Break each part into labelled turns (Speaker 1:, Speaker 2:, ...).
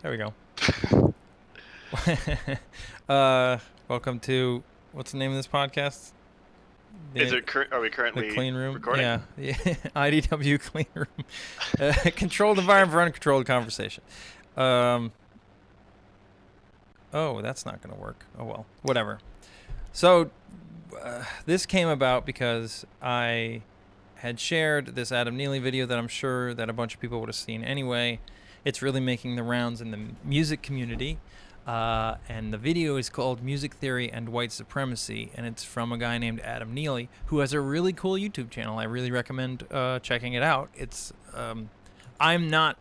Speaker 1: There we go. Welcome to, what's the name of this podcast?
Speaker 2: Are we currently
Speaker 1: the clean room?
Speaker 2: recording?
Speaker 1: Yeah. IDW CleanRoom. Controlled environment for uncontrolled conversation. Oh, that's not going to work. Oh, well, whatever. So this came about because I had shared this Adam Neely video that I'm sure that a bunch of people would have seen anyway. It's really making the rounds in the music community. And the video is called Music Theory and White Supremacy, and it's from a guy named Adam Neely, who has a really cool YouTube channel. I really recommend checking it out. It's I'm not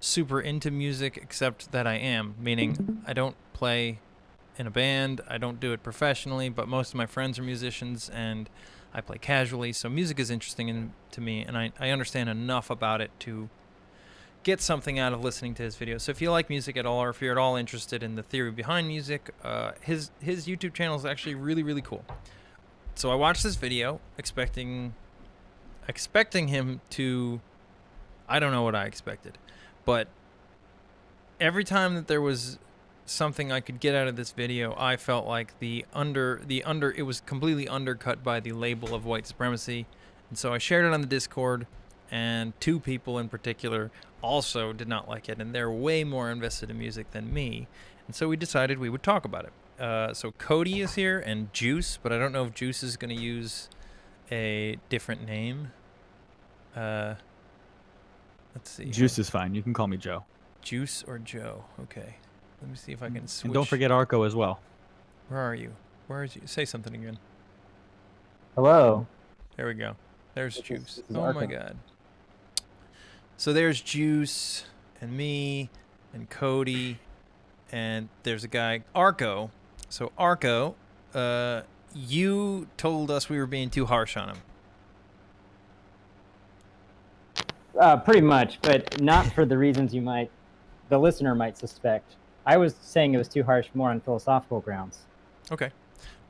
Speaker 1: super into music, except that I am, meaning I don't play in a band, I don't do it professionally, but most of my friends are musicians, and I play casually, so music is interesting to me, and I understand enough about it to get something out of listening to his videos. So if you like music at all, or if you're at all interested in the theory behind music, his YouTube channel is actually really, really cool. So I watched this video expecting him to, I don't know what I expected, but every time that there was something I could get out of this video, I felt like it was completely undercut by the label of white supremacy. And so I shared it on the Discord, and two people in particular also did not like it, and they're way more invested in music than me, and so we decided we would talk about it. So Cody is here, and Juice, but I don't know if Juice is going to use a different name. Let's see.
Speaker 3: Juice is fine. You can call me Joe.
Speaker 1: Juice or Joe. Okay. Let me see if I can switch.
Speaker 3: And don't forget Arco as well.
Speaker 1: Where are you? Where is you? Say something again.
Speaker 4: Hello.
Speaker 1: There we go. There's Juice.
Speaker 4: This is
Speaker 1: Oh
Speaker 4: Arco.
Speaker 1: my God. So there's Juice and me and Cody, and there's a guy, Arco. So Arco, you told us we were being too harsh on him.
Speaker 4: Pretty much, but not for the reasons the listener might suspect. I was saying it was too harsh more on philosophical grounds.
Speaker 1: Okay,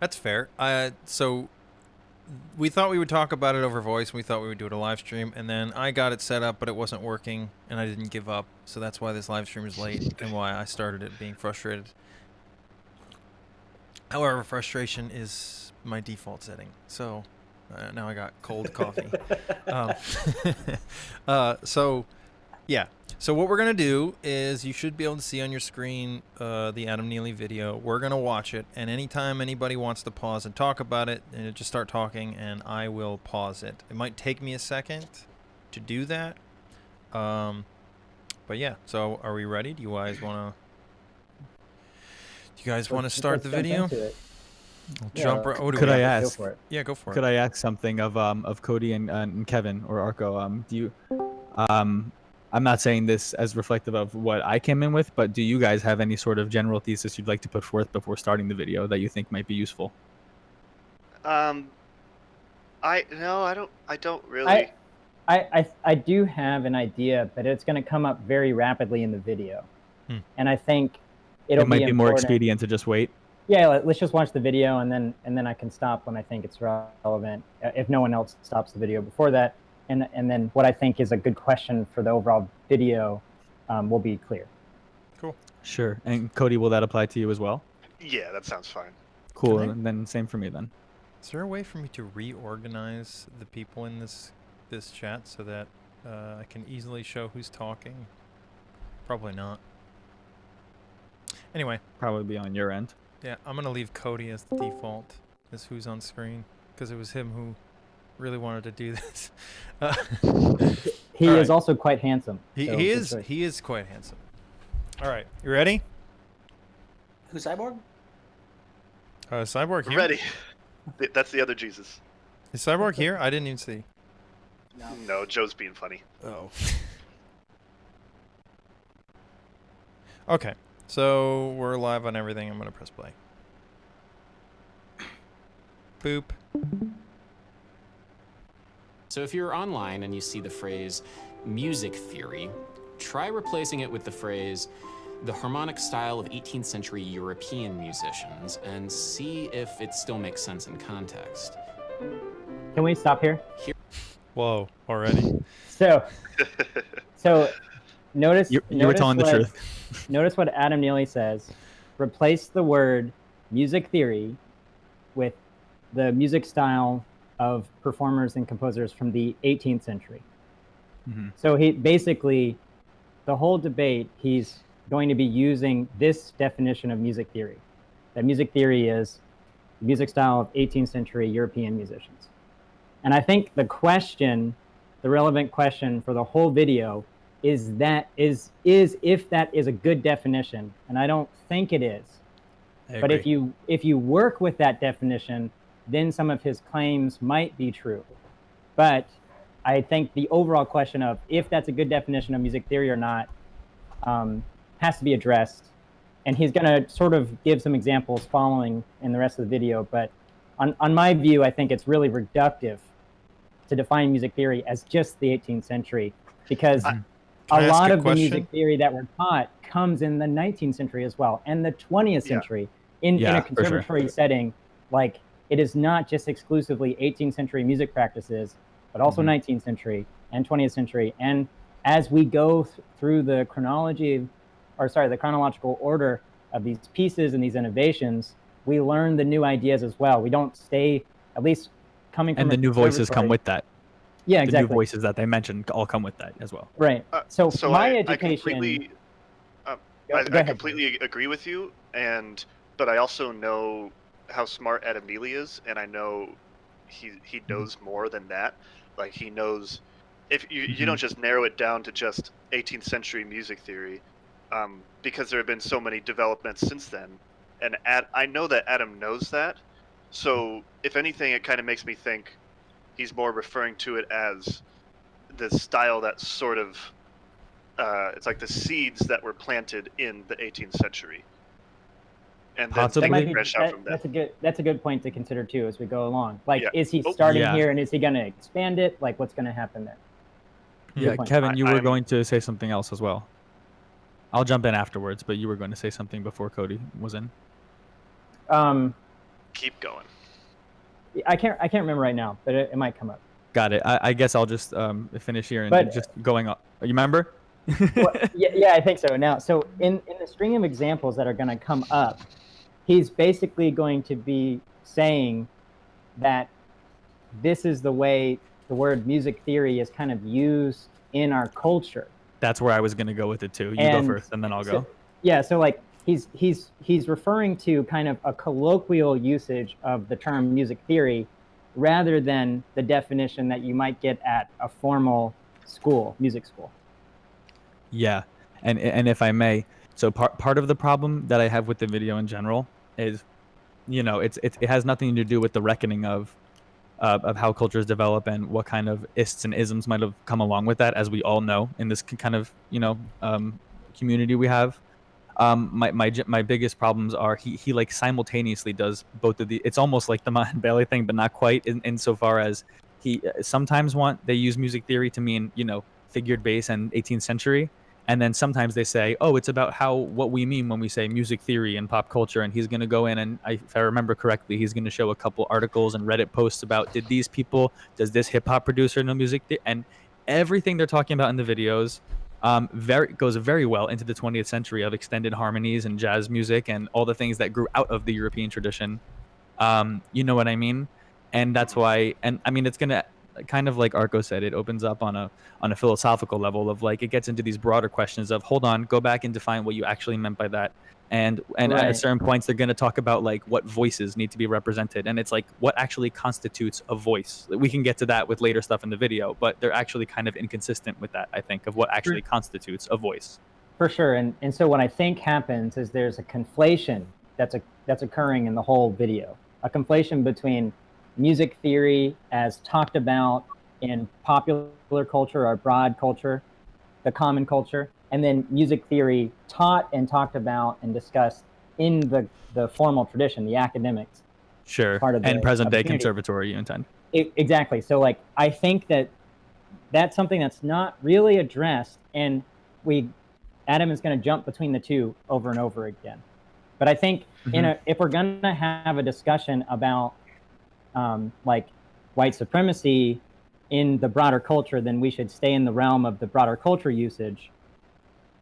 Speaker 1: that's fair. So we thought we would talk about it over voice. We thought we would do it a live stream, and then I got it set up, but it wasn't working, and I didn't give up. So that's why this live stream is late, and why I started it being frustrated. However, frustration is my default setting. So now I got cold coffee. So yeah. So what we're going to do is, you should be able to see on your screen the Adam Neely video. We're going to watch it, and anytime anybody wants to pause and talk about it, just start talking, and I will pause it. It might take me a second to do that. But yeah, so are we ready? Do you guys want to start the video?
Speaker 3: Could I ask?
Speaker 4: Go for it.
Speaker 1: Yeah, go for it.
Speaker 3: Could I ask something of Cody and Kevin or Arco? Do you I'm not saying this as reflective of what I came in with, but do you guys have any sort of general thesis you'd like to put forth before starting the video that you think might be useful?
Speaker 2: I don't really.
Speaker 4: I do have an idea, but it's going to come up very rapidly in the video, and I think it
Speaker 3: might be more expedient to just wait.
Speaker 4: Yeah, let's just watch the video, and then I can stop when I think it's relevant. If no one else stops the video before that. And then what I think is a good question for the overall video will be clear.
Speaker 1: Cool.
Speaker 3: Sure. And Cody, will that apply to you as well?
Speaker 2: Yeah, that sounds fine.
Speaker 3: Cool. And then same for me then.
Speaker 1: Is there a way for me to reorganize the people in this chat so that I can easily show who's talking? Probably not. Anyway.
Speaker 3: Probably be on your end.
Speaker 1: Yeah, I'm going to leave Cody as the default, as who's on screen, because it was him who really wanted to do this.
Speaker 4: He is also quite handsome.
Speaker 1: He is quite handsome. All right, you ready?
Speaker 5: Who's Cyborg?
Speaker 1: Cyborg here.
Speaker 2: Ready. That's the other Jesus.
Speaker 1: Is Cyborg here? I didn't even see.
Speaker 2: No, Joe's being funny.
Speaker 1: Oh. Okay, so we're live on everything. I'm gonna press play. Boop.
Speaker 5: So if you're online and you see the phrase music theory, try replacing it with the phrase the harmonic style of 18th century European musicians and see if it still makes sense in context.
Speaker 4: Can we stop here?
Speaker 1: Whoa, already?
Speaker 4: So notice
Speaker 3: You were
Speaker 4: notice
Speaker 3: telling the
Speaker 4: what-
Speaker 3: truth.
Speaker 4: Notice what Adam Neely says. Replace the word music theory with the music style of performers and composers from the 18th century.
Speaker 3: Mm-hmm.
Speaker 4: So he basically, the whole debate, he's going to be using this definition of music theory. That music theory is the music style of 18th century European musicians. And I think the question, the relevant question for the whole video is if that is a good definition, and I don't think it is. But if you work with that definition, then some of his claims might be true. But I think the overall question of if that's a good definition of music theory or not has to be addressed. And he's going to sort of give some examples following in the rest of the video. But on my view, I think it's really reductive to define music theory as just the 18th century, because a lot of the music theory that we're taught comes in the 19th century as well, and the 20th century in a conservatory setting. Like, it is not just exclusively 18th century music practices, but also 19th century and 20th century. And as we go through the chronological order of these pieces and these innovations, we learn the new ideas as well. We don't stay, at least coming from
Speaker 3: and the new voices come with that.
Speaker 4: Yeah, exactly.
Speaker 3: The new voices that they mentioned all come with that as well.
Speaker 4: Right. So my
Speaker 2: I
Speaker 4: education.
Speaker 2: I completely agree with you, but I also know how smart Adam Neely is, and I know he knows more than that. Like, he knows, if you don't just narrow it down to just 18th century music theory, because there have been so many developments since then, and I know that Adam knows that. So if anything, it kind of makes me think he's more referring to it as the style that sort of it's like the seeds that were planted in the 18th century, and then fresh out from that.
Speaker 4: That's a good point to consider too as we go along. Like, is he starting here, and is he going to expand it? Like, what's going to happen there?
Speaker 3: Yeah, Kevin, you were going to say something else as well. I'll jump in afterwards, but you were going to say something before Cody was in.
Speaker 2: Keep going.
Speaker 4: I can't remember right now, but it might come up.
Speaker 3: Got it. I guess I'll just finish here and just going up. You remember?
Speaker 4: Well, yeah, I think so. Now, so in the string of examples that are going to come up, he's basically going to be saying that this is the way the word music theory is kind of used in our culture.
Speaker 3: That's where I was going to go with it too. You go first, and then I'll go.
Speaker 4: Yeah, so like he's referring to kind of a colloquial usage of the term music theory, rather than the definition that you might get at a formal music school.
Speaker 3: Yeah, and if I may, so part of the problem that I have with the video in general is, it has nothing to do with the reckoning of how cultures develop and what kind of ists and isms might have come along with that, as we all know in this kind of community we have. My biggest problems are he like simultaneously does both of the. It's almost like the Mahan Bailey thing, but not quite insofar as he sometimes they use music theory to mean figured bass and 18th century, and then sometimes they say, oh, it's about what we mean when we say music theory and pop culture, and he's going to go in and if I remember correctly, he's going to show a couple articles and Reddit posts about does this hip hop producer know music and everything they're talking about in the videos goes very well into the 20th century of extended harmonies and jazz music and all the things that grew out of the European tradition. You know what I mean? And that's why, and I mean, it's going to kind of like Arco said, it opens up on a philosophical level of like, it gets into these broader questions of, hold on, go back and define what you actually meant by that. And right. At certain points, they're going to talk about like what voices need to be represented. And it's like, what actually constitutes a voice? We can get to that with later stuff in the video, but they're actually kind of inconsistent with that, I think, of what actually constitutes a voice.
Speaker 4: For sure. And so what I think happens is there's a conflation that's occurring in the whole video, a conflation between music theory as talked about in popular culture or broad culture, the common culture, and then music theory taught and talked about and discussed in the formal tradition, the academics.
Speaker 3: Sure, part of and present-day conservatory, you intend.
Speaker 4: Exactly. So, like, I think that's something that's not really addressed, and Adam is going to jump between the two over and over again. But I think if we're going to have a discussion about like white supremacy in the broader culture, then we should stay in the realm of the broader culture usage.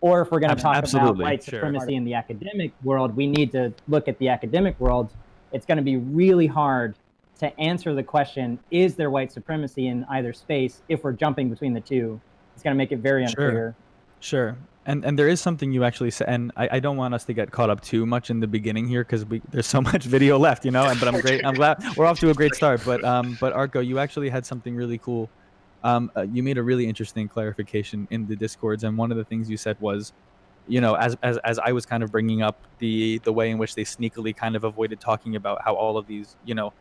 Speaker 4: Or if we're going to talk about
Speaker 3: Absolutely,
Speaker 4: white
Speaker 3: sure.
Speaker 4: supremacy in the academic world, we need to look at the academic world. It's going to be really hard to answer the question, is there white supremacy in either space, if we're jumping between the two? It's going to make it very unclear.
Speaker 3: Sure. And there is something you actually said, and I don't want us to get caught up too much in the beginning here because there's so much video left, you know. But I'm glad we're off to a great start. But Arco, you actually had something really cool. You made a really interesting clarification in the Discords, and one of the things you said was, you know, as I was kind of bringing up the way in which they sneakily kind of avoided talking about how all of these, you know,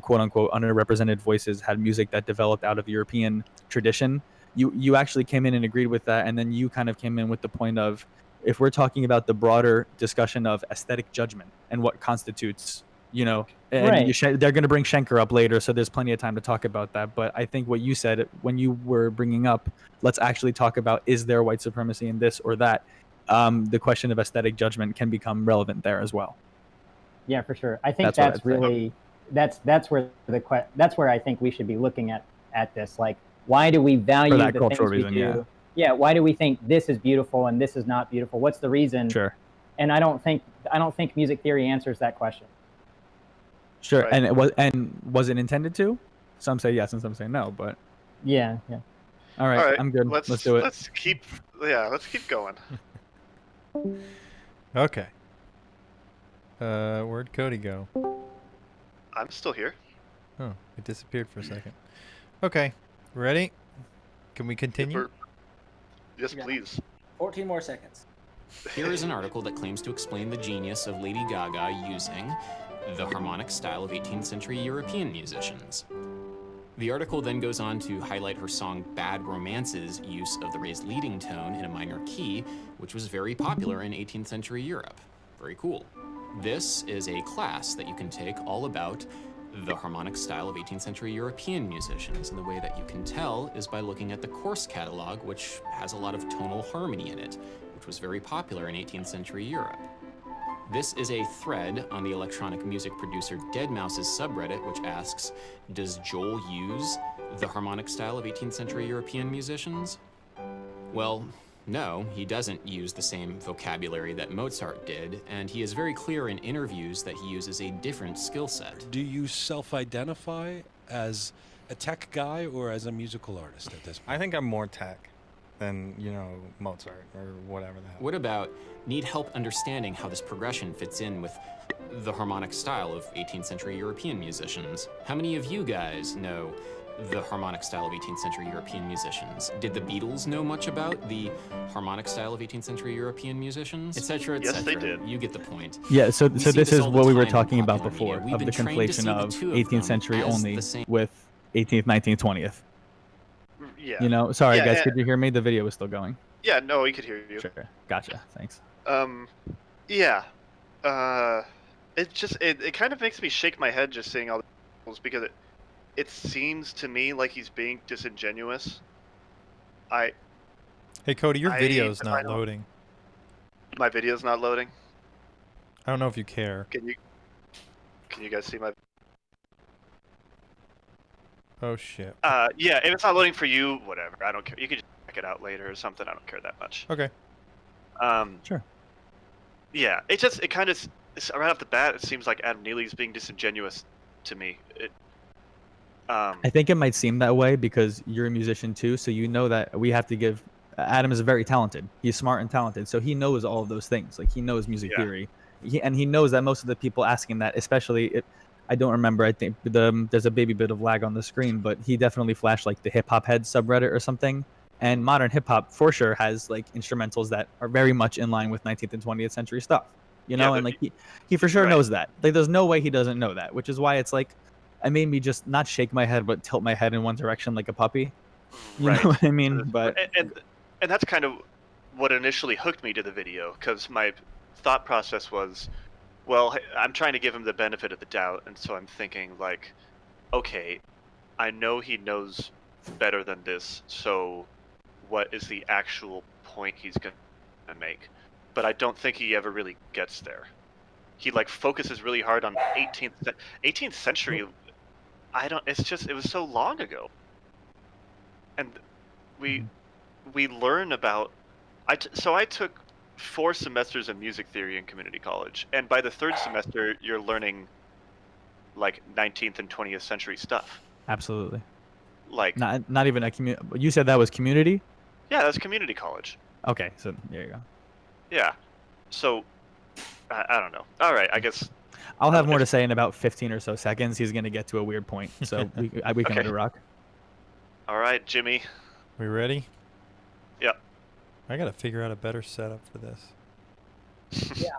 Speaker 3: quote unquote underrepresented voices had music that developed out of European tradition. You actually came in and agreed with that, and then you kind of came in with the point of, if we're talking about the broader discussion of aesthetic judgment and what constitutes, you know, and
Speaker 4: Right.
Speaker 3: they're going to bring Schenker up later, so there's plenty of time to talk about that. But I think what you said when you were bringing up, let's actually talk about, is there white supremacy in this or that? The question of aesthetic judgment can become relevant there as well.
Speaker 4: Yeah, for sure. I think that's really that's where I think we should be looking at this. Like, why do we value the things we do? Yeah, why do we think this is beautiful and this is not beautiful? What's the reason?
Speaker 3: Sure.
Speaker 4: And I don't think music theory answers that question.
Speaker 3: Sure. Right. And was it intended to? Some say yes and some say no, but
Speaker 4: yeah.
Speaker 3: All right. I'm good. Let's do it.
Speaker 2: Let's keep going.
Speaker 1: Okay. Where'd Cody go?
Speaker 2: I'm still here.
Speaker 1: Oh, it disappeared for a second. Okay. Ready? Can we continue?
Speaker 2: Yes, please.
Speaker 6: 14 more seconds.
Speaker 5: Here is an article that claims to explain the genius of Lady Gaga using the harmonic style of 18th century European musicians. The article then goes on to highlight her song Bad Romance's use of the raised leading tone in a minor key, which was very popular in 18th century Europe. Very cool. This is a class that you can take all about the harmonic style of 18th century European musicians, and the way that you can tell is by looking at the course catalog, which has a lot of tonal harmony in it, which was very popular in 18th century Europe. This is a thread on the electronic music producer deadmau5's subreddit, which asks, does Joel use the harmonic style of 18th century European musicians? Well, no, he doesn't use the same vocabulary that Mozart did, and he is very clear in interviews that he uses a different skill set.
Speaker 7: Do you self-identify as a tech guy or as a musical artist at this point?
Speaker 8: I think I'm more tech than, you know, Mozart or whatever the hell.
Speaker 5: What about need help understanding how this progression fits in with the harmonic style of 18th century European musicians? How many of you guys know the harmonic style of 18th century European musicians? Did the Beatles know much about the harmonic style of 18th century European musicians? Etc., etc.
Speaker 2: Yes, they did.
Speaker 5: You get the point.
Speaker 3: Yeah, so this is what we were talking about before, of the conflation of 18th century only with 18th, 19th, 20th.
Speaker 2: Yeah.
Speaker 3: You know, sorry guys, could you hear me? The video was still going.
Speaker 2: Yeah, no, we could hear you.
Speaker 3: Sure. Gotcha. Thanks.
Speaker 2: Yeah. It kind of makes me shake my head just seeing all the because it seems to me like he's being disingenuous.
Speaker 1: Hey Cody, your video's not loading.
Speaker 2: My video's not loading?
Speaker 1: I don't know if you care.
Speaker 2: Can you guys see my...
Speaker 1: Oh shit.
Speaker 2: Yeah, if it's not loading for you, whatever. I don't care. You can just check it out later or something. I don't care that much.
Speaker 1: Okay.
Speaker 3: Sure.
Speaker 2: Yeah, it kind of, right off the bat, it seems like Adam Neely's being disingenuous to me.
Speaker 3: I think it might seem that way because you're a musician too, so you know that we have to give... Adam is very talented. He's smart and talented, so he knows all of those things. Like, he knows music theory. And he knows that most of the people asking that, especially... I don't remember. I think there's a baby bit of lag on the screen, but he definitely flashed like the hip hop head subreddit or something. And modern hip hop for sure has like instrumentals that are very much in line with 19th and 20th century stuff, you know. And like he for sure knows that. Like, there's no way he doesn't know that, which is why it's like, it made me just not shake my head, but tilt my head in one direction like a puppy. You know what I mean? But
Speaker 2: and that's kind of what initially hooked me to the video, because my thought process was, well, I'm trying to give him the benefit of the doubt, and so I'm thinking, like, okay, I know he knows better than this, so what is the actual point he's going to make? But I don't think he ever really gets there. He, like, focuses really hard on 18th century. It was so long ago. And we learn about So I took 4 semesters of music theory in community college, and by the 3rd semester, you're learning like 19th and 20th century stuff.
Speaker 3: Absolutely.
Speaker 2: Like
Speaker 3: not even a community. You said that was community?
Speaker 2: Yeah, that's community college.
Speaker 3: Okay, so there you go.
Speaker 2: Yeah. So I don't know. All right, I guess
Speaker 3: I'll have more to say in about 15 or so seconds. He's going to get to a weird point, so we can let it rock.
Speaker 2: All right, Jimmy.
Speaker 8: We ready?
Speaker 2: Yep.
Speaker 8: I got to figure out a better setup for this.
Speaker 4: Yeah.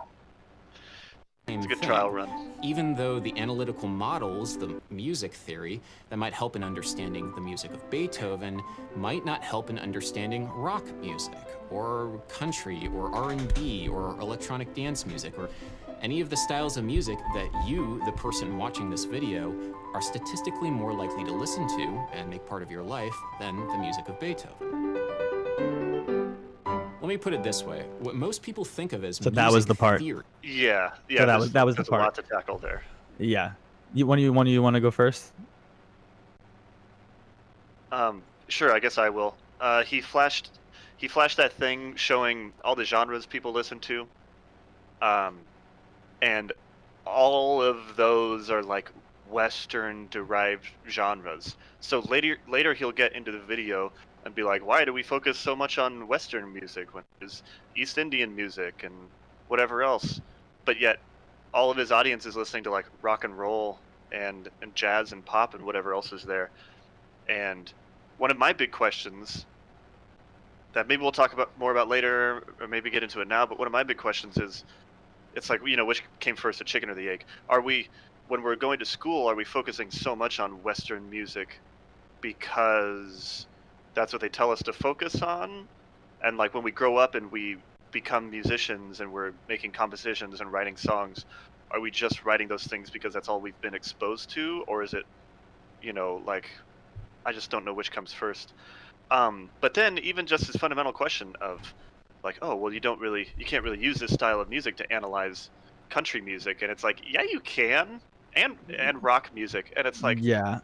Speaker 2: It's a good trial run.
Speaker 5: Even though the analytical models, the music theory, that might help in understanding the music of Beethoven might not help in understanding rock music, or country, or R&B, or electronic dance music, or any of the styles of music that you, the person watching this video, are statistically more likely to listen to and make part of your life than the music of Beethoven. Let me put it this way. What most people think of as
Speaker 3: so that was the part.
Speaker 5: Theory.
Speaker 2: Yeah.
Speaker 3: So that was the part.
Speaker 2: There's a lot to tackle there.
Speaker 3: Yeah. You want to go first?
Speaker 2: Sure, I guess I will. He flashed that thing showing all the genres people listen to. And all of those are like Western derived genres. So later he'll get into the video and be like, why do we focus so much on Western music when there's East Indian music and whatever else? But yet all of his audience is listening to like rock and roll and jazz and pop and whatever else is there. And one of my big questions that maybe we'll talk more about later, or maybe get into it now, but one of my big questions is, it's like, which came first, the chicken or the egg? When we're going to school, are we focusing so much on Western music because that's what they tell us to focus on? And like when we grow up and we become musicians and we're making compositions and writing songs, are we just writing those things because that's all we've been exposed to? Or is it, like, I just don't know which comes first. But then even just this fundamental question of like, oh, well, you can't really use this style of music to analyze country music. And it's like, yeah, you can, and rock music. And it's like,
Speaker 3: yeah,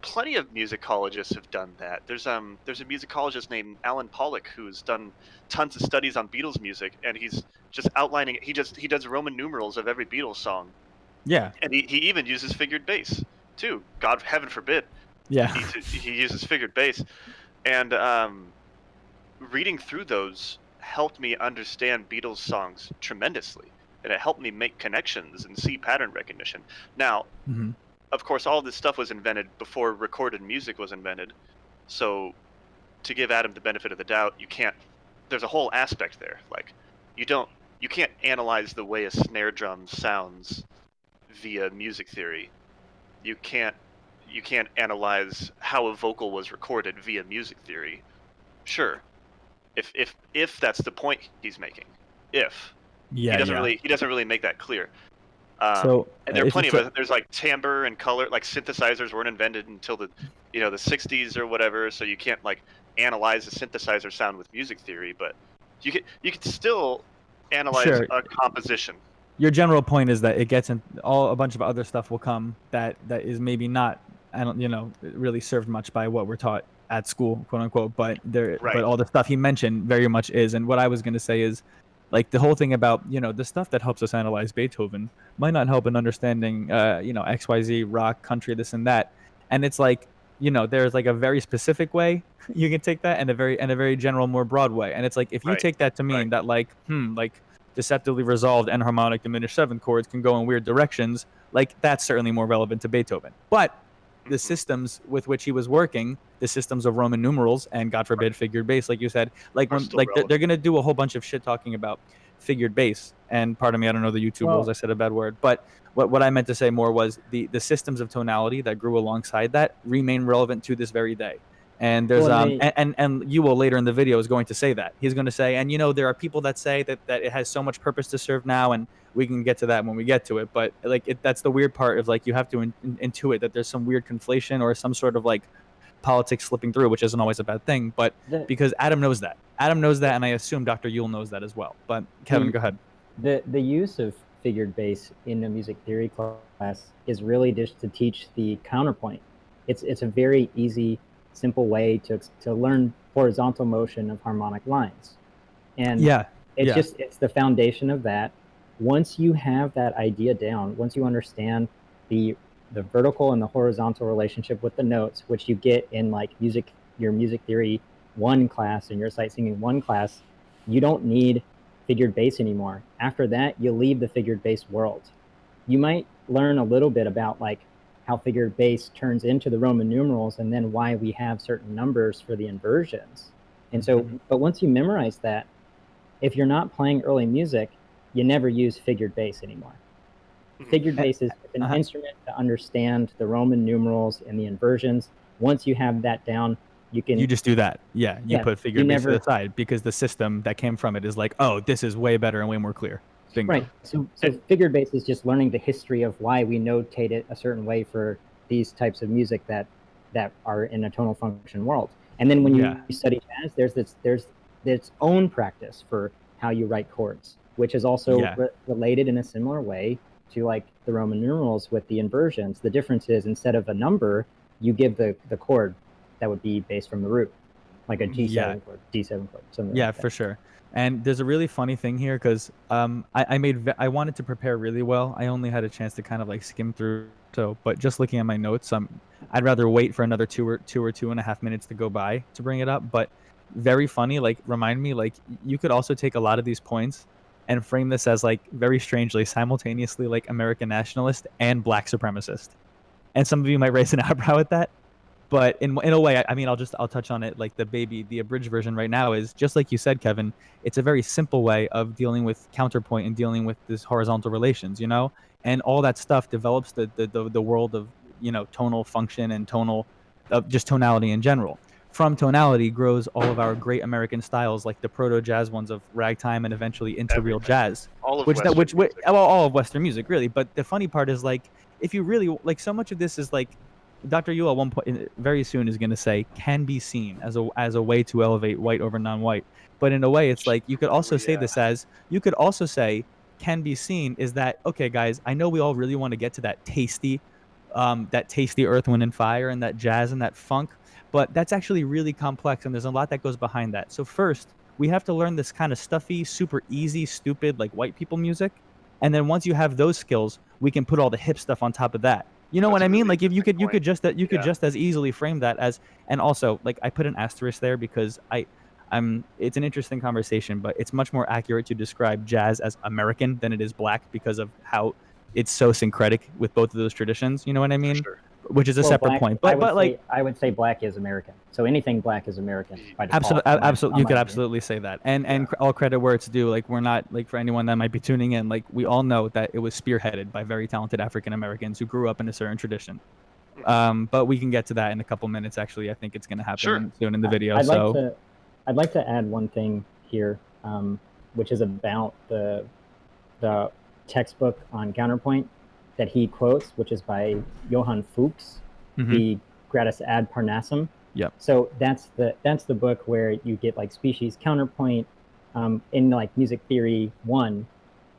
Speaker 2: plenty of musicologists have done that. There's a musicologist named Alan Pollock who's done tons of studies on Beatles music, and he's just outlining. He does Roman numerals of every Beatles song.
Speaker 3: Yeah,
Speaker 2: and he even uses figured bass too. God, heaven forbid.
Speaker 3: Yeah,
Speaker 2: he uses figured bass, and reading through those helped me understand Beatles songs tremendously, and it helped me make connections and see pattern recognition. Now.
Speaker 3: Mm-hmm.
Speaker 2: Of course, all of this stuff was invented before recorded music was invented. So to give Adam the benefit of the doubt, there's a whole aspect there. Like, you can't analyze the way a snare drum sounds via music theory. You can't analyze how a vocal was recorded via music theory. Sure. If that's the point he's making. He doesn't really make that clear. And there are plenty of there's like timbre and color, like synthesizers weren't invented until the 60s or whatever, so you can't like analyze a synthesizer sound with music theory, but you can still analyze a composition.
Speaker 3: Your general point is that it gets in a bunch of other stuff will come that is maybe not really served much by what we're taught at school, quote unquote, but but all the stuff he mentioned very much is. And what I was going to say is, like, the whole thing about, the stuff that helps us analyze Beethoven might not help in understanding, XYZ, rock, country, this and that. And it's like, there's like a very specific way you can take that and a very general, more broad way. And it's like, if you take that to mean that like deceptively resolved enharmonic diminished seventh chords can go in weird directions, like that's certainly more relevant to Beethoven. But the systems with which he was working, the systems of Roman numerals and, God forbid, figured bass, like you said, they're going to do a whole bunch of shit talking about figured bass. And pardon me, I don't know the YouTube rules. I said a bad word. But what I meant to say more was the systems of tonality that grew alongside that remain relevant to this very day. And there's and you will later in the video is going to say that. He's going to say, and there are people that say that it has so much purpose to serve now, and we can get to that when we get to it. But like that's the weird part of like you have to intuit that there's some weird conflation or some sort of like politics slipping through, which isn't always a bad thing. But because Adam knows that, and I assume Dr. Yule knows that as well. But Kevin, go ahead.
Speaker 4: The use of figured bass in a music theory class is really just to teach the counterpoint. It's a very easy, simple way to learn horizontal motion of harmonic lines. And
Speaker 3: Yeah.
Speaker 4: it's the foundation of that. Once you have that idea down, once you understand the vertical and the horizontal relationship with the notes, which you get in like your music theory 1 class and your sight singing 1 class, you don't need figured bass anymore. After that, you leave the figured bass world. You might learn a little bit about like how figured bass turns into the Roman numerals and then why we have certain numbers for the inversions. And so, but once you memorize that, if you're not playing early music, you never use figured bass anymore. Figured bass is an instrument to understand the Roman numerals and the inversions. Once you have that down, you
Speaker 3: just do that. Yeah, you put figured bass to the side because the system that came from it is like, oh, this is way better and way more clear. Bingo.
Speaker 4: Right. So figured bass is just learning the history of why we notate it a certain way for these types of music that are in a tonal function world. And then when you study jazz, there's its own practice for how you write chords, which is also related in a similar way to like the Roman numerals with the inversions. The difference is instead of a number, you give the chord that would be based from the root, like a G7 chord, D7 chord, something like that.
Speaker 3: For sure. And there's a really funny thing here because I wanted to prepare really well. I only had a chance to kind of like skim through. So, but just looking at my notes, I'd rather wait for another 2.5 minutes to go by to bring it up. But very funny, like remind me, like you could also take a lot of these points and frame this as like very strangely simultaneously like American nationalist and black supremacist. And some of you might raise an eyebrow at that. But in a way, I mean, I'll touch on it. Like the abridged version right now is just like you said, Kevin. It's a very simple way of dealing with counterpoint and dealing with this horizontal relations, and all that stuff develops the world of tonal function and just tonality in general. From tonality grows all of our great American styles, like the proto jazz ones of ragtime and eventually into real jazz.
Speaker 2: All of
Speaker 3: Western music, really. But the funny part is like if you really like, so much of this is like. Dr. Yule at one point very soon is going to say can be seen as a way to elevate white over non-white. But in a way, it's like you could also say this as can be seen is that, okay, guys, I know we all really want to get to that tasty Earth, Wind, and Fire and that jazz and that funk, but that's actually really complex and there's a lot that goes behind that. So first, we have to learn this kind of stuffy, super easy, stupid, like white people music. And then once you have those skills, we can put all the hip stuff on top of that. You know what I mean? Like if you could just as easily frame that as, and also like I put an asterisk there because it's an interesting conversation, but it's much more accurate to describe jazz as American than it is black because of how it's so syncretic with both of those traditions. You know what I mean? Sure. Which is a separate point. But
Speaker 4: I would say black is American. So anything black is American by default.
Speaker 3: Absolutely, you could absolutely say that. And all credit where it's due. Like we're not like for anyone that might be tuning in. Like we all know that it was spearheaded by very talented African Americans who grew up in a certain tradition. But we can get to that in a couple minutes. Actually, I think it's going to happen soon in the video.
Speaker 4: I'd like to add one thing here, which is about the textbook on counterpoint that he quotes, which is by Johann Fuchs, the Gratis ad Parnassum.
Speaker 3: Yep.
Speaker 4: So that's the book where you get like species counterpoint. In like music theory 1,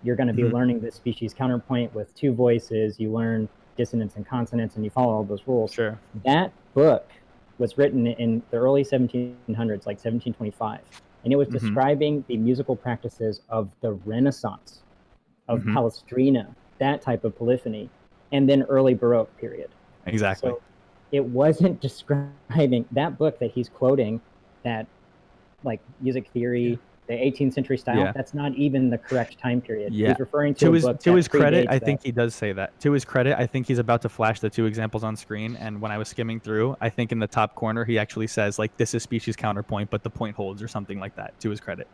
Speaker 4: you're going to be learning the species counterpoint with 2 voices. You learn dissonance and consonance, and you follow all those rules.
Speaker 3: Sure.
Speaker 4: That book was written in the early 1700s, like 1725, and it was describing the musical practices of the Renaissance, of Palestrina, that type of polyphony, and then early Baroque period.
Speaker 3: Exactly.
Speaker 4: So it wasn't describing that book that he's quoting, that like music theory, the 18th century style. That's not even the correct time period. He's referring to
Speaker 3: his credit. I think he does say that. To his credit, I think he's about to flash the 2 examples on screen. And when I was skimming through, I think in the top corner he actually says like this is species counterpoint, but the point holds or something like that. To his credit.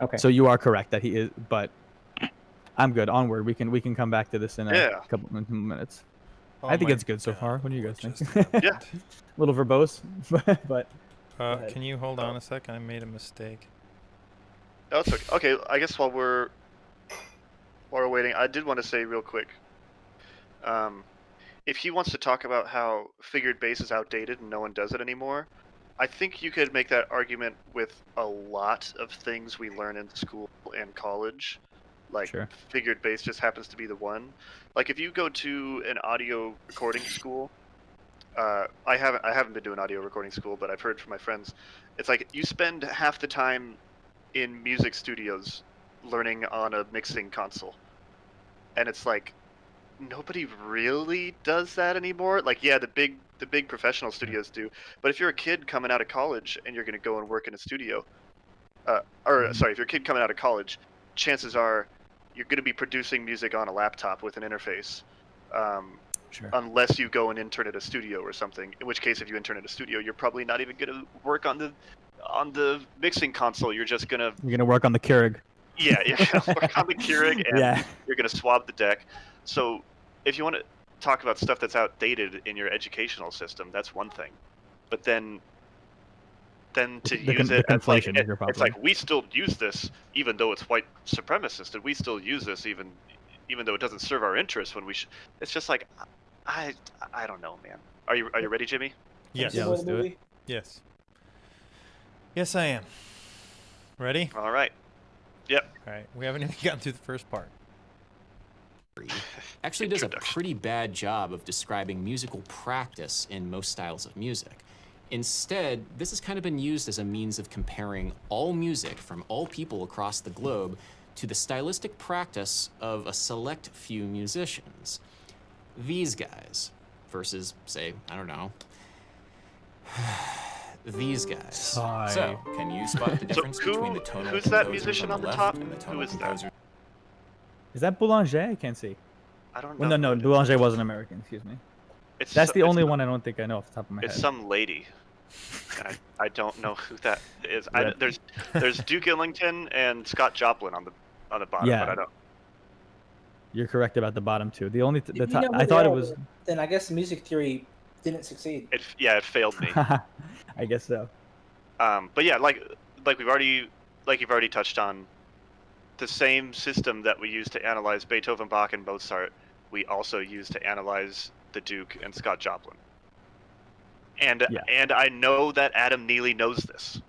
Speaker 4: Okay.
Speaker 3: So you are correct that he is, but. I'm good. Onward. We can come back to this in a couple minutes. I think it's good so far. What do you guys think?
Speaker 2: Yeah.
Speaker 3: A little verbose, but.
Speaker 1: Can you hold on a second? I made a mistake.
Speaker 2: No, it's okay. Okay, I guess while we're waiting, I did want to say real quick. If he wants to talk about how figured bass is outdated and no one does it anymore, I think you could make that argument with a lot of things we learn in school and college. Like figured bass just happens to be the one. Like if you go to an audio recording school, I haven't been to an audio recording school, but I've heard from my friends. It's like you spend half the time in music studios learning on a mixing console. And it's like, nobody really does that anymore. Like, yeah, the big professional studios do. But if you're a kid coming out of college and you're going to go and work in a studio, sorry, if you're a kid coming out of college, chances are you're going to be producing music on a laptop with an interface.
Speaker 3: Sure.
Speaker 2: Unless you go and intern at a studio or something. In which case, if you intern at a studio, you're probably not even going to work on the mixing console. You're just going to...
Speaker 3: You're going to work on the Keurig.
Speaker 2: Yeah, you're going to work on the Keurig, and
Speaker 3: Yeah.
Speaker 2: you're going to swab the deck. So if you want to talk about stuff that's outdated in your educational system, that's one thing. But then to use it as like, it's like, we still use this even though it's white supremacist, and we still use this even though it doesn't serve our interests when we should. It's just like, I don't know, man. Are you ready, Jimmy?
Speaker 1: Yes.
Speaker 3: Yeah, let's do it.
Speaker 1: Yes. Yes, I am. Ready?
Speaker 2: All right. Yep.
Speaker 1: All right. We haven't even gotten through the first part.
Speaker 5: Actually does a pretty bad job of describing musical practice in most styles of music. Instead, this has kind of been used as a means of comparing all music from all people across the globe to the stylistic practice of a select few musicians. These guys versus, say, I don't know, these guys.
Speaker 3: Sigh.
Speaker 5: So, can you spot the difference between the tonal
Speaker 2: who's that
Speaker 5: composers
Speaker 2: musician on the
Speaker 5: left
Speaker 2: top?
Speaker 5: and the tonal
Speaker 2: Who is that?
Speaker 5: composers?
Speaker 3: Is that Boulanger? I can't see.
Speaker 2: I don't know.
Speaker 3: Well, no, Boulanger wasn't American. Excuse me. That's the only one I don't think I know off the top of my head.
Speaker 2: It's some lady. I don't know who that is.
Speaker 3: Right.
Speaker 2: There's Duke Ellington and Scott Joplin on the bottom,
Speaker 3: Yeah.
Speaker 2: but I don't.
Speaker 3: You're correct about the bottom two. The only
Speaker 6: If you know who
Speaker 3: I
Speaker 6: they
Speaker 3: thought it
Speaker 6: are,
Speaker 3: was.
Speaker 6: Then I guess music theory didn't succeed.
Speaker 2: It failed me.
Speaker 3: I guess so.
Speaker 2: But yeah, like you've already touched on, the same system that we use to analyze Beethoven, Bach, and Mozart, we also use to analyze the Duke and Scott Joplin. And I know that Adam Neely knows this.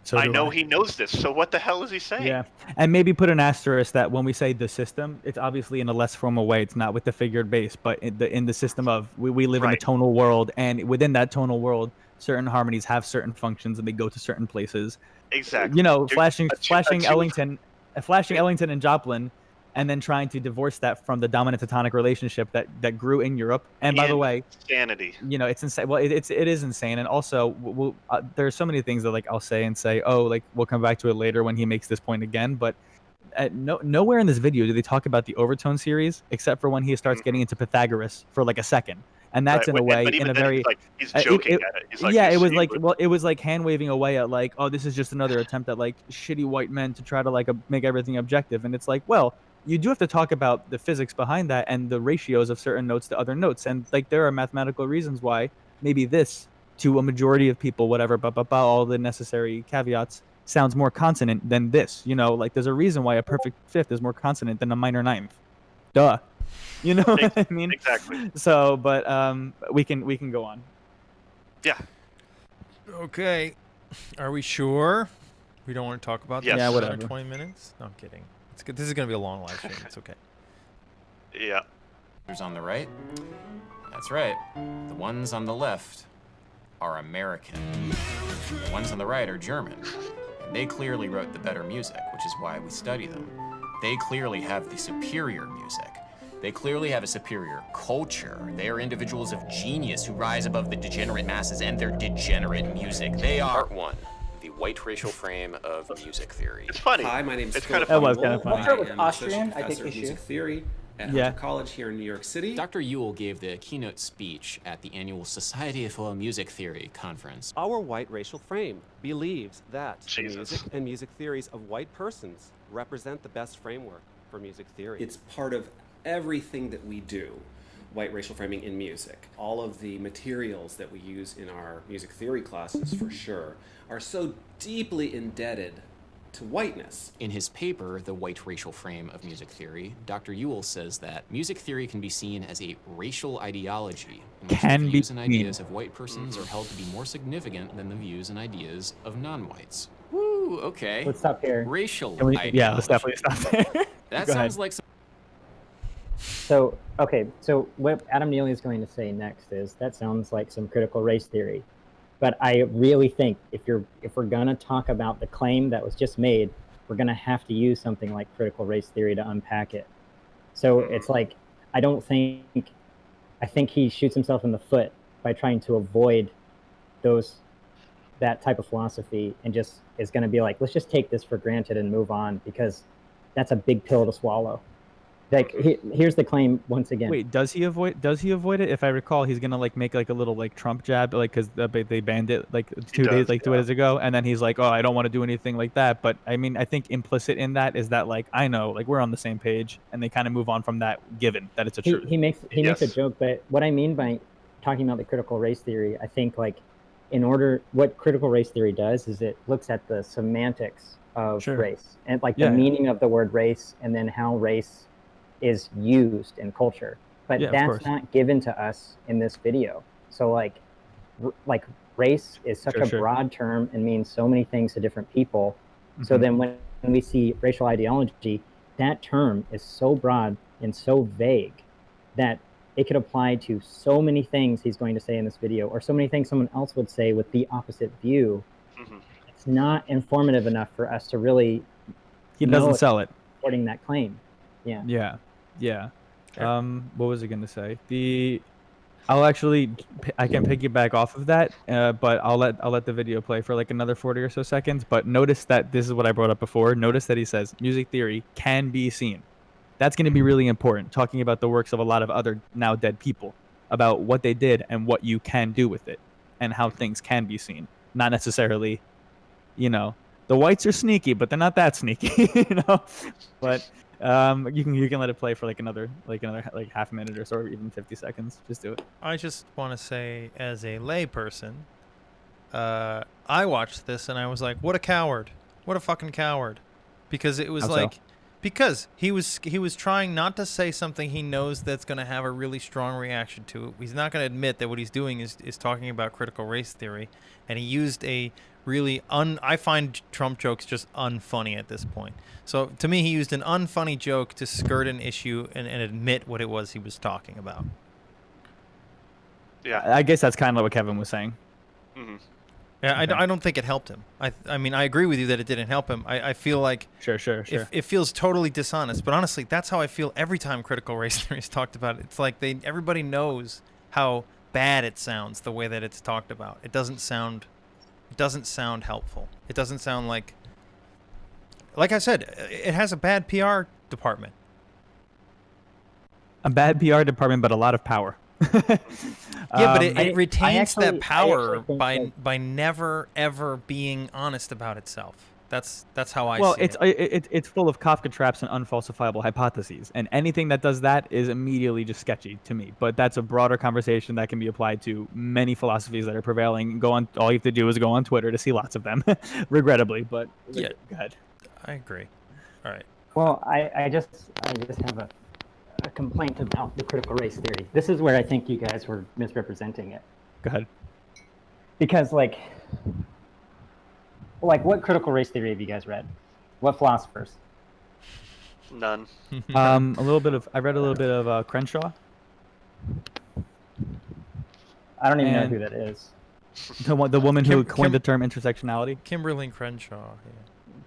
Speaker 3: So
Speaker 2: I know he knows this. So what the hell is he saying?
Speaker 3: Yeah, and maybe put an asterisk that when we say the system, it's obviously in a less formal way. It's not with the figured bass, but in the system of we live in a tonal world, and within that tonal world, certain harmonies have certain functions, and they go to certain places.
Speaker 2: Exactly.
Speaker 3: You know, flashing Ellington and Joplin, and then trying to divorce that from the dominant tonic relationship that grew in Europe. And by the way,
Speaker 2: insanity.
Speaker 3: You know, it's insane. Well, it is insane. And also, there are so many things that like I'll say and say, oh, like we'll come back to it later when he makes this point again. But nowhere in this video do they talk about the overtone series except for when he starts getting into Pythagoras for like a second. And that's in a way, in a very,
Speaker 2: he's joking at it. He's like,
Speaker 3: yeah, it was like, well, it was like hand waving away at like, oh, this is just another attempt at like shitty white men to try to like make everything objective. And it's like, well, you do have to talk about the physics behind that and the ratios of certain notes to other notes. And like, there are mathematical reasons why maybe this to a majority of people, whatever, all the necessary caveats sounds more consonant than this, you know, like there's a reason why a perfect fifth is more consonant than a minor ninth. Duh. You know what I mean?
Speaker 2: Exactly.
Speaker 3: So, but we can go on.
Speaker 2: Yeah.
Speaker 1: Okay. Are we sure we don't want to talk about this
Speaker 3: Yeah,
Speaker 1: for
Speaker 3: whatever.
Speaker 1: 20 minutes? No, I'm kidding. It's good. This is going to be a long live stream. It's okay.
Speaker 2: Yeah.
Speaker 5: There's on the right. That's right. The ones on the left are American. The ones on the right are German. And they clearly wrote the better music, which is why we study them. They clearly have the superior music. They clearly have a superior culture. They are individuals of genius who rise above the degenerate masses and their degenerate music. They are... Part 1. The white racial frame of music theory.
Speaker 2: It's funny.
Speaker 9: Hi, my name is
Speaker 2: Philip.
Speaker 3: That was kind of funny.
Speaker 6: Walter was
Speaker 9: I am
Speaker 6: Austrian,
Speaker 9: associate
Speaker 6: I take
Speaker 9: professor of
Speaker 6: issue.
Speaker 9: music theory at
Speaker 3: Yeah.
Speaker 9: Hunter College here in New York City.
Speaker 5: Dr. Ewell gave the keynote speech at the annual Society for Music Theory conference.
Speaker 10: Our white racial frame believes that the
Speaker 2: Jesus.
Speaker 10: music and music theories of white persons represent the best framework for music theory.
Speaker 9: It's part of everything that we do, white racial framing in music. All of the materials that we use in our music theory classes, for sure, are so deeply indebted to whiteness.
Speaker 5: In his paper, The White Racial Frame of Music Theory, Dr. Ewell says that music theory can be seen as a racial ideology in which the views and ideas of white persons are held to be more significant than the views and ideas of non-whites. Woo, okay.
Speaker 4: Let's stop here.
Speaker 5: Racial
Speaker 3: Yeah, let's
Speaker 5: ideology.
Speaker 3: definitely stop there.
Speaker 5: That
Speaker 3: Go
Speaker 5: sounds
Speaker 3: ahead.
Speaker 5: like some
Speaker 4: So, okay, so what Adam Neely is going to say next is that sounds like some critical race theory. But I really think if we're gonna talk about the claim that was just made, we're gonna have to use something like critical race theory to unpack it. So it's like, I think he shoots himself in the foot by trying to avoid that type of philosophy, and just is going to be like, let's just take this for granted and move on, because that's a big pill to swallow. Like, here's the claim once again.
Speaker 3: Wait, does he avoid it? If I recall, he's gonna like make like a little like Trump jab, like, because they banned it like 2 days ago, and then he's like, oh, I don't want to do anything like that. But I mean, I think implicit in that is that, like, I know, like, we're on the same page, and they kind of move on from that, given that it's a truth.
Speaker 4: He makes a joke, but what I mean by talking about the critical race theory, I think, like, what critical race theory does is it looks at the semantics of race, and like the meaning of the word race, and then how race is used in culture. But that's not given to us in this video. So like race is such a broad term and means so many things to different people. So then when we see racial ideology, that term is so broad and so vague that it could apply to so many things he's going to say in this video, or so many things someone else would say with the opposite view. It's not informative enough for us to really.
Speaker 3: He doesn't sell it.
Speaker 4: Supporting that claim. Yeah.
Speaker 3: What was I going to say? I can piggyback off of that, but I'll let the video play for like another 40 or so seconds. But notice that this is what I brought up before. Notice that he says music theory can be seen. That's going to be really important, talking about the works of a lot of other now dead people, about what they did and what you can do with it, and how things can be seen. Not necessarily, the whites are sneaky, but they're not that sneaky, But you can let it play for like another half a minute or so, or even 50 seconds. Just do it.
Speaker 1: I just want to say, as a lay person, I watched this and I was like, what a coward. What a fucking coward. Because it was because he was trying not to say something he knows that's going to have a really strong reaction to. He's not going to admit that what he's doing is talking about critical race theory, and he used a really I find Trump jokes just unfunny at this point. So to me, he used an unfunny joke to skirt an issue and admit what it was he was talking about.
Speaker 2: Yeah,
Speaker 3: I guess that's kind of what Kevin was saying.
Speaker 1: Yeah, okay. I don't think it helped him. I mean, I agree with you that it didn't help him. I feel like
Speaker 3: sure.
Speaker 1: It feels totally dishonest. But honestly, that's how I feel every time critical race theory is talked about. It's like everybody knows how bad it sounds the way that it's talked about. It doesn't sound helpful. It doesn't sound like I said, it has a bad PR department.
Speaker 3: A bad PR department, but a lot of power.
Speaker 1: Yeah, but it retains that power by never ever being honest about itself. That's how I see it.
Speaker 3: Well, it's full of Kafka traps and unfalsifiable hypotheses, and anything that does that is immediately just sketchy to me. But that's a broader conversation that can be applied to many philosophies that are prevailing. All you have to do is go on Twitter to see lots of them, regrettably. But
Speaker 1: yeah,
Speaker 3: go ahead.
Speaker 1: I agree. All right.
Speaker 4: Well, I just have a complaint about the critical race theory. This is where I think you guys were misrepresenting it.
Speaker 3: Go ahead.
Speaker 4: Because like what critical race theory have you guys read? What philosophers?
Speaker 2: None.
Speaker 3: I read a little bit of Crenshaw.
Speaker 4: I don't even know who that is.
Speaker 3: The woman who coined the term intersectionality.
Speaker 1: Kimberly Crenshaw. Yeah.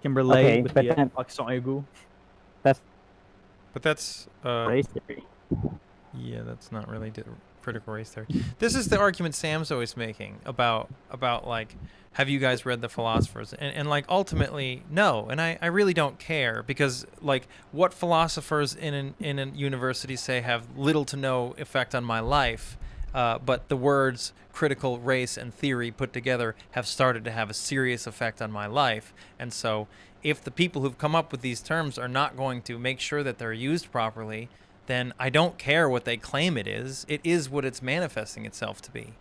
Speaker 3: Kimberly.
Speaker 4: Okay,
Speaker 3: with
Speaker 4: but
Speaker 3: the
Speaker 4: then,
Speaker 3: accent aigu.
Speaker 1: But that's
Speaker 4: race theory.
Speaker 1: Yeah, that's not really critical race theory. This is the argument Sam's always making about like, have you guys read the philosophers? And like, ultimately, no. And I really don't care, because like, what philosophers in a university say have little to no effect on my life, but the words critical race and theory put together have started to have a serious effect on my life. And so if the people who've come up with these terms are not going to make sure that they're used properly, then I don't care what they claim it is. It is what it's manifesting itself to be.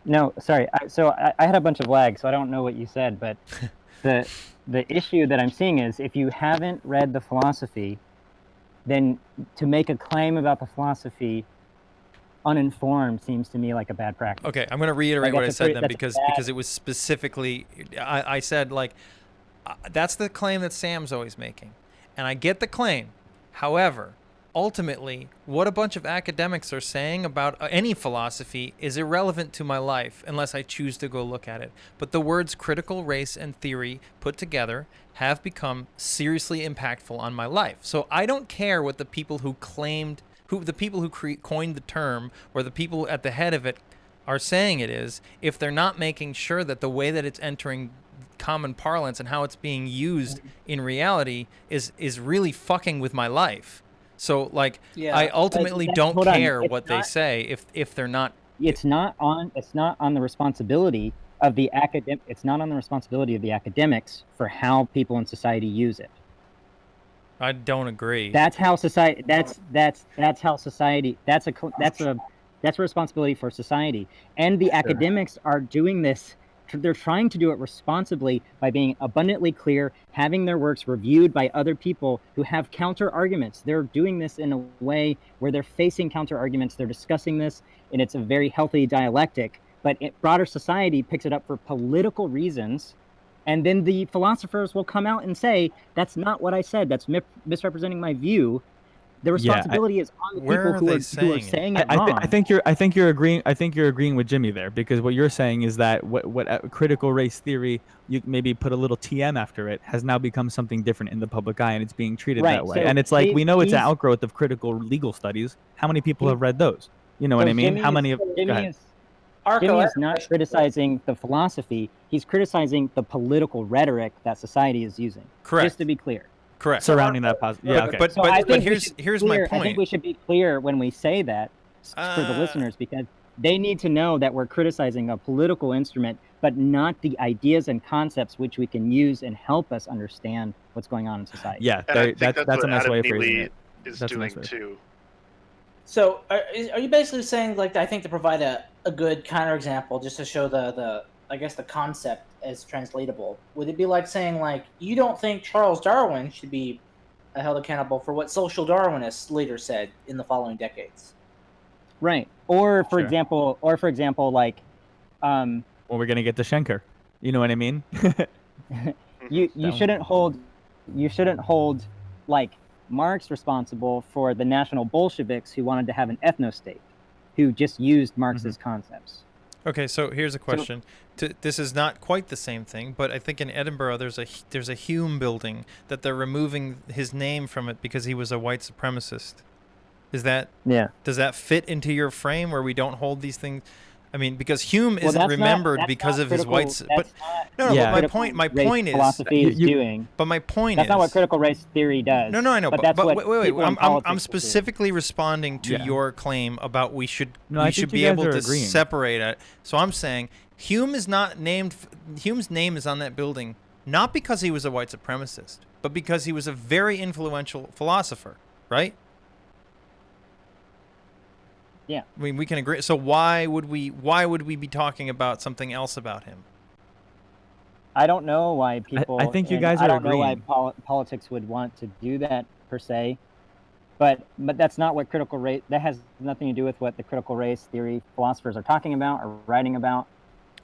Speaker 4: No, sorry. I had a bunch of lag, so I don't know what you said. But the issue that I'm seeing is, if you haven't read the philosophy, then to make a claim about the philosophy uninformed seems to me like a bad practice.
Speaker 1: Okay, I'm going to reiterate what I said then, because it was specifically, I said, like, that's the claim that Sam's always making. And I get the claim. However, ultimately, what a bunch of academics are saying about any philosophy is irrelevant to my life unless I choose to go look at it. But the words critical race and theory put together have become seriously impactful on my life. So I don't care what the people who coined the term or the people at the head of it are saying it is, if they're not making sure that the way that it's entering common parlance and how it's being used in reality is really fucking with my life. So like, I ultimately don't care what they say if they're not.
Speaker 4: It's not on the responsibility of the academic. It's not on the responsibility of the academics for how people in society use it.
Speaker 1: I don't agree.
Speaker 4: That's how society. That's how society. That's a responsibility for society, and the academics are doing this. They're trying to do it responsibly by being abundantly clear, having their works reviewed by other people who have counter arguments. They're doing this in a way where they're facing counter arguments. They're discussing this, and it's a very healthy dialectic. But broader society picks it up for political reasons, and then the philosophers will come out and say, "That's not what I said. That's misrepresenting my view." The responsibility is on the people who are saying it wrong.
Speaker 3: I think you're agreeing with Jimmy there, because what you're saying is that what critical race theory, you maybe put a little TM after it, has now become something different in the public eye, and it's being treated that way.
Speaker 4: So
Speaker 3: and it's like, we know it's an outgrowth of critical legal studies. How many people have read those? You know what I mean? How many of
Speaker 4: Jimmy is not criticizing the philosophy. He's criticizing the political rhetoric that society is using.
Speaker 1: Correct.
Speaker 4: Just to be clear.
Speaker 1: Correct.
Speaker 3: Surrounding that okay.
Speaker 1: But here's my point.
Speaker 4: I think we should be clear when we say that for the listeners, because they need to know that we're criticizing a political instrument, but not the ideas and concepts which we can use and help us understand what's going on in society.
Speaker 3: Yeah, that's a nice way of phrasing it.
Speaker 2: Is doing too.
Speaker 6: So are you basically saying, like, I think to provide a good counterexample, just to show the I guess the concept as translatable, would it be like saying, like, you don't think Charles Darwin should be held accountable for what social Darwinists later said in the following decades?
Speaker 4: Right. Or for example, like,
Speaker 3: well, we're gonna get to Schenker. You know what I mean?
Speaker 4: you shouldn't hold like Marx responsible for the National Bolsheviks who wanted to have an ethno-state, who just used Marx's concepts.
Speaker 1: Okay, so here's a question. This is not quite the same thing, but I think in Edinburgh there's a Hume building that they're removing his name from it because he was a white supremacist. Does that fit into your frame where we don't hold these things? I mean, because Hume isn't remembered because of his white. But my point is
Speaker 4: philosophy is doing.
Speaker 1: But my point
Speaker 4: that's
Speaker 1: is
Speaker 4: not what critical race theory does.
Speaker 1: No, I know.
Speaker 4: But
Speaker 1: wait. I'm specifically responding to your claim about we should be able to separate it. So I'm saying Hume is not named. Hume's name is on that building not because he was a white supremacist, but because he was a very influential philosopher, right?
Speaker 4: Yeah.
Speaker 1: I mean, we can agree. So why would we be talking about something else about him?
Speaker 4: I don't know why people.
Speaker 3: I think you guys are agreeing.
Speaker 4: I don't know why politics would want to do that per se, but that's not what critical race. That has nothing to do with what the critical race theory philosophers are talking about or writing about.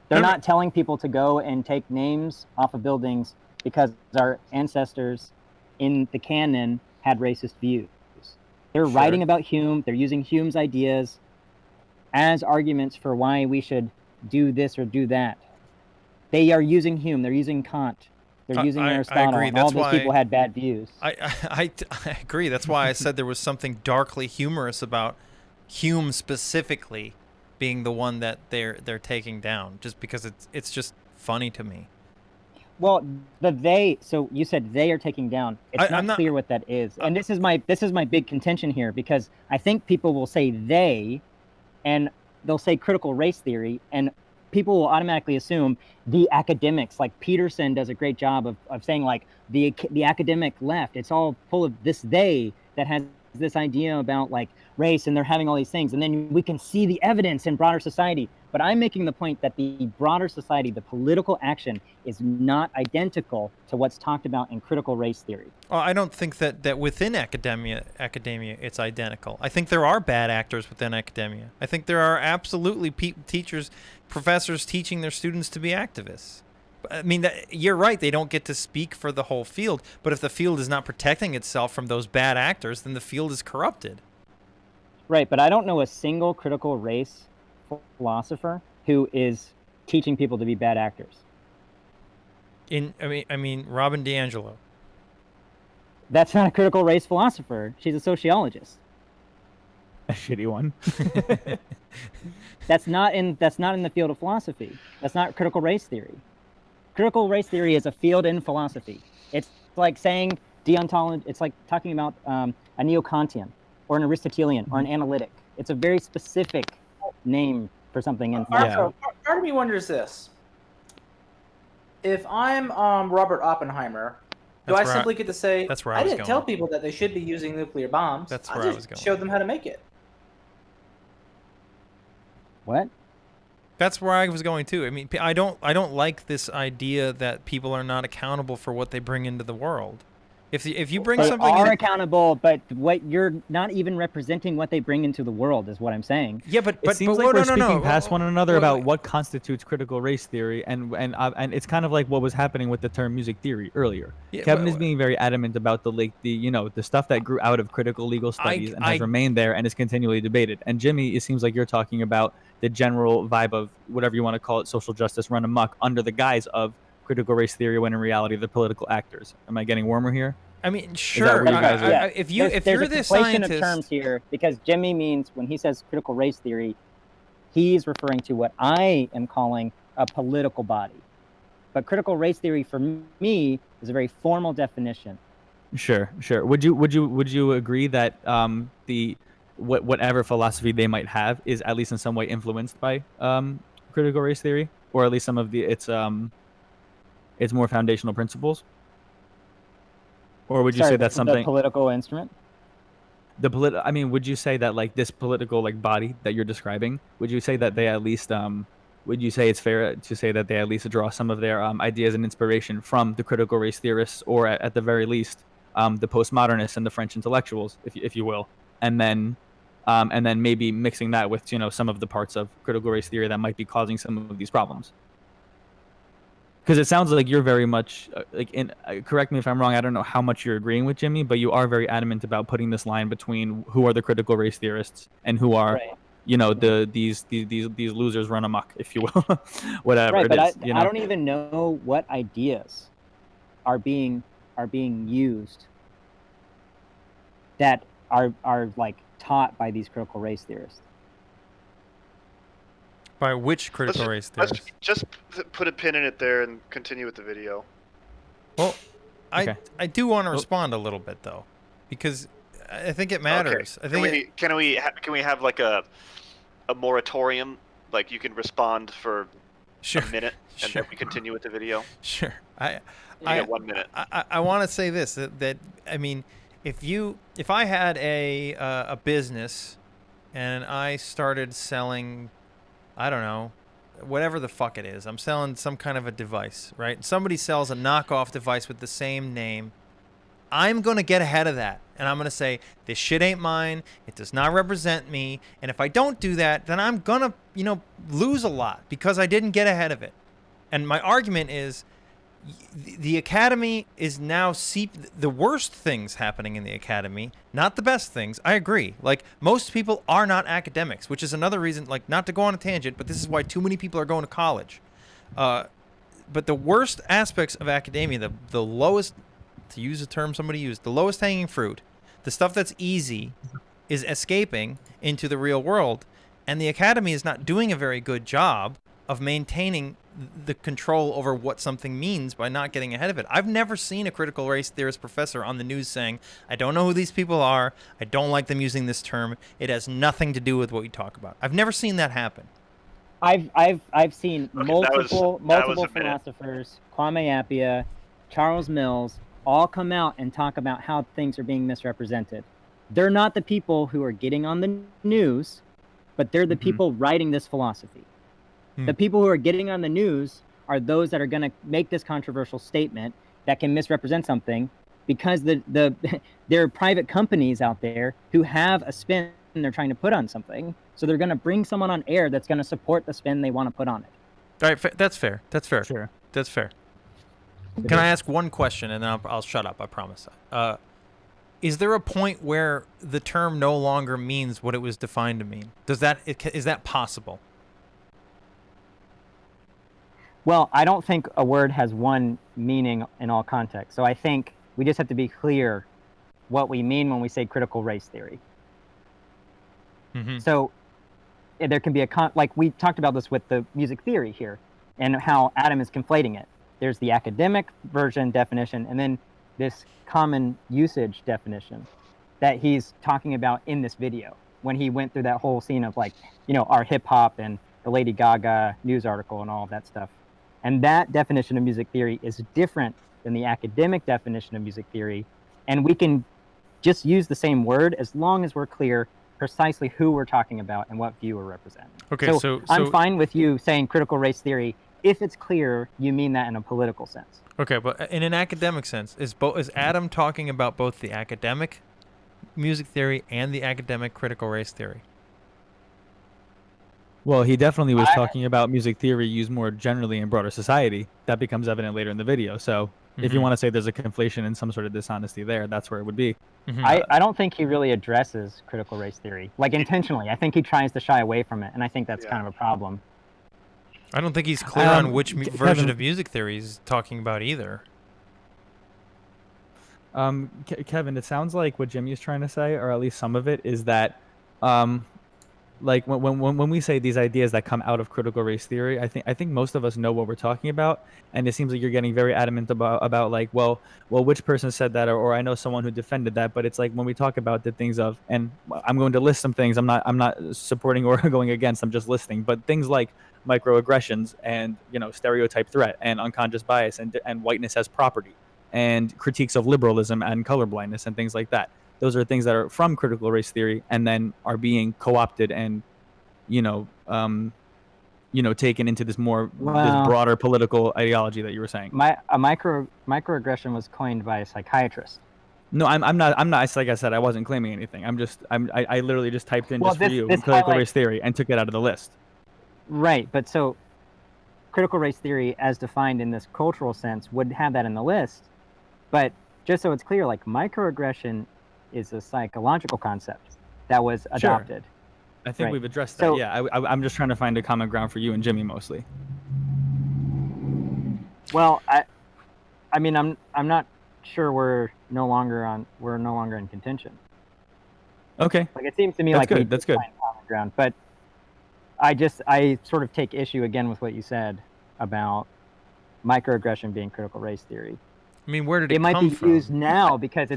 Speaker 4: They're not telling people to go and take names off of buildings because our ancestors in the canon had racist views. They're writing about Hume. They're using Hume's ideas as arguments for why we should do this or do that. They are using Hume. They're using Kant. They're using Aristotle.
Speaker 1: I agree.
Speaker 4: And all those people had bad views.
Speaker 1: I agree. That's why I said there was something darkly humorous about Hume specifically being the one that they're taking down, just because it's just funny to me.
Speaker 4: Well, so you said they are taking down. It's not clear what that is. And this is my big contention here, because I think people will say they, and they'll say critical race theory, and people will automatically assume the academics, like Peterson does a great job of saying, like, the academic left, it's all full of this they that has this idea about, like, race, and they're having all these things, and then we can see the evidence in broader society. But I'm making the point that the broader society, the political action, is not identical to what's talked about in critical race theory.
Speaker 1: Well, I don't think that within academia it's identical. I think there are bad actors within academia. I think there are absolutely teachers, professors teaching their students to be activists. I mean, you're right. They don't get to speak for the whole field. But if the field is not protecting itself from those bad actors, then the field is corrupted.
Speaker 4: Right, but I don't know a single critical race philosopher who is teaching people to be bad actors.
Speaker 1: I mean, Robin DiAngelo.
Speaker 4: That's not a critical race philosopher. She's a sociologist.
Speaker 3: A shitty one.
Speaker 4: That's not in the field of philosophy. That's not critical race theory. Critical race theory is a field in philosophy. It's like saying deontology. It's like talking about a neo-Kantian or an Aristotelian or an analytic. It's a very specific name for something in philosophy.
Speaker 6: So part of me wonders this. If I'm Robert Oppenheimer, do I simply get to say, I didn't tell people that they should be using nuclear bombs.
Speaker 1: That's where I was going.
Speaker 6: Showed them how to make it.
Speaker 4: What?
Speaker 1: That's where I was going too. I mean, I don't like this idea that people are not accountable for what they bring into the world. If you bring something,
Speaker 4: they are accountable, but what you're not even representing what they bring into the world is what I'm saying.
Speaker 1: Yeah, but
Speaker 3: it seems like we're speaking past one another about what constitutes critical race theory, and it's kind of like what was happening with the term music theory earlier. Yeah, Kevin is being very adamant about the stuff that grew out of critical legal studies and has remained there and is continually debated. And Jimmy, it seems like you're talking about the general vibe of whatever you want to call it, social justice run amok under the guise of critical race theory, when in reality they're political actors. Am I getting warmer here?
Speaker 1: I mean, sure. If you're the scientist,
Speaker 4: of terms here, because Jimmy means when he says critical race theory, he's referring to what I am calling a political body. But critical race theory for me is a very formal definition.
Speaker 3: Sure. Would you agree that whatever philosophy they might have is at least in some way influenced by critical race theory, or at least some of its more foundational principles? Or would you say that's something?
Speaker 4: The political instrument?
Speaker 3: I mean, would you say that like this political body that you're describing, would you say that they at least would you say it's fair to say that they at least draw some of their ideas and inspiration from the critical race theorists, or at the very least the postmodernists and the French intellectuals, if you will, and then maybe mixing that with some of the parts of critical race theory that might be causing some of these problems? Because it sounds like you're very much correct me if I'm wrong, I don't know how much you're agreeing with Jimmy, but you are very adamant about putting this line between who are the critical race theorists and who are these losers run amok, if you will. Whatever
Speaker 4: right,
Speaker 3: it
Speaker 4: but
Speaker 3: is.
Speaker 4: I don't even know what ideas are being used that are like taught by these critical race theorists.
Speaker 1: By which critical race theorists?
Speaker 2: Let's just put a pin in it there and continue with the video.
Speaker 1: Well, I do want to respond a little bit though, because I think it matters.
Speaker 2: Okay. I think can we have like a moratorium? Like you can respond for a minute and then we continue with the video.
Speaker 1: Sure. I
Speaker 2: got 1 minute.
Speaker 1: I want to say this that I mean, if I had a business and I started selling, I don't know, whatever the fuck it is. I'm selling some kind of a device, right? Somebody sells a knockoff device with the same name. I'm going to get ahead of that. And I'm going to say, this shit ain't mine. It does not represent me. And if I don't do that, then I'm going to, lose a lot because I didn't get ahead of it. And my argument is the academy is now the worst things happening in the academy, not the best things. I agree. Like, most people are not academics, which is another reason, like, not to go on a tangent, but this is why too many people are going to college. But the worst aspects of academia, the lowest, to use a term somebody used, the lowest hanging fruit, the stuff that's easy, is escaping into the real world. And the academy is not doing a very good job of maintaining the control over what something means by not getting ahead of it. I've never seen a critical race theorist professor on the news saying, I don't know who these people are, I don't like them using this term, it has nothing to do with what we talk about. I've never seen that happen.
Speaker 4: I've seen multiple philosophers, Kwame Appiah, Charles Mills, all come out and talk about how things are being misrepresented. They're not the people who are getting on the news, but they're the people writing this philosophy. The people who are getting on the news are those that are going to make this controversial statement that can misrepresent something, because there are private companies out there who have a spin they're trying to put on something. So they're going to bring someone on air that's going to support the spin they want to put on it.
Speaker 1: All right, that's fair. That's fair.
Speaker 3: Sure.
Speaker 1: That's fair. Can I ask one question, and then I'll shut up, I promise. Is there a point where the term no longer means what it was defined to mean? Is that possible?
Speaker 4: Well, I don't think a word has one meaning in all contexts. So I think we just have to be clear what we mean when we say critical race theory.
Speaker 1: Mm-hmm.
Speaker 4: So there can be like we talked about this with the music theory here and how Adam is conflating it. There's the academic version definition and then this common usage definition that he's talking about in this video when he went through that whole scene of like, you know, our hip hop and the Lady Gaga news article and all of that stuff. And that definition of music theory is different than the academic definition of music theory. And we can just use the same word as long as we're clear precisely who we're talking about and what view we're representing.
Speaker 1: Okay, so
Speaker 4: I'm fine with you saying critical race theory if it's clear you mean that in a political sense.
Speaker 1: Okay, but in an academic sense, is Adam talking about both the academic music theory and the academic critical race theory?
Speaker 3: Well, he definitely was talking about music theory used more generally in broader society. That becomes evident later in the video. So if you want to say there's a conflation and some sort of dishonesty there, that's where it would be.
Speaker 1: Mm-hmm.
Speaker 4: I don't think he really addresses critical race theory, like intentionally. I think he tries to shy away from it, and I think that's kind of a problem.
Speaker 1: I don't think he's clear on which version of music theory he's talking about either.
Speaker 3: Kevin, it sounds like what Jimmy's trying to say, or at least some of it, is that like when we say these ideas that come out of critical race theory, I think most of us know what we're talking about, and it seems like you're getting very adamant about like, well, which person said that, or I know someone who defended that, but it's like when we talk about the things of, and I'm going to list some things, I'm not supporting or going against, I'm just listing, but things like microaggressions and, you know, stereotype threat and unconscious bias and whiteness as property and critiques of liberalism and colorblindness and things like that. Those are things that are from critical race theory and then are being co-opted and, taken into this more this broader political ideology that you were saying.
Speaker 4: A microaggression was coined by a psychiatrist.
Speaker 3: No, I'm not. Like I said, I wasn't claiming anything. I literally just typed in critical race theory and took it out of the list.
Speaker 4: Right, but so critical race theory, as defined in this cultural sense, would have that in the list. But just so it's clear, like microaggression is a psychological concept that was adopted.
Speaker 3: Sure. I think we've addressed that. Yeah, I'm just trying to find a common ground for you and Jimmy mostly.
Speaker 4: Well, I mean, I'm not sure we're no longer in contention.
Speaker 3: Okay.
Speaker 4: Like it seems to me
Speaker 3: that's
Speaker 4: like
Speaker 3: that's good.
Speaker 4: Find common ground, but I sort of take issue again with what you said about microaggression being critical race theory.
Speaker 1: I mean, where did it come
Speaker 4: from? It might be used now because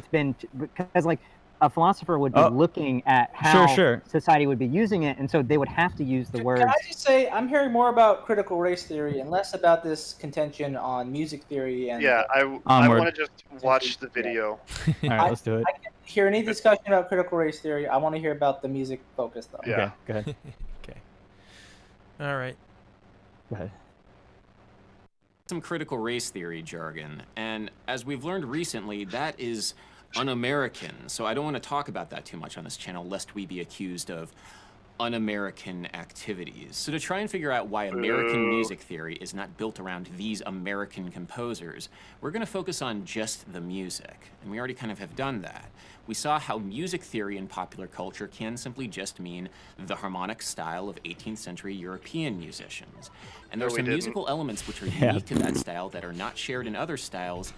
Speaker 4: like a philosopher would be looking at how society would be using it, and so they would have to use the words.
Speaker 6: Can I just say, I'm hearing more about critical race theory and less about this contention on music theory. And
Speaker 2: I want to just watch the video.
Speaker 3: All right, let's do it.
Speaker 6: I can't hear any discussion about critical race theory. I want to hear about the music focus, though.
Speaker 2: Yeah.
Speaker 3: Okay, go ahead.
Speaker 1: Okay. All right.
Speaker 3: Go ahead.
Speaker 5: Some critical race theory jargon, and as we've learned recently, that is un-American, so I don't want to talk about that too much on this channel lest we be accused of un-American activities. So to try and figure out why American music theory is not built around these American composers, we're going to focus on just the music, and we already kind of have done that. We saw how music theory in popular culture can simply just mean the harmonic style of 18th century European musicians. And there are some musical elements which are unique to that style that are not shared in other styles,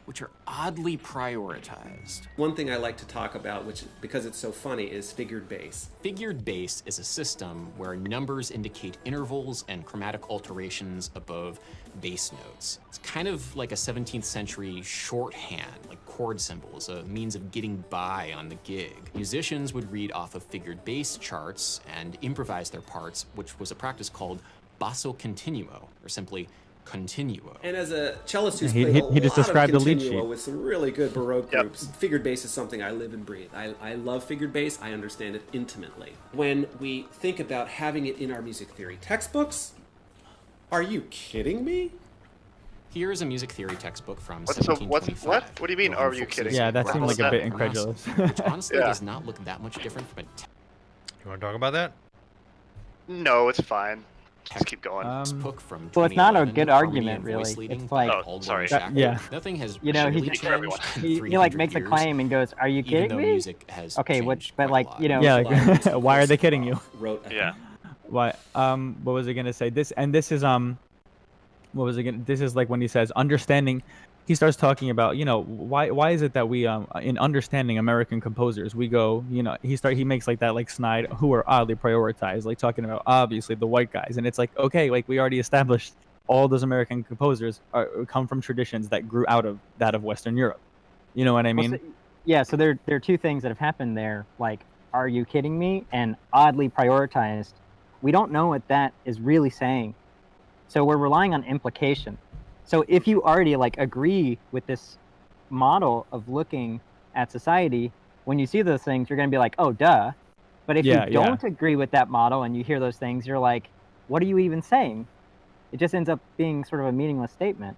Speaker 5: which are oddly prioritized.
Speaker 9: One thing I like to talk about, which because it's so funny, is figured bass.
Speaker 5: Figured bass is a system where numbers indicate intervals and chromatic alterations above bass notes. It's kind of like a 17th century shorthand, like chord symbols, a means of getting by on the gig. Musicians would read off of figured bass charts and improvise their parts, which was a practice called basso continuo, or simply continuo.
Speaker 9: And as a cellist who's played a
Speaker 3: just
Speaker 9: lot
Speaker 3: described
Speaker 9: of
Speaker 3: the lead
Speaker 9: continuo
Speaker 3: sheet
Speaker 9: with some really good Baroque groups, figured bass is something I live and breathe. I love figured bass. I understand it intimately. When we think about having it in our music theory textbooks, are you kidding me?
Speaker 5: Here is a music theory textbook from
Speaker 2: What?
Speaker 5: 1725.
Speaker 2: What do you mean, are you kidding?
Speaker 3: Yeah, that seemed like a bit incredulous.
Speaker 5: Which honestly does not look that much different from a
Speaker 1: You want to talk about that?
Speaker 2: No, it's fine. Just keep going.
Speaker 5: Book from
Speaker 4: Well, it's not a
Speaker 5: 2011,
Speaker 4: good
Speaker 5: Harmony
Speaker 4: argument,
Speaker 5: and
Speaker 4: really.
Speaker 5: voice leading
Speaker 4: It's like,
Speaker 5: by
Speaker 2: Oh,
Speaker 5: Caldwell
Speaker 2: sorry.
Speaker 5: and Shackle.
Speaker 3: Yeah.
Speaker 5: Nothing has
Speaker 4: you know,
Speaker 5: really
Speaker 2: just for everyone.
Speaker 5: changed in
Speaker 4: he
Speaker 5: 300
Speaker 4: like makes a
Speaker 5: years,
Speaker 4: claim and goes, "Are you
Speaker 5: even
Speaker 4: kidding
Speaker 5: though
Speaker 4: me?"
Speaker 5: music has
Speaker 4: Okay,
Speaker 5: changed
Speaker 4: but
Speaker 5: quite
Speaker 4: like,
Speaker 5: a lot.
Speaker 4: you know,
Speaker 3: Yeah,
Speaker 9: Nikolai
Speaker 3: like, why are they kidding you?
Speaker 9: Wrote
Speaker 2: Yeah.
Speaker 3: Why? What was I gonna say? This is what was it gonna? This is like when he says understanding. He starts talking about, you know, why is it that we in understanding American composers we go, you know, he makes like that like snide who are oddly prioritized, like talking about obviously the white guys, and it's like, okay, like we already established all those American composers come from traditions that grew out of that of Western Europe. You know what I mean?
Speaker 4: Well, yeah, so there are two things that have happened there. Like, are you kidding me? And oddly prioritized. We don't know what that is really saying. So we're relying on implication. So if you already like agree with this model of looking at society, when you see those things, you're going to be like, oh, duh. But if
Speaker 3: Yeah,
Speaker 4: you don't agree with that model and you hear those things, you're like, what are you even saying? It just ends up being sort of a meaningless statement.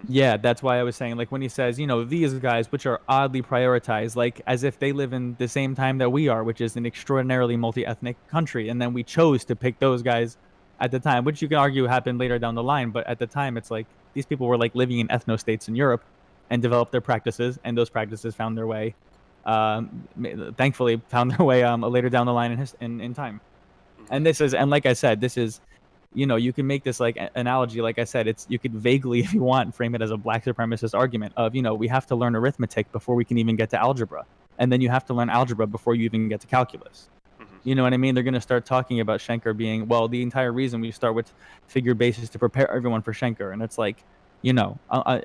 Speaker 3: Yeah, that's why I was saying, like, when he says, you know, these guys, which are oddly prioritized, like, as if they live in the same time that we are, which is an extraordinarily multi-ethnic country, and then we chose to pick those guys at the time, which you can argue happened later down the line, but at the time, it's like, these people were, like, living in ethno-states in Europe and developed their practices, and those practices found their way, thankfully, found their way later down the line in time. And this is, and like I said, this is, you know, you can make this like analogy, like I said, it's, you could vaguely, if you want, frame it as a black supremacist argument of, you know, we have to learn arithmetic before we can even get to algebra, and then you have to learn algebra before you even get to calculus. You know what I mean? They're going to start talking about Schenker being, well, the entire reason we start with figure bases to prepare everyone for Schenker, and it's like, you know,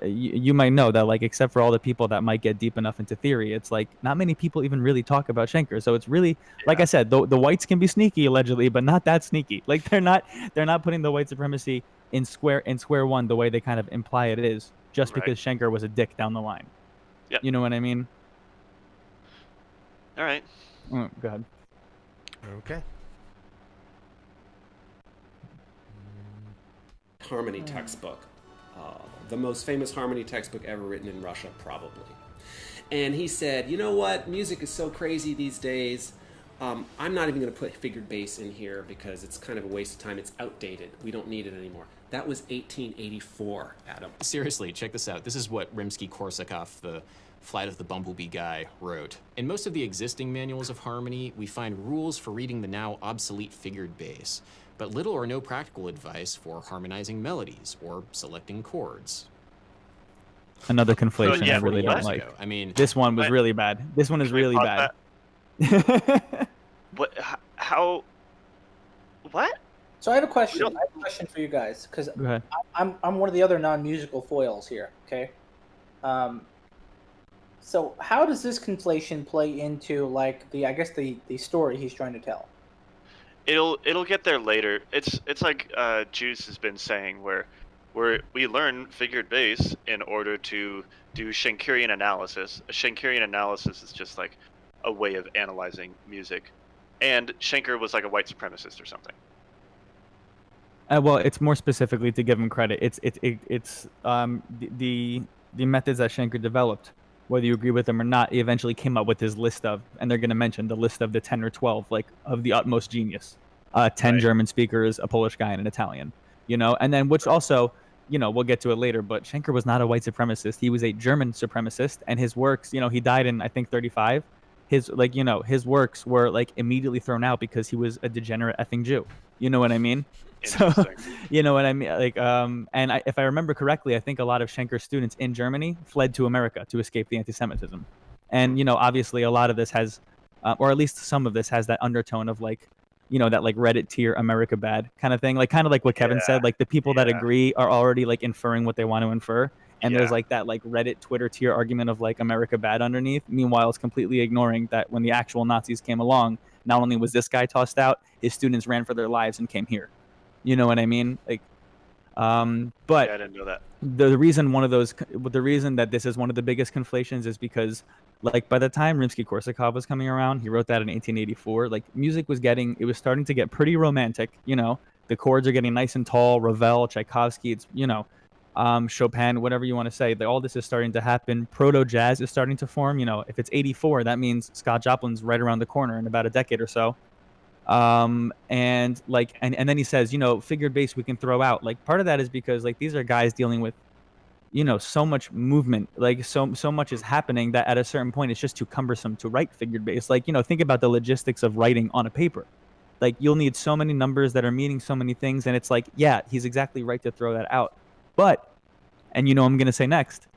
Speaker 3: you might know that, like, except for all the people that might get deep enough into theory, it's like not many people even really talk about Schenker. So it's really, like I said, the whites can be sneaky allegedly, but not that sneaky. Like they're not putting the white supremacy in square one the way they kind of imply it is, just because Schenker was a dick down the line.
Speaker 2: Yep.
Speaker 3: You know what I mean?
Speaker 2: All right.
Speaker 3: Go ahead.
Speaker 8: Okay.
Speaker 9: Harmony textbook. The most famous harmony textbook ever written in Russia, probably. And he said, you know what? Music is so crazy these days. I'm not even going to put figured bass in here because it's kind of a waste of time. It's outdated. We don't need it anymore. That was 1884, Adam.
Speaker 5: Seriously, check this out. This is what Rimsky-Korsakov, the Flight of the Bumblebee guy, wrote. In most of the existing manuals of harmony, we find rules for reading the now obsolete figured bass, but little or no practical advice for harmonizing melodies or selecting chords.
Speaker 3: Another conflation I really don't
Speaker 5: years
Speaker 3: like.
Speaker 5: ago. I mean,
Speaker 3: this one was really bad. This one is really bad.
Speaker 2: What? How? What?
Speaker 6: So I have a question. I have a question for you guys because I'm one of the other non-musical foils here. Okay. So how does this conflation play into like the story he's trying to tell?
Speaker 2: It'll get there later. It's like Juice has been saying, where we learn figured bass in order to do Schenkerian analysis. A Schenkerian analysis is just like a way of analyzing music, and Schenker was like a white supremacist or something.
Speaker 3: Well, it's more specifically to give him credit. It's the methods that Schenker developed, whether you agree with them or not, he eventually came up with his list of, and they're going to mention the list of the 10 or 12, like, of the utmost genius. 10 German speakers, a Polish guy, and an Italian, you know? And then, which also, you know, we'll get to it later, but Schenker was not a white supremacist. He was a German supremacist, and his works, you know, he died in, I think, 35. His, like, you know, his works were, like, immediately thrown out because he was a degenerate effing Jew. You know what I mean? So, you know what I mean? Like, and if I remember correctly, I think a lot of Schenker's students in Germany fled to America to escape the anti-Semitism. And, you know, obviously a lot of this has, or at least some of this has that undertone of, like, you know, that, like, Reddit tier America bad kind of thing. Like, kind of like what Kevin said, like, the people that agree are already, like, inferring what they want to infer. And there's, like, that, like, Reddit Twitter tier argument of, like, America bad underneath. Meanwhile, it's completely ignoring that when the actual Nazis came along, not only was this guy tossed out, his students ran for their lives and came here. You know what I mean? Like, but
Speaker 2: yeah, I didn't know that.
Speaker 3: The reason that this is one of the biggest conflations is because, like, by the time Rimsky-Korsakov was coming around, he wrote that in 1884. Like, music was starting to get pretty romantic. You know, the chords are getting nice and tall. Ravel, Tchaikovsky, it's, you know, Chopin, whatever you want to say. All this is starting to happen. Proto jazz is starting to form. You know, if it's 84, that means Scott Joplin's right around the corner in about a decade or so. And like, and then he says, you know, figured bass we can throw out. Like, part of that is because like these are guys dealing with, you know, so much movement, like so much is happening that at a certain point it's just too cumbersome to write figured bass. Like, you know, think about the logistics of writing on a paper. Like, you'll need so many numbers that are meaning so many things, and it's like, yeah, he's exactly right to throw that out. But, and you know, I'm gonna say next,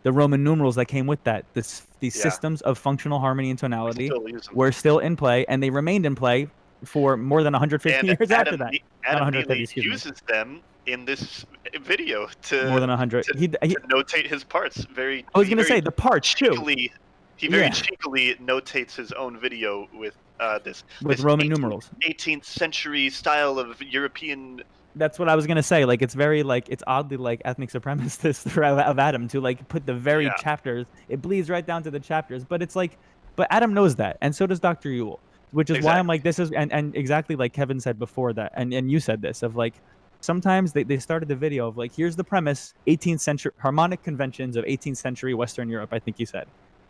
Speaker 3: the Roman numerals that came with that, these systems of functional harmony and tonality were still in play, and they remained in play for more than 150 years after that.
Speaker 2: Adam Neely uses them in this video to
Speaker 3: more than 100.
Speaker 2: To notate his parts. I
Speaker 3: was gonna say the parts
Speaker 2: cheekily, too. He very cheekily notates his own video with this
Speaker 3: Roman numerals.
Speaker 2: 18th century style of European.
Speaker 3: That's what I was gonna say. Like, it's very like, it's oddly like ethnic supremacist of Adam to like put the very chapters. It bleeds right down to the chapters, but it's like, but Adam knows that, and so does Dr. Ewell, which is why I'm like, this is and exactly like Kevin said before that, and you said this of like, sometimes they started the video of like, here's the premise, 18th century harmonic conventions of 18th century Western Europe, I think he said.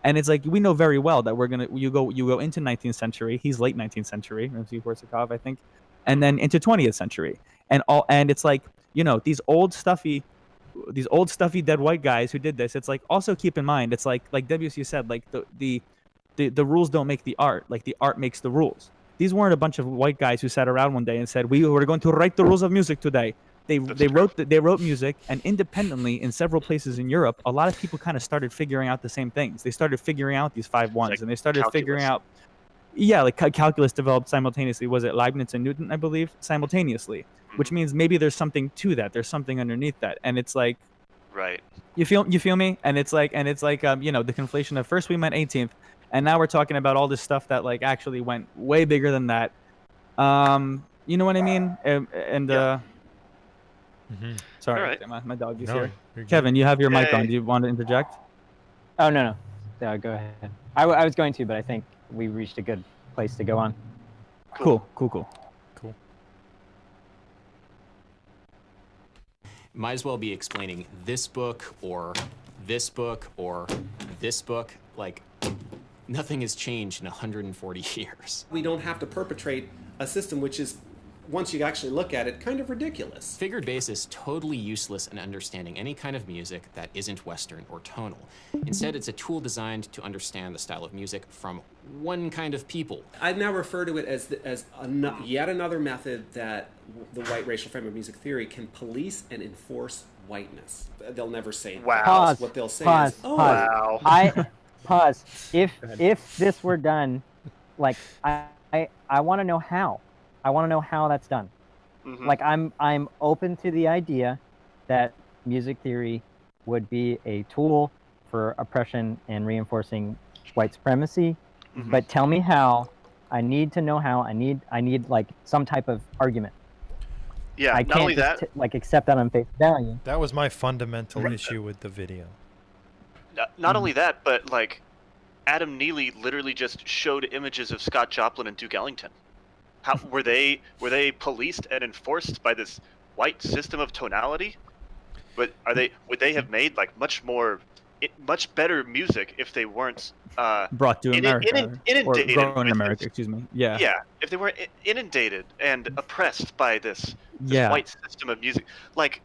Speaker 3: And it's like, we know very well that you go into 19th century, he's late 19th century, Korsakov, I think, and then into 20th century. And it's like, you know, these old stuffy dead white guys who did this. It's like, also keep in mind, it's like WC said, like the rules don't make the art, like the art makes the rules. These weren't a bunch of white guys who sat around one day and said, we're going to write the rules of music today. They wrote music, and independently in several places in Europe, a lot of people kind of started figuring out the same things. They started figuring out these 5 1s, and they started figuring out, like calculus developed simultaneously. Was it Leibniz and Newton, I believe, simultaneously? Which means maybe there's something to that. There's something underneath that, and it's like,
Speaker 2: right.
Speaker 3: You feel me? And it's like you know, the conflation of first we meant 18th, and now we're talking about all this stuff that like actually went way bigger than that. You know what I mean? Sorry, right. my dog is here. Kevin, you have your mic on. Do you want to interject?
Speaker 4: Oh no. Go ahead. I was going to, but I think we reached a good place to go on.
Speaker 3: Cool.
Speaker 5: Might as well be explaining this book or this book or this book. Like, nothing has changed in 140 years.
Speaker 9: We don't have to perpetrate a system which is, once you actually look at it, kind of ridiculous.
Speaker 5: Figured bass is totally useless in understanding any kind of music that isn't Western or tonal. Instead, it's a tool designed to understand the style of music from one kind of people.
Speaker 9: I now refer to it as yet another method that the white racial frame of music theory can police and enforce whiteness. They'll never say
Speaker 2: wow.
Speaker 9: What they'll say
Speaker 4: is,
Speaker 9: oh,
Speaker 2: wow.
Speaker 4: Pause. If this were done, like I want to know how. I want to know how that's done. Mm-hmm. Like I'm open to the idea that music theory would be a tool for oppression and reinforcing white supremacy. Mm-hmm. But tell me how. I need to know how. I need like some type of argument.
Speaker 2: Yeah,
Speaker 4: I
Speaker 2: not only
Speaker 4: can't
Speaker 2: that,
Speaker 4: like accept that on face value.
Speaker 8: That was my fundamental issue with the video.
Speaker 2: Not only that, but like Adam Neely literally just showed images of Scott Joplin and Duke Ellington. How were they policed and enforced by this white system of tonality? But would they have made like much better music if they weren't
Speaker 3: brought to America
Speaker 2: inundated
Speaker 3: or grown in America? Excuse me. Yeah.
Speaker 2: Yeah, if they weren't inundated and oppressed by this white system of music, like.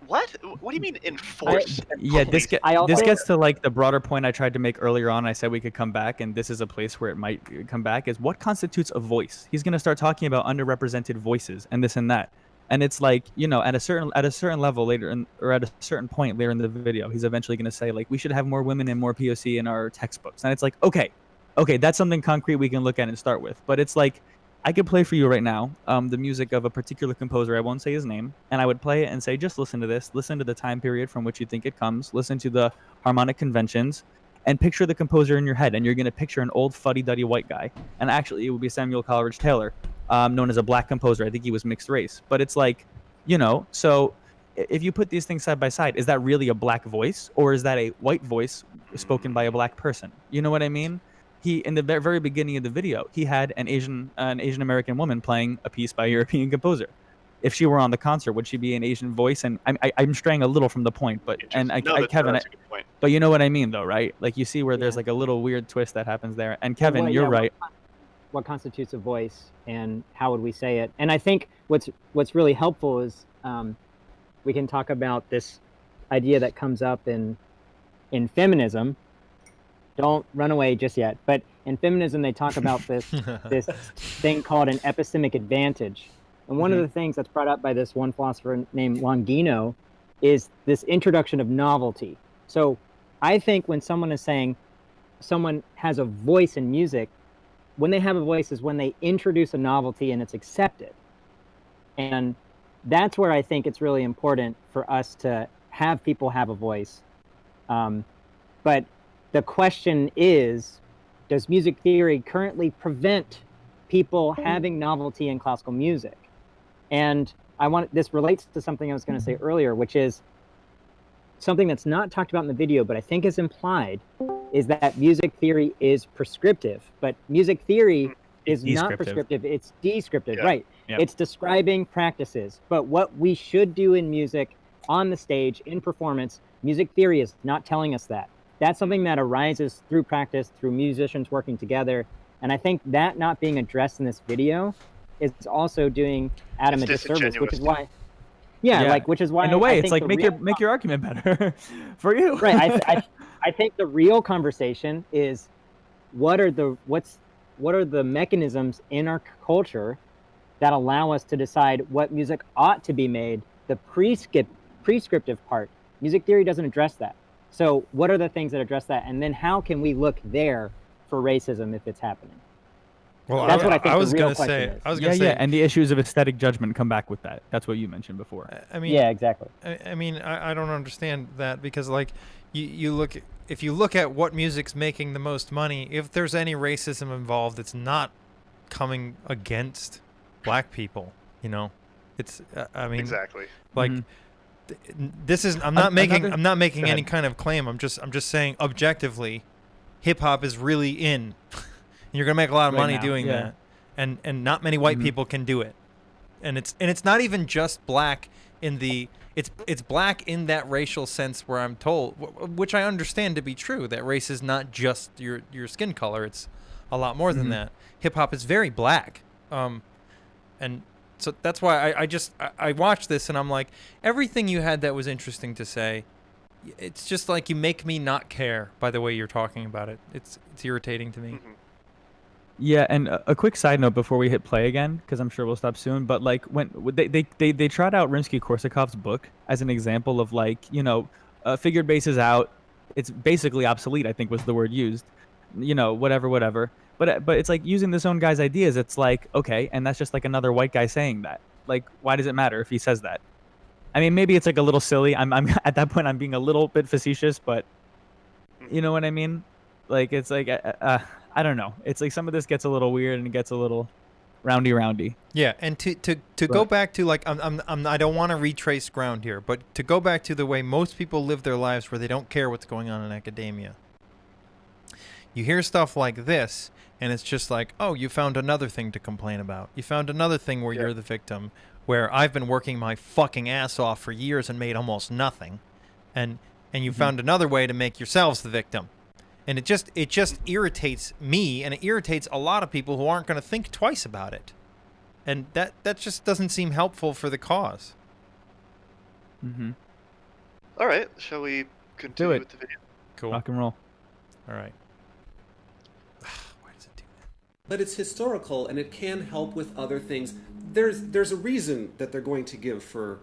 Speaker 2: What do you mean enforce?
Speaker 3: This gets to like the broader point I tried to make earlier on. I said we could come back, and this is a place where it might come back, is what constitutes a voice. He's going to start talking about underrepresented voices and this and that. And it's like, you know, at a certain level later or at a certain point later in the video, he's eventually going to say like, we should have more women and more POC in our textbooks. And it's like, okay, that's something concrete we can look at and start with. But it's like, I could play for you right now the music of a particular composer. I won't say his name. And I would play it and say, just listen to this. Listen to the time period from which you think it comes. Listen to the harmonic conventions. And picture the composer in your head. And you're going to picture an old fuddy-duddy white guy. And actually, it would be Samuel Coleridge Taylor, known as a black composer. I think he was mixed race. But it's like, you know, so if you put these things side by side, is that really a black voice? Or is that a white voice spoken by a black person? You know what I mean? He, in the very beginning of the video, he had an Asian American woman playing a piece by a European composer. If she were on the concert, would she be an Asian voice? And I'm straying a little from the point, but Kevin, but you know what I mean, though, right? Like you see where there's like a little weird twist that happens there. And Kevin, you're right.
Speaker 4: what constitutes a voice and how would we say it. And I think what's really helpful is we can talk about this idea that comes up in feminism. Don't run away just yet. But in feminism, they talk about this thing called an epistemic advantage. And one of the things that's brought up by this one philosopher named Longino is this introduction of novelty. So I think when someone is saying someone has a voice in music, when they have a voice is when they introduce a novelty and it's accepted. And that's where I think it's really important for us to have people have a voice. But the question is, does music theory currently prevent people having novelty in classical music? And this relates to something I was going to say earlier, which is something that's not talked about in the video, but I think is implied, is that music theory is prescriptive. But music theory is not prescriptive, it's descriptive, right? Yep. It's describing practices. But what we should do in music, on the stage, in performance, music theory is not telling us that. That's something that arises through practice, through musicians working together. And I think that not being addressed in this video is also doing Adam a disservice, which is why, which is why
Speaker 3: in a way it's like make your argument better for you.
Speaker 4: Right. I think the real conversation is what are the mechanisms in our culture that allow us to decide what music ought to be made, the prescriptive part. Music theory doesn't address that. So what are the things that address that? And then how can we look there for racism if it's happening?
Speaker 1: Well,
Speaker 4: that's what I think
Speaker 1: I was
Speaker 4: the real
Speaker 1: going to
Speaker 4: question
Speaker 1: say.
Speaker 4: is.
Speaker 1: I was going to say.
Speaker 3: Yeah, and the issues of aesthetic judgment come back with that. That's what you mentioned before.
Speaker 1: I mean,
Speaker 4: yeah, exactly.
Speaker 1: I mean, I don't understand that because, like, if you look at what music's making the most money, if there's any racism involved, it's not coming against black people. You know, it's. I mean,
Speaker 2: exactly.
Speaker 1: Like, this is. I'm not making any kind of claim. I'm just saying objectively, hip hop is really in. And you're gonna make a lot of money doing that, and not many white people can do it, and it's not even just black in the it's black in that racial sense where I'm told, which I understand to be true, that race is not just your skin color, it's a lot more than that. Hip hop is very black, and so that's why I watched this and I'm like, everything you had that was interesting to say, it's just like you make me not care by the way you're talking about it. It's irritating to me.
Speaker 3: Yeah, and a quick side note before we hit play again, because I'm sure we'll stop soon. But like when they tried out Rimsky-Korsakov's book as an example of like, you know, figured bass is out, it's basically obsolete, I think was the word used, you know, whatever. But it's like using this own guy's ideas. It's like, okay, and that's just like another white guy saying that. Like, why does it matter if he says that? I mean, maybe it's like a little silly. I'm at that point I'm being a little bit facetious, but you know what I mean? Like it's like I don't know. It's like some of this gets a little weird and it gets a little roundy.
Speaker 1: Yeah, and to go back to like I don't want to retrace ground here, but to go back to the way most people live their lives where they don't care what's going on in academia. You hear stuff like this and it's just like, "Oh, you found another thing to complain about. You found another thing where you're the victim, where I've been working my fucking ass off for years and made almost nothing." And you found another way to make yourselves the victim. And it just irritates me, and it irritates a lot of people who aren't going to think twice about it. And that just doesn't seem helpful for the cause.
Speaker 2: All right, shall we continue with the video?
Speaker 1: Cool.
Speaker 3: Rock and roll.
Speaker 1: All right. Why does it do that?
Speaker 9: But it's historical, and it can help with other things. There's a reason that they're going to give for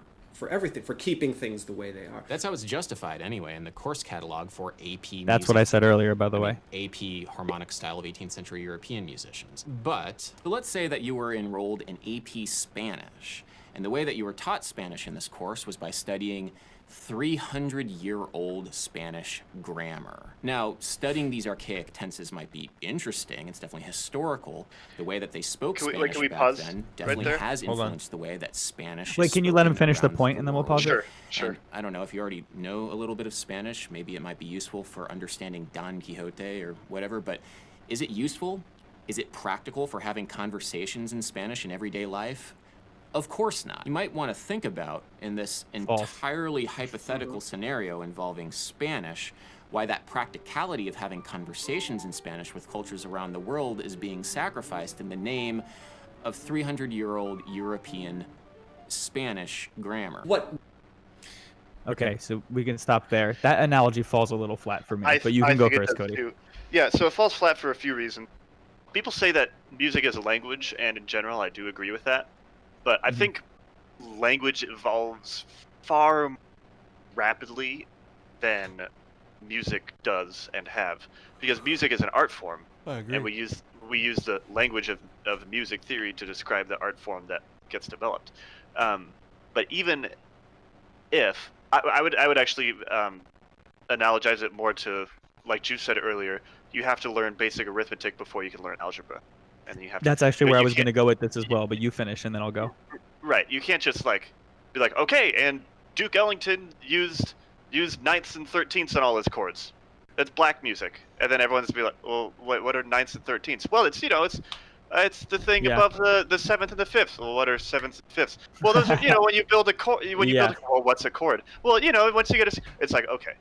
Speaker 9: everything, for keeping things the way they are.
Speaker 5: That's how it's justified anyway in the course catalog for AP music.
Speaker 3: That's what I said earlier, by the way.
Speaker 5: AP harmonic style of 18th century European musicians. But let's say that you were enrolled in AP Spanish, and the way that you were taught Spanish in this course was by studying 300-year-old Spanish grammar. Now, studying these archaic tenses might be interesting. It's definitely historical. The way that they spoke Spanish back then definitely has influenced the way that Spanish.
Speaker 3: Wait, can you let him finish the point and then we'll pause it?
Speaker 2: Sure.
Speaker 5: And I don't know if you already know a little bit of Spanish. Maybe it might be useful for understanding Don Quixote or whatever. But is it useful? Is it practical for having conversations in Spanish in everyday life? Of course not. You might want to think about, in this entirely hypothetical scenario involving Spanish, why that practicality of having conversations in Spanish with cultures around the world is being sacrificed in the name of 300-year-old European Spanish grammar.
Speaker 3: Okay, so we can stop there. That analogy falls a little flat for me, but you can go first, Cody.
Speaker 2: Too. Yeah, so it falls flat for a few reasons. People say that music is a language, and in general, I do agree with that. But I think language evolves far more rapidly than music does and have, because music is an art form, and we use the language of music theory to describe the art form that gets developed. But even if I would actually analogize it more to, like Juice said earlier, you have to learn basic arithmetic before you can learn algebra, and you have.
Speaker 3: That's actually where I was going to go with this as well, but you finish and then I'll go.
Speaker 2: Right, you can't just be like, okay, and Duke Ellington used ninths and 13ths on all his chords. That's black music, and then everyone's be like, well, what are ninths and 13ths? Well, it's it's the thing above the 7th and the 5th. Well, what are 7ths and 5ths? Well, those are, when you build a chord, well, what's a chord? Well, once you get it's like, okay.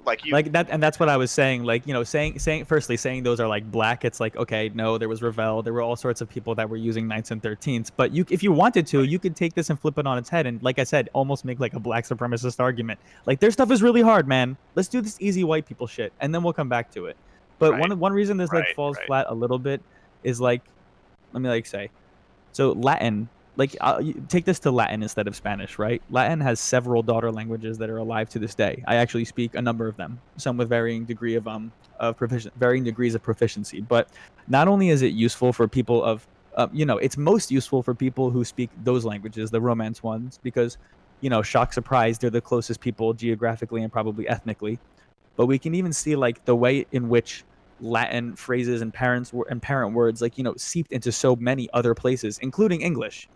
Speaker 2: Like
Speaker 3: that, and that's what I was saying. Like, saying those are like black. It's like, okay, no, there was Ravel. There were all sorts of people that were using 9ths and 13ths. But if you wanted to, you could take this and flip it on its head, and like I said, almost make like a black supremacist argument. Like, their stuff is really hard, man. Let's do this easy white people shit, and then we'll come back to it. But one reason this falls flat a little bit is like, let me say, so Latin. Like, take this to Latin instead of Spanish, right? Latin has several daughter languages that are alive to this day. I actually speak a number of them, some with varying degrees of proficiency. But not only is it useful for people it's most useful for people who speak those languages, the Romance ones, because, shock, surprise, they're the closest people geographically and probably ethnically. But we can even see like the way in which Latin phrases and parent words seeped into so many other places, including English.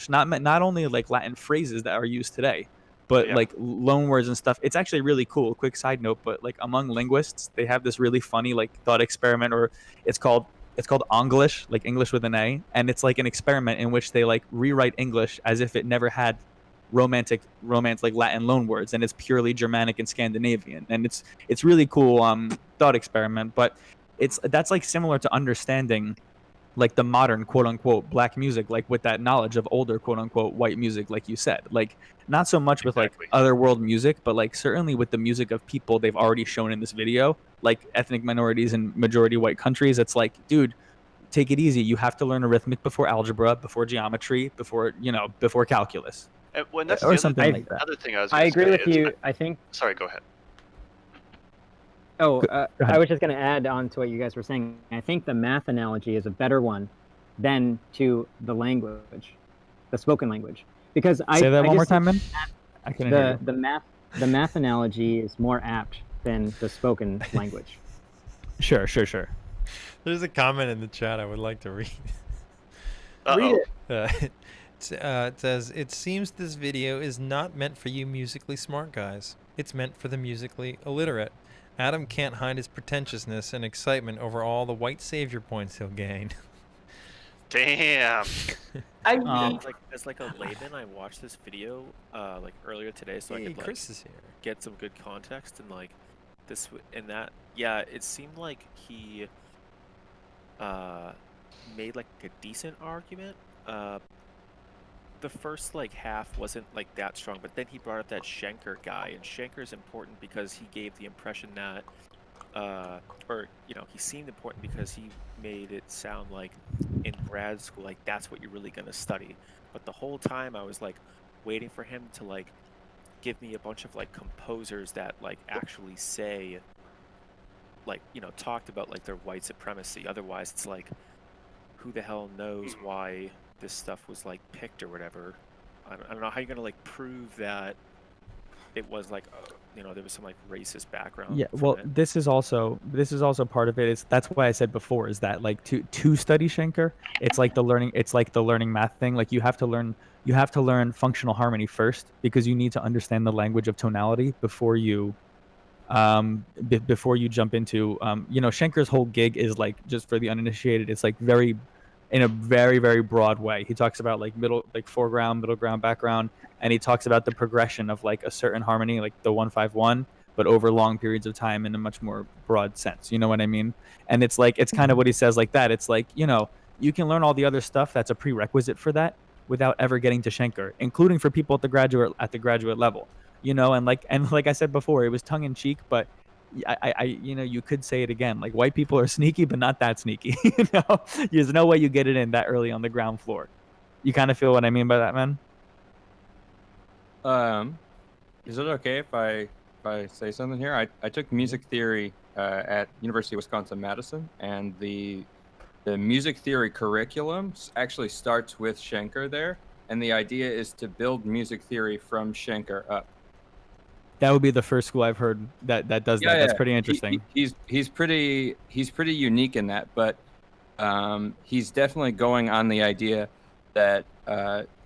Speaker 3: Not only like Latin phrases that are used today, but like loan words and stuff. It's actually really cool. Quick side note, but like among linguists, they have this really funny like thought experiment, or it's called English, like English with an A, and it's like an experiment in which they like rewrite English as if it never had romance like Latin loan words, and it's purely Germanic and Scandinavian, and it's really cool thought experiment. But that's like similar to understanding like the modern quote unquote black music, like with that knowledge of older quote unquote white music, like you said, like not so much with like other world music, but like certainly with the music of people they've already shown in this video, like ethnic minorities in majority white countries. It's like, dude, take it easy. You have to learn arithmetic before algebra, before geometry, before calculus.
Speaker 2: When that's
Speaker 3: or something like that.
Speaker 2: Other thing
Speaker 4: I agree with you. I think.
Speaker 2: Sorry, go ahead.
Speaker 4: Oh, I was just going to add on to what you guys were saying. I think the math analogy is a better one than to the language, the spoken language, because
Speaker 3: say that one more time, man. I couldn't hear you.
Speaker 4: The math analogy is more apt than the spoken language.
Speaker 3: Sure.
Speaker 1: There's a comment in the chat I would like to read.
Speaker 4: Read it.
Speaker 1: It says, "It seems this video is not meant for you musically smart guys. It's meant for the musically illiterate. Adam can't hide his pretentiousness and excitement over all the white savior points he'll gain."
Speaker 2: Damn.
Speaker 11: As like a layman, I watched this video like earlier today, so I could like
Speaker 1: Chris is here.
Speaker 11: get some good context and like this and that. Yeah, it seemed like he made like a decent argument. The first like half wasn't like that strong, but then he brought up that Schenker guy, and Schenker's important because he gave the impression that he seemed important because he made it sound like in grad school like that's what you're really going to study. But the whole time I was like waiting for him to like give me a bunch of like composers that like actually say like talked about like their white supremacy. Otherwise it's like, who the hell knows why this stuff was like picked or whatever. I don't know how you're gonna like prove that it was like there was some like racist background.
Speaker 3: Yeah, well, this is also part of it. That's why I said before is that like to study Schenker, it's like the learning math thing. Like you have to learn functional harmony first, because you need to understand the language of tonality before you jump into Schenker's whole gig is like, just for the uninitiated, it's like in a very, very broad way. He talks about like foreground, middle ground, background, and he talks about the progression of like a certain harmony, like the 1-5-1, but over long periods of time in a much more broad sense. You know what I mean? And it's like, it's kind of what he says like that. It's like, you know, you can learn all the other stuff that's a prerequisite for that without ever getting to Schenker, including for people at the graduate level. You know, and like I said before, it was tongue in cheek, but I you know, you could say it again. Like, white people are sneaky, but not that sneaky. You know, there's no way you get it in that early on the ground floor. You kind of feel what I mean by that, man?
Speaker 12: Is it okay if I say something here? I took music theory at University of Wisconsin-Madison, and the music theory curriculum actually starts with Schenker there, and the idea is to build music theory from Schenker up.
Speaker 3: That would be the first school I've heard that does that. That's pretty interesting.
Speaker 12: He's pretty unique in that, but he's definitely going on the idea that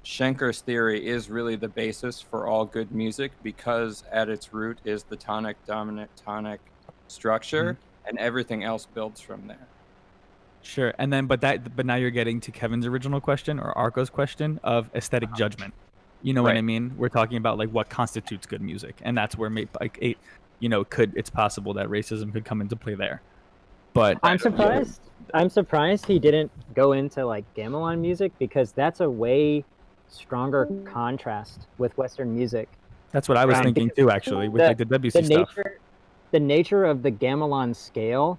Speaker 12: Schenker's theory is really the basis for all good music, because at its root is the tonic dominant tonic structure, and everything else builds from there.
Speaker 3: Sure. And then but now you're getting to Kevin's original question, or Arco's question, of aesthetic judgment. You know what I mean? We're talking about like what constitutes good music, and that's where it's possible that racism could come into play there. But
Speaker 4: I'm surprised he didn't go into like gamelan music, because that's a way stronger contrast with Western music.
Speaker 3: That's what I was thinking too, actually, with like the WC stuff.
Speaker 4: The nature of the gamelan scale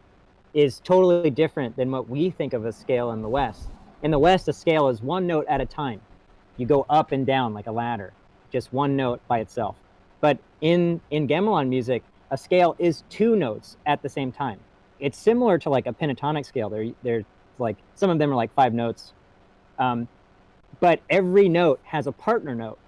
Speaker 4: is totally different than what we think of a scale in the West. In the West, a scale is one note at a time. You go up and down like a ladder, just one note by itself. But in gamelan music, a scale is two notes at the same time. It's similar to like a pentatonic scale. They're like, some of them are like 5 notes. But every note has a partner note,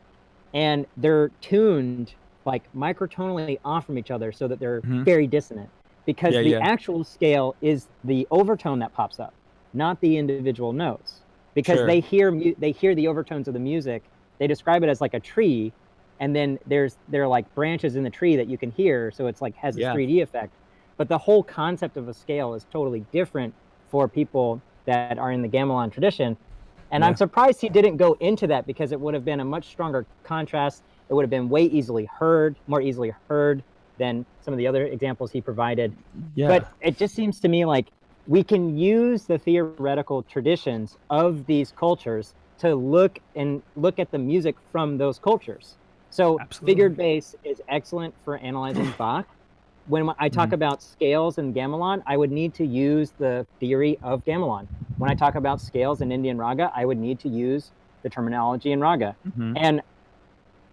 Speaker 4: and they're tuned like microtonally off from each other so that they're very dissonant. Because the actual scale is the overtone that pops up, not the individual notes. Because they hear the overtones of the music. They describe it as like a tree, and then there are like branches in the tree that you can hear, so it's like has a 3D effect. But the whole concept of a scale is totally different for people that are in the gamelan tradition. And I'm surprised he didn't go into that, because it would have been a much stronger contrast. It would have been more easily heard than some of the other examples he provided. But it just seems to me like we can use the theoretical traditions of these cultures to look at the music from those cultures. So figured bass is excellent for analyzing Bach. When I talk about scales in gamelan, I would need to use the theory of gamelan. When I talk about scales in Indian raga, I would need to use the terminology in raga. And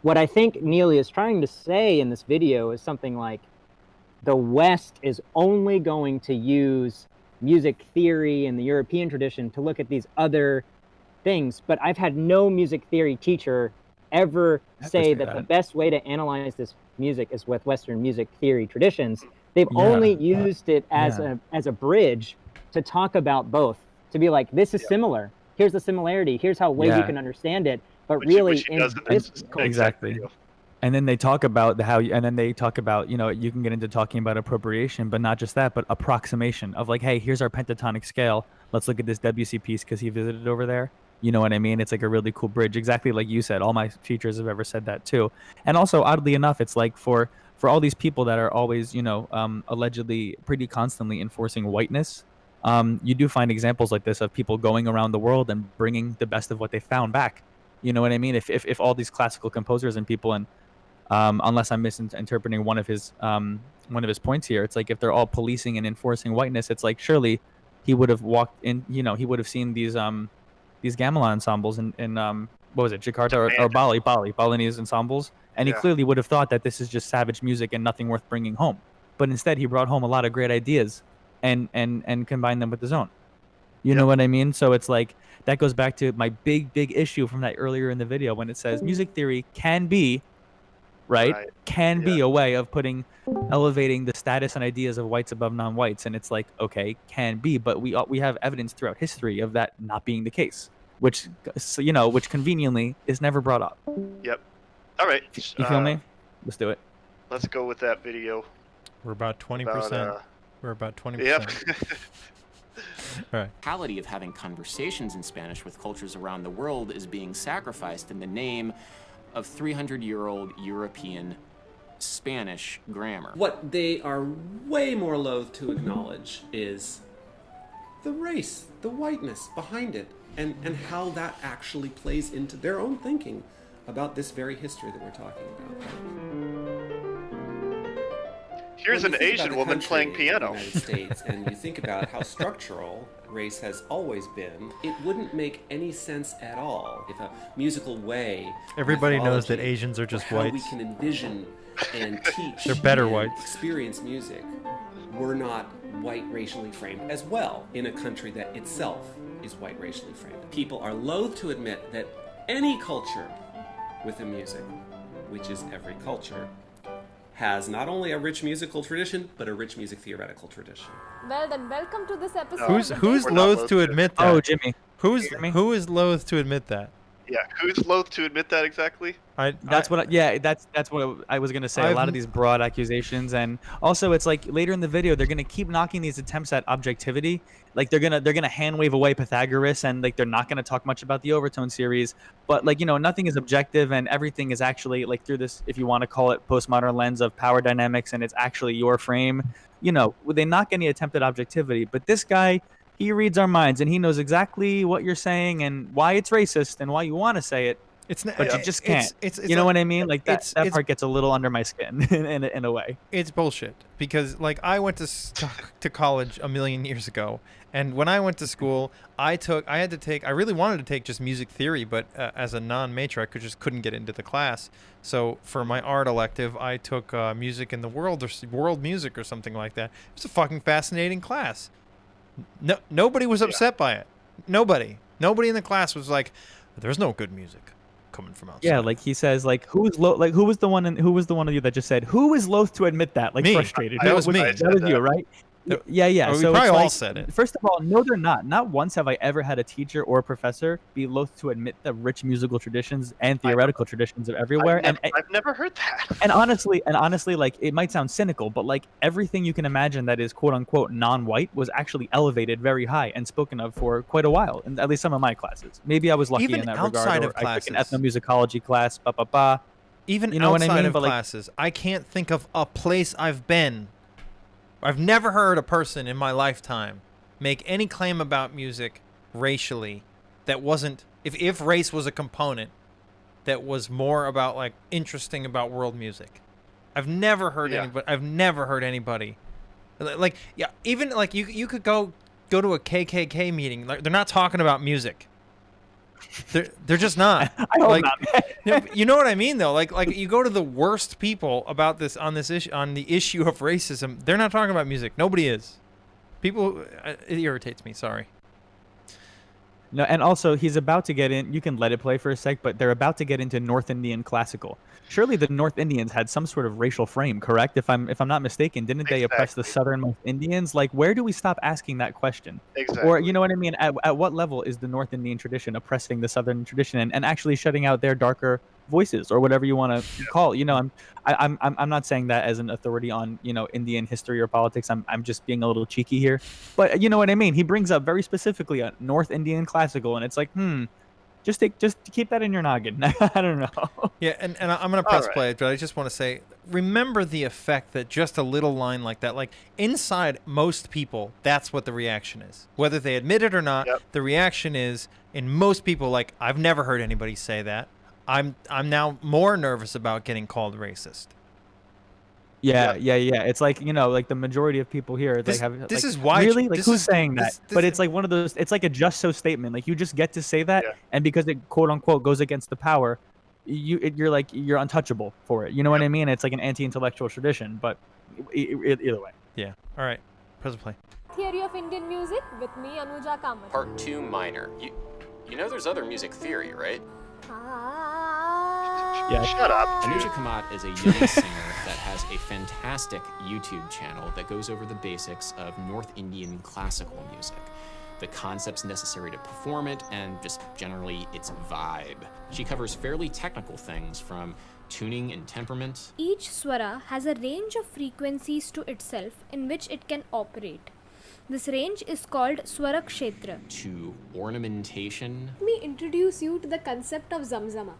Speaker 4: what I think Neely is trying to say in this video is something like, the West is only going to use music theory and the European tradition to look at these other things. But I've had no music theory teacher ever say that the best way to analyze this music is with Western music theory traditions. They've only used it as a bridge to talk about both, to be like, this is similar. Here's the similarity. Here's how you can understand it. But really,
Speaker 3: exactly. And then they talk about you know, you can get into talking about appropriation, but not just that, but approximation of like, hey, here's our pentatonic scale. Let's look at this WC piece because he visited over there. You know what I mean? It's like a really cool bridge. Exactly like you said. All my teachers have ever said that too. And also, oddly enough, it's like for all these people that are always, you know, allegedly pretty constantly enforcing whiteness, you do find examples like this of people going around the world and bringing the best of what they found back. You know what I mean? If all these classical composers and people, and unless I'm misinterpreting one of his points here, it's like if they're all policing and enforcing whiteness, it's like surely he would have walked in, you know, he would have seen these gamelan ensembles in what was it, Jakarta or Balinese ensembles, and he clearly would have thought that this is just savage music and nothing worth bringing home. But instead, he brought home a lot of great ideas and combined them with his own. You know what I mean? So it's like that goes back to my big issue from that earlier in the video when it says music theory can be be a way of elevating the status and ideas of whites above non-whites, and it's like, okay, can be, but we have evidence throughout history of that not being the case, which conveniently is never brought up.
Speaker 2: Yep. All right.
Speaker 3: You feel me? Let's do it.
Speaker 2: Let's go with that video.
Speaker 1: We're about 20%. We're about 20%.
Speaker 2: Yep.
Speaker 1: All right.
Speaker 5: The reality of having conversations in Spanish with cultures around the world is being sacrificed in the name of 300-year-old European Spanish grammar.
Speaker 9: What they are way more loath to acknowledge is the race, the whiteness behind it, and how that actually plays into their own thinking about this very history that we're talking about.
Speaker 2: Here's an Asian woman playing piano.
Speaker 9: In the United States, and you think about how structural race has always been, it wouldn't make any sense at all if a musical way.
Speaker 1: Everybody knows that Asians are just
Speaker 9: how
Speaker 1: whites.
Speaker 9: We can envision and teach.
Speaker 1: They're better
Speaker 9: and
Speaker 1: whites.
Speaker 9: Experience music. We're not white racially framed as well in a country that itself is white racially framed. People are loath to admit that any culture with a music, which is every culture, has not only a rich musical tradition, but a rich music theoretical tradition.
Speaker 13: Well then, welcome to this episode.
Speaker 1: Who's loath to admit that?
Speaker 3: Oh, Jimmy.
Speaker 1: Who is loath to admit that?
Speaker 2: Yeah, who's loath to admit that exactly?
Speaker 3: That's what I was gonna say. A lot of these broad accusations, and also it's like later in the video they're gonna keep knocking these attempts at objectivity. Like they're gonna hand wave away Pythagoras, and like they're not gonna talk much about the overtone series. But like nothing is objective, and everything is actually like through this, if you want to call it, postmodern lens of power dynamics, and it's actually your frame. They knock any attempt at objectivity, but this guy. He reads our minds, and he knows exactly what you're saying and why it's racist and why you want to say it. But you just can't. You know what I mean? Like that part gets a little under my skin in a way.
Speaker 1: It's bullshit because like I went to college a million years ago, and when I went to school, I really wanted to take just music theory, but as a non-major, I just couldn't get into the class. So for my art elective, I took music in the world or world music or something like that. It was a fucking fascinating class. No, nobody was upset by it. Nobody in the class was like, "There's no good music coming from outside."
Speaker 3: Yeah, like he says, like who was the one of you that just said who is loath to admit that? Like
Speaker 1: me.
Speaker 3: Frustrated.
Speaker 1: That was me.
Speaker 3: That was you, right? Yeah.
Speaker 1: We
Speaker 3: So
Speaker 1: probably
Speaker 3: it's
Speaker 1: all
Speaker 3: like,
Speaker 1: said it.
Speaker 3: First of all, no, they're not. Not once have I ever had a teacher or a professor be loath to admit the rich musical traditions and theoretical traditions of everywhere.
Speaker 2: I've never heard that.
Speaker 3: And honestly, like it might sound cynical, but like everything you can imagine that is quote unquote non-white was actually elevated very high and spoken of for quite a while, in at least some of my classes. Maybe I was lucky
Speaker 1: Even
Speaker 3: in that
Speaker 1: outside
Speaker 3: regard.
Speaker 1: of
Speaker 3: Or I took an
Speaker 1: classes.
Speaker 3: ethnomusicology class.
Speaker 1: Even
Speaker 3: you know
Speaker 1: outside
Speaker 3: what I mean?
Speaker 1: of
Speaker 3: But, like,
Speaker 1: classes, I can't think of a place I've been. I've never heard a person in my lifetime make any claim about music racially that wasn't, if race was a component, that was more about like interesting about world music. I've never heard anybody. Like even like you could go to a KKK meeting. Like, they're not talking about music. They're just not.
Speaker 3: I hope
Speaker 1: not. You know what I mean though? Like you go to the worst people about this on the issue of racism. They're not talking about music. Nobody is. People, it irritates me. Sorry.
Speaker 3: No, and also he's about to get in. You can let it play for a sec, but they're about to get into North Indian classical. Surely the North Indians had some sort of racial frame, correct? If I'm not mistaken, didn't they oppress the southernmost Indians? Like, where do we stop asking that question?
Speaker 2: Exactly.
Speaker 3: Or you know what I mean? At what level is the North Indian tradition oppressing the Southern tradition and actually shutting out their darker voices or whatever you want to call it? I'm not saying that as an authority on Indian history or politics. I'm just being a little cheeky here, but you know what I mean. He brings up very specifically a North Indian classical, and it's like just keep that in your noggin. I don't know.
Speaker 1: Yeah, and I'm gonna press play, but I just want to say, remember the effect that just a little line like that, like inside most people, that's what the reaction is, whether they admit it or not.
Speaker 2: Yep.
Speaker 1: The reaction is in most people, like, I've never heard anybody say that. I'm now more nervous about getting called racist.
Speaker 3: Yeah. It's like like the majority of people here. This
Speaker 1: is why.
Speaker 3: Really, like who's saying that? But it's like one of those. It's like a just so statement. Like you just get to say that, and because it quote unquote goes against the power, you're untouchable for it. You know what I mean? It's like an anti-intellectual tradition. But either way.
Speaker 1: Yeah. All right. Press play.
Speaker 13: Theory of Indian Music with me, Anuja Kamath.
Speaker 5: Part 2 minor. You know there's other music theory, right?
Speaker 3: Yeah.
Speaker 2: Shut up.
Speaker 5: Anuja Kamath is a young singer that has a fantastic YouTube channel that goes over the basics of North Indian classical music, the concepts necessary to perform it, and just generally its vibe. She covers fairly technical things from tuning and temperament.
Speaker 14: Each swara has a range of frequencies to itself in which it can operate. This range is called swara kshetra.
Speaker 5: To ornamentation.
Speaker 13: Let me introduce you to the concept of zamzama.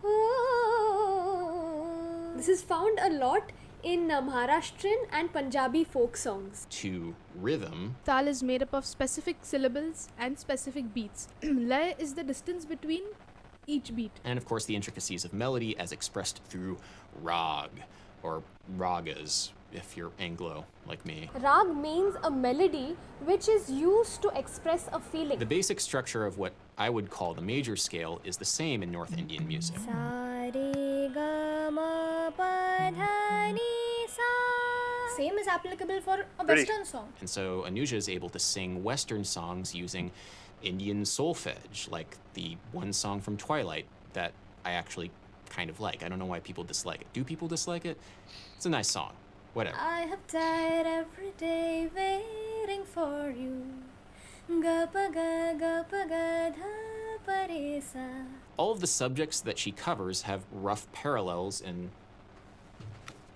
Speaker 13: This is found a lot in Maharashtrian and Punjabi folk songs.
Speaker 5: To rhythm.
Speaker 15: Tal is made up of specific syllables and specific beats. Lay is the distance between each beat.
Speaker 5: And of course the intricacies of melody as expressed through rag, or ragas, if you're Anglo like me.
Speaker 13: Rag means a melody which is used to express a feeling.
Speaker 5: The basic structure of what I would call the major scale is the same in North Indian music.
Speaker 14: Same is applicable for a Western song.
Speaker 5: And so Anuja is able to sing Western songs using Indian solfege, like the one song from Twilight that I actually kind of like. I don't know why people dislike it. Do people dislike it? It's a nice song. Whatever.
Speaker 14: I have died every day waiting for you.
Speaker 5: All of the subjects that she covers have rough parallels in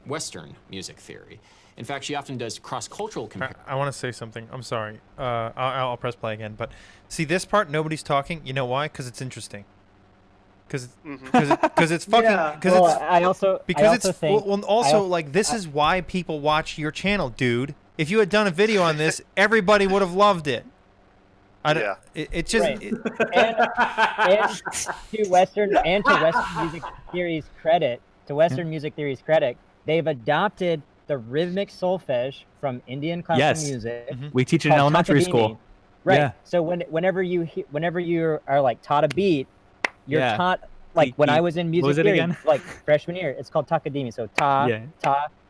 Speaker 5: Western music theory. In fact, she often does cross-cultural comparisons.
Speaker 1: I want to say something. I'm sorry. I'll press play again. But see this part, nobody's talking. You know why? Because it's interesting. Because it's fucking.
Speaker 4: I also think.
Speaker 1: Like this is why people watch your channel, dude. If you had done a video on this, everybody would have loved it. It just.
Speaker 4: Right. and to Western music theory's credit, they've adopted the rhythmic solfege from Indian classical music.
Speaker 3: We teach it in elementary school.
Speaker 4: Right.
Speaker 3: Yeah.
Speaker 4: So whenever you are like taught a beat, you're taught like when I was in music theory, like freshman year, it's called takadimi. So ta.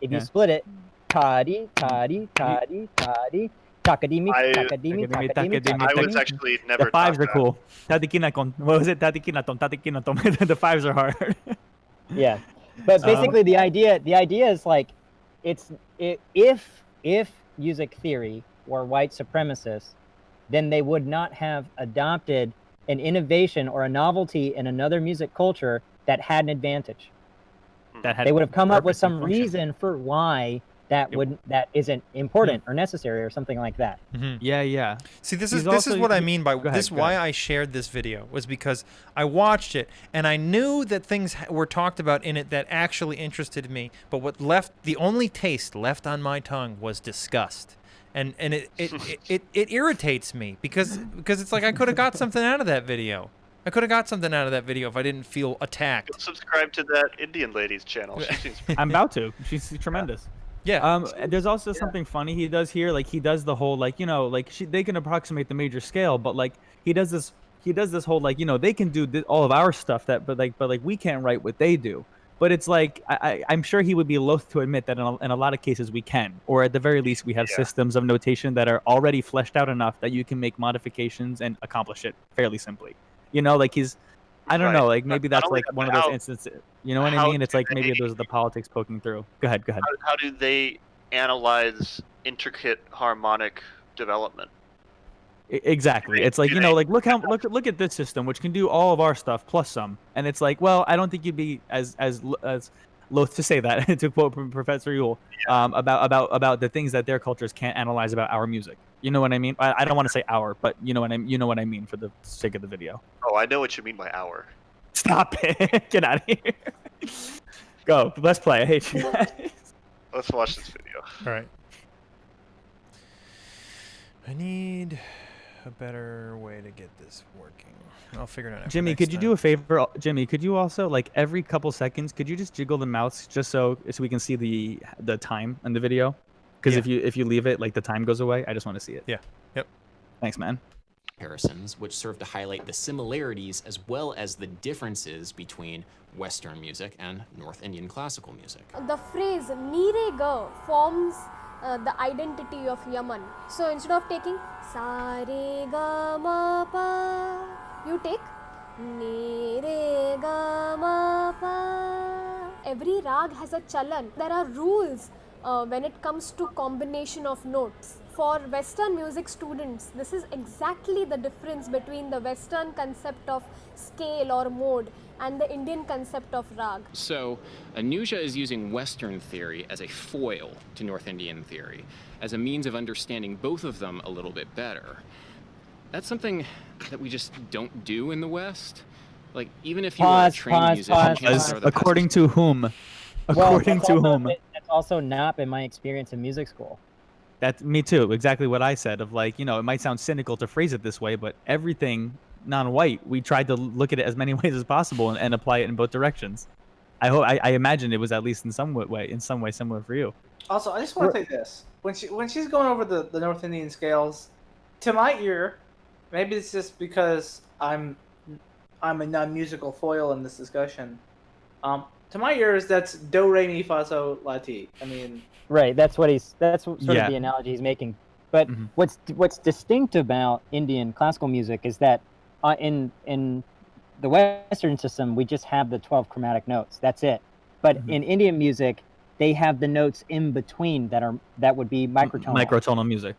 Speaker 4: If you split it, tadi, tadi, tadi, tadi. Takadimi.
Speaker 2: I was actually never.
Speaker 3: The fives are cool. Tadikinaton. What was it? Tadikinaton. The fives are hard.
Speaker 4: Yeah, but basically the idea is like, if music theory were white supremacists, then they would not have adopted an innovation or a novelty in another music culture that had an advantage. They would have come up with some reason for why that isn't important or necessary or something like that.
Speaker 3: Yeah.
Speaker 1: See, this is what I mean by this. Why I shared this video was because I watched it and I knew that things were talked about in it that actually interested me. But the only taste left on my tongue was disgust, and it irritates me because it's like I could have got something out of that video. I could have got something out of that video if I didn't feel attacked.
Speaker 2: Go subscribe to that Indian lady's channel. She seems
Speaker 3: I'm about to. She's tremendous.
Speaker 1: Yeah.
Speaker 3: There's also something funny he does here. Like he does the whole they can approximate the major scale, but like he does this whole they can do all of our stuff but we can't write what they do. But it's like I'm sure he would be loath to admit that in a lot of cases we can, or at the very least we have systems of notation that are already fleshed out enough that you can make modifications and accomplish it fairly simply. I don't know, like maybe that's like one of those instances. You know what I mean? It's like maybe those are the politics poking through. Go ahead.
Speaker 2: How do they analyze intricate harmonic development?
Speaker 3: Exactly. It's like, look at this system, which can do all of our stuff plus some. And it's like, well, I don't think you'd be as loath to say that, to quote Professor Yule, about the things that their cultures can't analyze about our music. You know what I mean? I don't want to say our, but you know what I mean for the sake of the video.
Speaker 2: Oh, I know what you mean by our.
Speaker 3: Stop it. Get out of here. Go. Let's play. I hate you guys.
Speaker 2: Let's watch this video.
Speaker 1: All right. I need a better way to get this working. I'll figure it out.
Speaker 3: Jimmy, could you do a favor? Jimmy, could you also, like, every couple seconds, could you just jiggle the mouse just so we can see the time in the video? Because if you leave it, like, the time goes away. I just want to see it.
Speaker 1: Yeah. Yep.
Speaker 3: Thanks, man.
Speaker 5: Comparisons, which serve to highlight the similarities as well as the differences between Western music and North Indian classical music.
Speaker 13: The phrase "Nire ga" forms the identity of Yaman. So instead of taking sa re ga ma pa, you take ni re ga ma pa. Every rag has a chalan. There are rules when it comes to combination of notes. For Western music students, this is exactly the difference between the Western concept of scale or mode and the Indian concept of rag.
Speaker 5: So Anuja is using Western theory as a foil to North Indian theory, as a means of understanding both of them a little bit better. That's something that we just don't do in the West. Like, even if you are a trained musician,
Speaker 3: According to whom? According to whom?
Speaker 4: That's also not been my experience in music school.
Speaker 3: That's me too. Exactly what I said. Of like, it might sound cynical to phrase it this way, but everything non-white, we tried to look at it as many ways as possible and apply it in both directions. I imagine it was at least in some way similar for you.
Speaker 6: Also, I just want to say this: when she's going over the North Indian scales, to my ear, maybe it's just because I'm a non-musical foil in this discussion. To my ears, that's do re mi fa sol la ti. I mean,
Speaker 4: right. That's sort of the analogy he's making. But what's distinct about Indian classical music is that in the Western system, we just have the 12 chromatic notes. That's it. But in Indian music, they have the notes in between that would be microtonal.
Speaker 3: Microtonal music.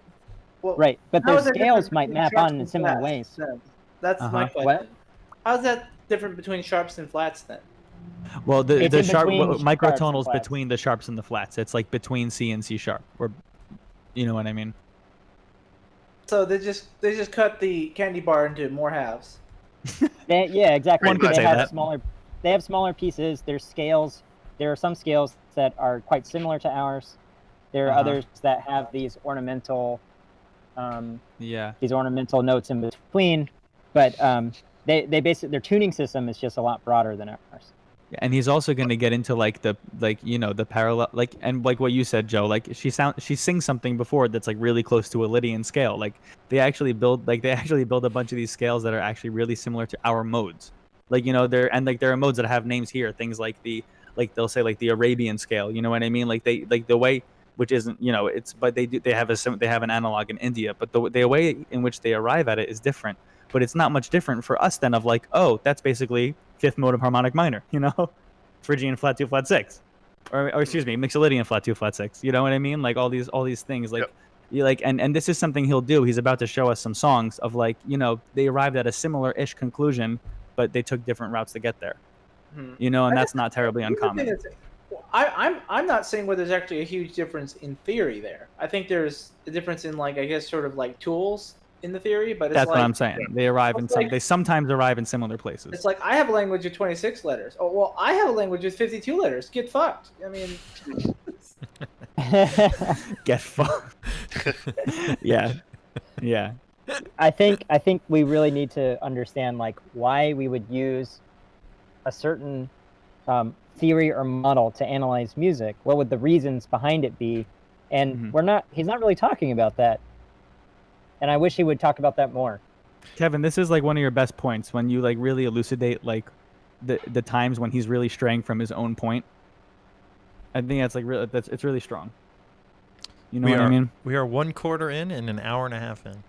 Speaker 6: Well,
Speaker 4: right. But their scales might map on in similar ways.
Speaker 6: That's my question.
Speaker 4: What?
Speaker 6: How's that different between sharps and flats then?
Speaker 3: Well, the sharp microtonals between the sharps and the flats. It's like between C and C sharp, or you know what I mean.
Speaker 6: So they just cut the candy bar into more halves.
Speaker 4: Yeah, exactly.
Speaker 3: One could say that.
Speaker 4: They have smaller pieces. There's scales. There are some scales that are quite similar to ours. There are others that have these ornamental, these ornamental notes in between. But they basically, their tuning system is just a lot broader than ours.
Speaker 3: And he's also going to get into the parallel, and like what you said, Joe, like she sings something before that's like really close to a Lydian scale. Like they actually build a bunch of these scales that are actually really similar to our modes. Like, there are modes that have names here, things like they'll say like the Arabian scale, you know what I mean? Like the way, which isn't, but they have an analog in India, but the way in which they arrive at it is different. But it's not much different for us then of like, oh, that's basically fifth mode of harmonic minor, Phrygian flat 2 flat 6, or excuse me, Mixolydian flat 2 flat 6. You know what I mean? Like all these things, like and this is something he'll do. He's about to show us some songs of like, they arrived at a similar-ish conclusion, but they took different routes to get there. And that's not terribly uncommon.
Speaker 6: I'm not saying where there's actually a huge difference in theory there. I think there's a difference in like, I guess, sort of like tools in the theory, but
Speaker 3: that's what I'm saying. They arrive they sometimes arrive in similar places.
Speaker 6: It's like I have a language with 26 letters. Oh well, I have a language with 52 letters. Get fucked. I mean,
Speaker 3: get fucked. Yeah.
Speaker 4: I think we really need to understand like why we would use a certain theory or model to analyze music. What would the reasons behind it be? And he's not really talking about that. And I wish he would talk about that more.
Speaker 3: Kevin, this is like one of your best points when you like really elucidate like the times when he's really straying from his own point. I think that's like it's really strong. You know what I mean?
Speaker 1: We are 1/4 in and an hour and a half in.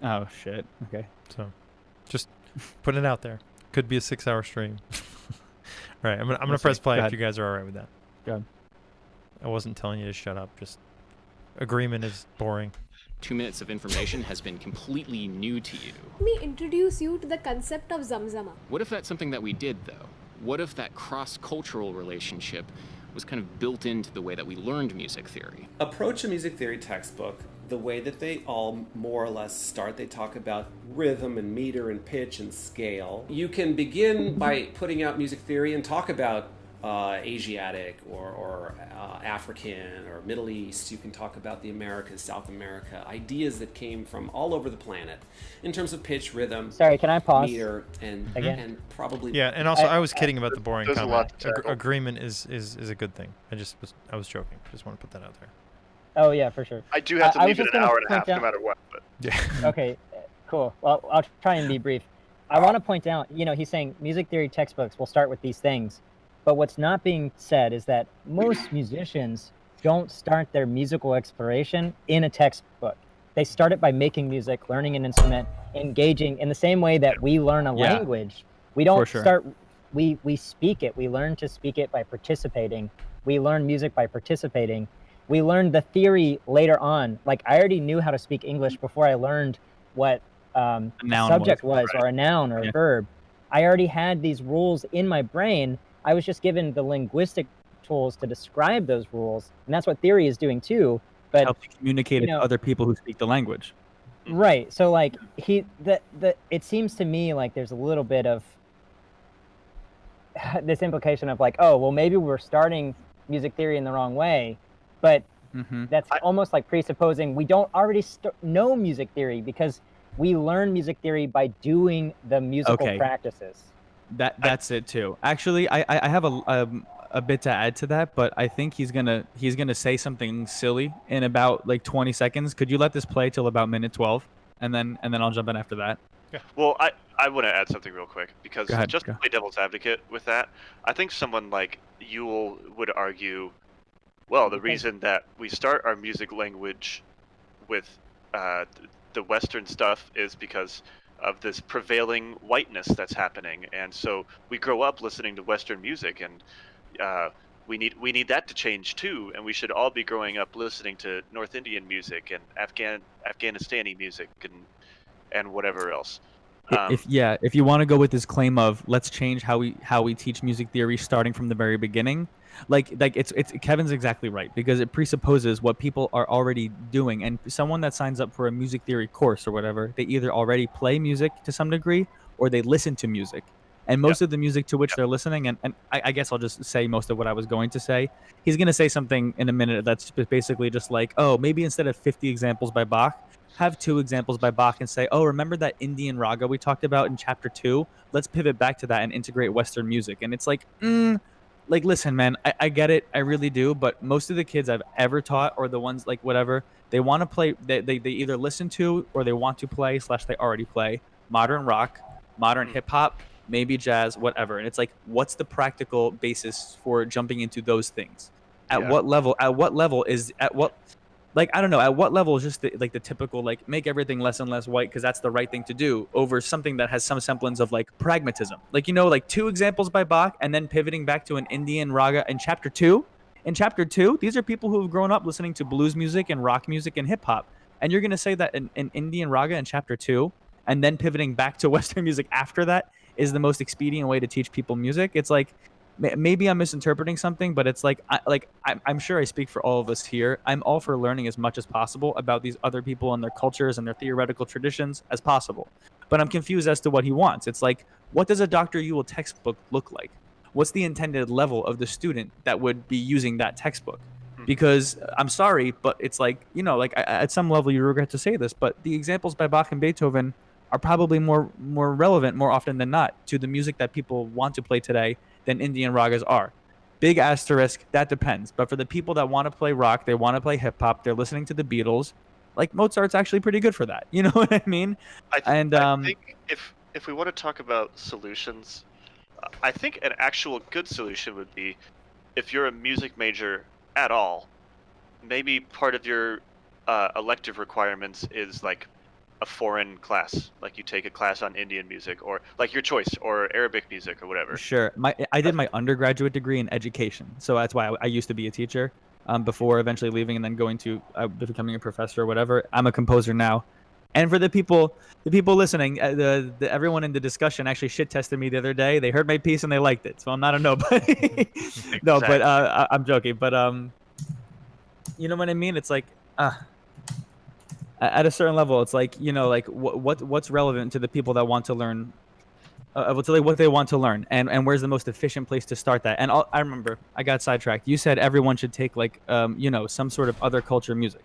Speaker 3: Oh shit. Okay.
Speaker 1: So, just put it out there. Could be a 6-hour stream. All right, I'm gonna press play if you guys are all right with that.
Speaker 3: Go ahead.
Speaker 1: I wasn't telling you to shut up. Just agreement is boring.
Speaker 5: 2 minutes of information has been completely new to you.
Speaker 13: Let me introduce you to the concept of zamzama.
Speaker 5: What if that's something that we did, though? What if that cross-cultural relationship was kind of built into the way that we learned music theory?
Speaker 9: Approach a music theory textbook the way that they all more or less start. They talk about rhythm and meter and pitch and scale. You can begin by putting out music theory and talk about Asiatic or African or Middle East. You can talk about the Americas, South America, ideas that came from all over the planet in terms of pitch, rhythm.
Speaker 4: Sorry, can I pause?
Speaker 9: Meter and probably.
Speaker 1: Yeah, and also I was kidding about the boring comment. Agreement is a good thing. I was joking. Just want to put that out there.
Speaker 4: Oh yeah, for sure.
Speaker 2: I do have to leave it an hour and a half, no matter what. But.
Speaker 1: Yeah.
Speaker 4: Okay, cool. Well, I'll try and be brief. I want to point out, he's saying music theory textbooks will start with these things. But what's not being said is that most musicians don't start their musical exploration in a textbook. They start it by making music, learning an instrument, engaging in the same way that we learn a language. We don't start, we speak it. We learn to speak it by participating. We learn music by participating. We learn the theory later on. Like I already knew how to speak English before I learned what a subject was or a noun or a verb. I already had these rules in my brain. I was just given the linguistic tools to describe those rules, and that's what theory is doing too. But
Speaker 3: help you communicate it to other people who speak the language.
Speaker 4: Right. So like it seems to me like there's a little bit of this implication of like, oh, well, maybe we're starting music theory in the wrong way, but that's almost like presupposing we don't already know music theory, because we learn music theory by doing the musical practices.
Speaker 3: That's it too. Actually, I have a bit to add to that, but I think he's gonna say something silly in about like 20 seconds. Could you let this play till about minute 12, and then I'll jump in after that.
Speaker 2: Yeah. Well, I want to add something real quick, because just to play devil's advocate with that, I think someone like Yule would argue, well, the reason that we start our music language with the Western stuff is because of this prevailing whiteness that's happening, and so we grow up listening to Western music, and we need that to change too, and we should all be growing up listening to North Indian music and Afghanistani music and whatever else.
Speaker 3: If you want to go with this claim of let's change how we teach music theory starting from the very beginning, like it's Kevin's exactly right, because it presupposes what people are already doing, and someone that signs up for a music theory course or whatever, they either already play music to some degree or they listen to music. And most of the music to which they're listening, and I guess I'll just say most of what I was going to say. He's going to say something in a minute that's basically just like, oh, maybe instead of 50 examples by Bach, have 2 examples by Bach and say, oh, remember that Indian raga we talked about in chapter 2? Let's pivot back to that and integrate Western music. And it's like, listen, man, I get it. I really do. But most of the kids I've ever taught, or the ones like whatever, they want to play, they either listen to or they want to play / they already play modern rock, modern hip hop, maybe jazz, whatever. And it's like, what's the practical basis for jumping into those things? At what level is just the typical, like, make everything less and less white because that's the right thing to do, over something that has some semblance of like pragmatism, like, like 2 examples by Bach and then pivoting back to an Indian raga in chapter 2. In chapter 2, these are people who have grown up listening to blues music and rock music and hip hop, and you're going to say that an Indian raga in chapter 2 and then pivoting back to Western music after that is the most expedient way to teach people music. It's like, maybe I'm misinterpreting something, but it's like, I'm sure I speak for all of us here. I'm all for learning as much as possible about these other people and their cultures and their theoretical traditions as possible. But I'm confused as to what he wants. It's like, what does a Dr. Ewell textbook look like? What's the intended level of the student that would be using that textbook? Because I'm sorry, but it's like, at some level you regret to say this, but the examples by Bach and Beethoven are probably more relevant more often than not to the music that people want to play today than Indian ragas are. Big asterisk, that depends. But for the people that want to play rock, they want to play hip hop, they're listening to the Beatles, like Mozart's actually pretty good for that. You know what I mean?
Speaker 2: I think if we want to talk about solutions, I think an actual good solution would be, if you're a music major at all, maybe part of your elective requirements is like a foreign class, like you take a class on Indian music, or like your choice, or Arabic music, or whatever.
Speaker 3: Sure. I did my undergraduate degree in education, so that's why I used to be a teacher before eventually leaving and then going to becoming a professor or whatever. I'm a composer now. And for the people listening, everyone in the discussion actually shit tested me the other day. They heard my piece and they liked it, so I'm not a nobody. No, but I'm joking. But you know what I mean? It's like at a certain level, it's like, like what's relevant to the people that want to learn, what they want to learn, and where's the most efficient place to start that. And I remember I got sidetracked. You said everyone should take like some sort of other culture music.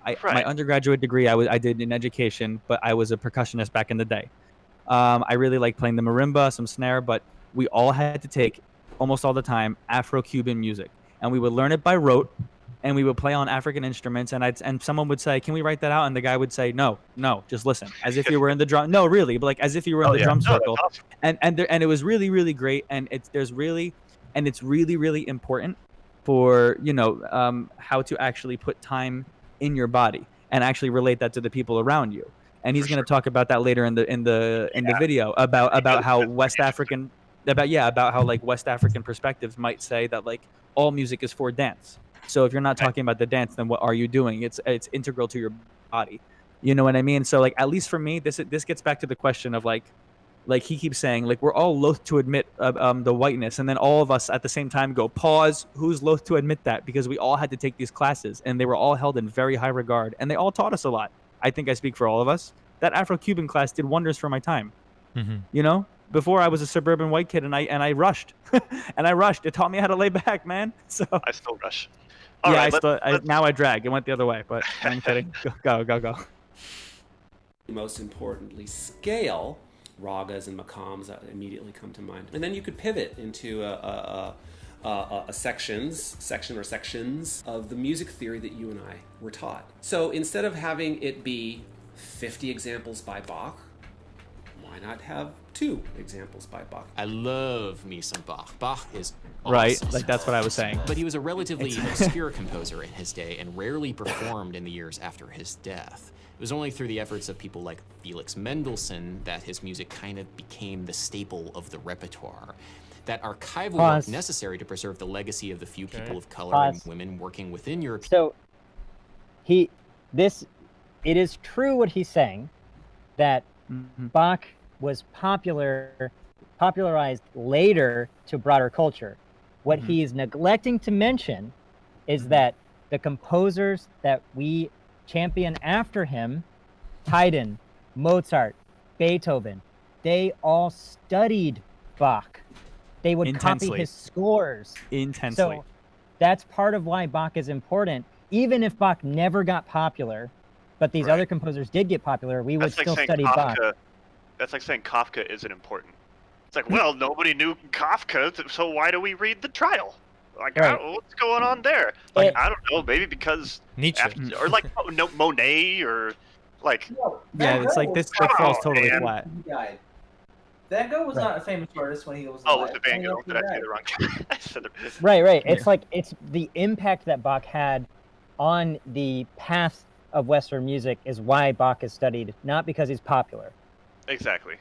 Speaker 3: My undergraduate degree I did in education, but I was a percussionist back in the day. I really like playing the marimba, some snare, but we all had to take, almost all the time, Afro-Cuban music, and we would learn it by rote. And we would play on African instruments, and someone would say, "Can we write that out?" And the guy would say, "No, just listen," as if you were in the drum. No, really, but like as if you were in the drum circle. Awesome. And it was really, really great. And it's really important for how to actually put time in your body and actually relate that to the people around you. And he's going to talk about that later in the video about how West African about how like West African perspectives might say that like all music is for dance. So if you're not talking about the dance, then what are you doing? It's integral to your body. You know what I mean? So like, at least for me, this gets back to the question of like he keeps saying, like, we're all loath to admit the whiteness, and then all of us at the same time go, pause, who's loath to admit that? Because we all had to take these classes and they were all held in very high regard and they all taught us a lot. I think I speak for all of us. That Afro-Cuban class did wonders for my time. before I was a suburban white kid, and I rushed, and I rushed. It taught me how to lay back, man. So
Speaker 2: I still rush.
Speaker 3: All right, now I drag. It went the other way, but I'm kidding. Go.
Speaker 9: Most importantly, scale. Ragas and maqams immediately come to mind, and then you could pivot into a section or sections of the music theory that you and I were taught. So instead of having it be 50 examples by Bach, why not have 2 examples by Bach?
Speaker 5: I love me some Bach. Bach is awesome.
Speaker 3: Right, like that's what I was saying.
Speaker 5: But he was a relatively obscure composer in his day and rarely performed in the years after his death. It was only through the efforts of people like Felix Mendelssohn that his music kind of became the staple of the repertoire. That archival work necessary to preserve the legacy of the few people of color and women working within Europe.
Speaker 4: So it is true what he's saying, that Bach was popularized later to broader culture. What he is neglecting to mention is that the composers that we champion after him, Haydn, Mozart, Beethoven, they all studied Bach. They would copy his scores.
Speaker 3: Intensely.
Speaker 4: So that's part of why Bach is important. Even if Bach never got popular, but these other composers did get popular, we would still study Bach.
Speaker 2: That's like saying Kafka isn't important. It's like, well, nobody knew Kafka, so why do we read The Trial? Like, what's going on there? Like, I don't know, maybe because
Speaker 1: Nietzsche,
Speaker 2: or like Monet, or like.
Speaker 3: It's like this falls totally flat.
Speaker 6: He died. Van Gogh was not a famous artist when he was
Speaker 2: alive.
Speaker 6: Oh,
Speaker 2: was it Van Gogh? Did I say the wrong?
Speaker 4: Right. It's the impact that Bach had on the path of Western music is why Bach is studied, not because he's popular.
Speaker 2: Exactly.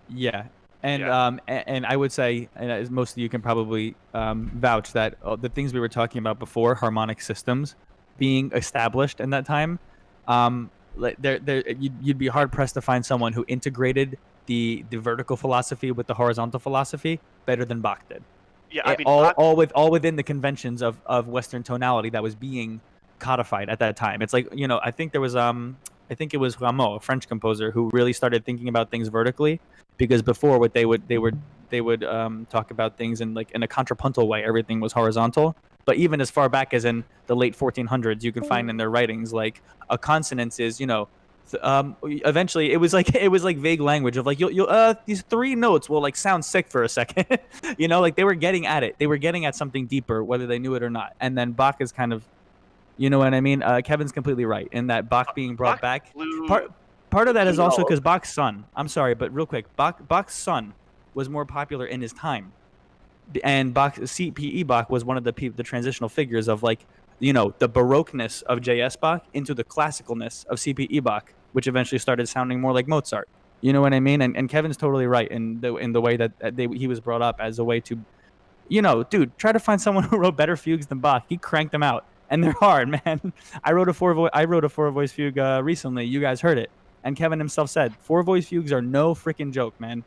Speaker 3: Yeah. And I would say, and as most of you can probably vouch, that the things we were talking about before, harmonic systems being established in that time, you'd be hard pressed to find someone who integrated the vertical philosophy with the horizontal philosophy better than Bach did.
Speaker 2: Yeah, I mean,
Speaker 3: all within the conventions of Western tonality that was being codified at that time. It's like, I think there was I think it was Rameau, a French composer, who really started thinking about things vertically, because before what they would talk about things in a contrapuntal way. Everything was horizontal. But even as far back as in the late 1400s, you can find in their writings like a consonance is, eventually it was like vague language of like you'll these 3 notes will like sound sick for a second. Like they were getting at it. They were getting at something deeper, whether they knew it or not. And then Bach is kind of, you know what I mean? Kevin's completely right in that Bach being brought back. Part of that is also because Bach's son. I'm sorry, but real quick, Bach's son was more popular in his time, and C.P.E. Bach was one of the transitional figures of the Baroqueness of J.S. Bach into the classicalness of C.P.E. Bach, which eventually started sounding more like Mozart. You know what I mean? And Kevin's totally right in the way that he was brought up as a way to, dude, try to find someone who wrote better fugues than Bach. He cranked them out, and they're hard, man. I wrote a four-voice fugue recently. You guys heard it. And Kevin himself said 4-voice fugues are no freaking joke, man.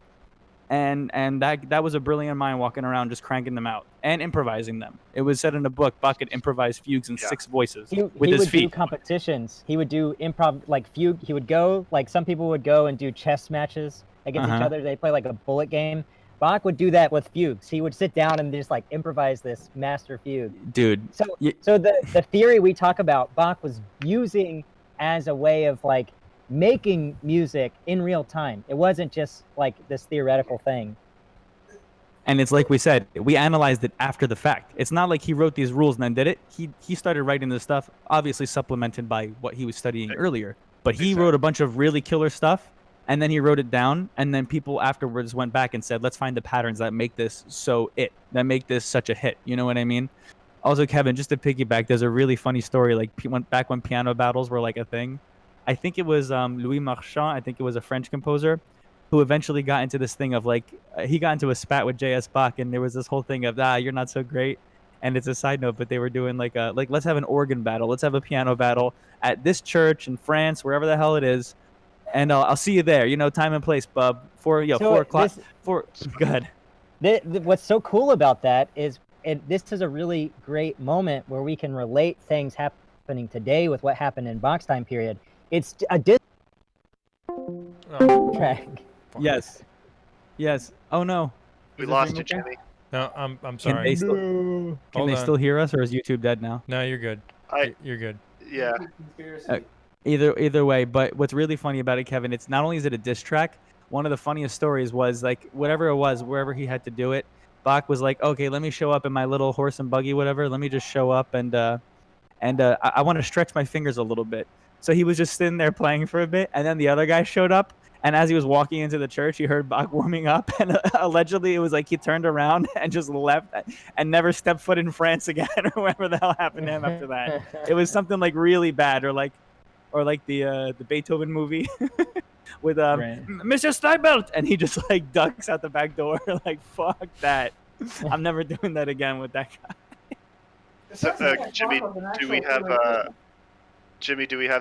Speaker 3: And that was a brilliant mind walking around just cranking them out and improvising them. It was said in a book, Bach could improvise fugues in 6 voices with his feet.
Speaker 4: He would do competitions. He would do improv, like fugue. He would go, like some people would go and do chess matches against each other. They play like a bullet game. Bach would do that with fugues. He would sit down and just like improvise this master fugue.
Speaker 3: Dude.
Speaker 4: So the theory we talk about, Bach was using as a way of like making music in real time. It wasn't just like this theoretical thing.
Speaker 3: And it's like we said, we analyzed it after the fact. It's not like he wrote these rules and then did it. He started writing this stuff, obviously supplemented by what he was studying earlier. But he wrote a bunch of really killer stuff, and then he wrote it down, and then people afterwards went back and said, let's find the patterns that make this that make this such a hit. You know what I mean? Also, Kevin, just to piggyback, there's a really funny story, like back when piano battles were like a thing. I think it was Louis Marchand, I think it was a French composer, who eventually got into this thing of like, he got into a spat with J.S. Bach, and there was this whole thing of, you're not so great. And it's a side note, but they were doing like let's have an organ battle. Let's have a piano battle at this church in France, wherever the hell it is. And I'll see you there, time and place, bub. 4 o'clock. Go ahead.
Speaker 4: What's so cool about that is this is a really great moment where we can relate things happening today with what happened in Bach's time period. It's a track.
Speaker 3: Yes. Yes. Oh no.
Speaker 2: We
Speaker 3: Is this
Speaker 2: lost
Speaker 3: ring
Speaker 2: you,
Speaker 3: okay?
Speaker 2: Jimmy.
Speaker 1: No, I'm
Speaker 3: Can
Speaker 1: sorry.
Speaker 3: they still, can
Speaker 1: Hold
Speaker 3: they
Speaker 1: on.
Speaker 3: still hear us, or is YouTube dead now?
Speaker 1: No, you're good. You're good.
Speaker 2: Yeah.
Speaker 3: Either way, but what's really funny about it, Kevin, it's not only is it a diss track. One of the funniest stories was like whatever it was, wherever he had to do it, Bach was like, okay, let me show up in my little horse and buggy, whatever. Let me just show up and I want to stretch my fingers a little bit. So he was just sitting there playing for a bit, and then the other guy showed up. And as he was walking into the church, he heard Bach warming up, and allegedly it was like he turned around and just left and never stepped foot in France again, or whatever the hell happened to him after that. It was something like really bad, or like the Beethoven movie with Mr. Steibelt, and he just like ducks out the back door, like fuck that. I'm never doing that again with that guy.
Speaker 2: So, Jimmy, do we have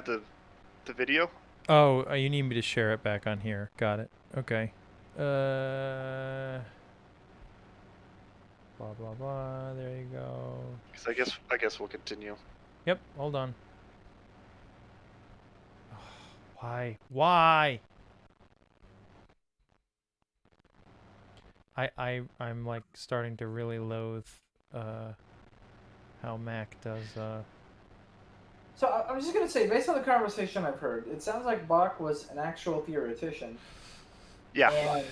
Speaker 2: the video?
Speaker 1: Oh, you need me to share it back on here. Got it. Okay. Blah blah blah. There you go.
Speaker 2: 'Cause I guess we'll continue.
Speaker 1: Yep. Hold on. Why? Why? I'm like starting to really loathe how Mac does
Speaker 16: So I'm just gonna say, based on the conversation I've heard, it sounds like Bach was an actual theoretician.
Speaker 2: Yeah.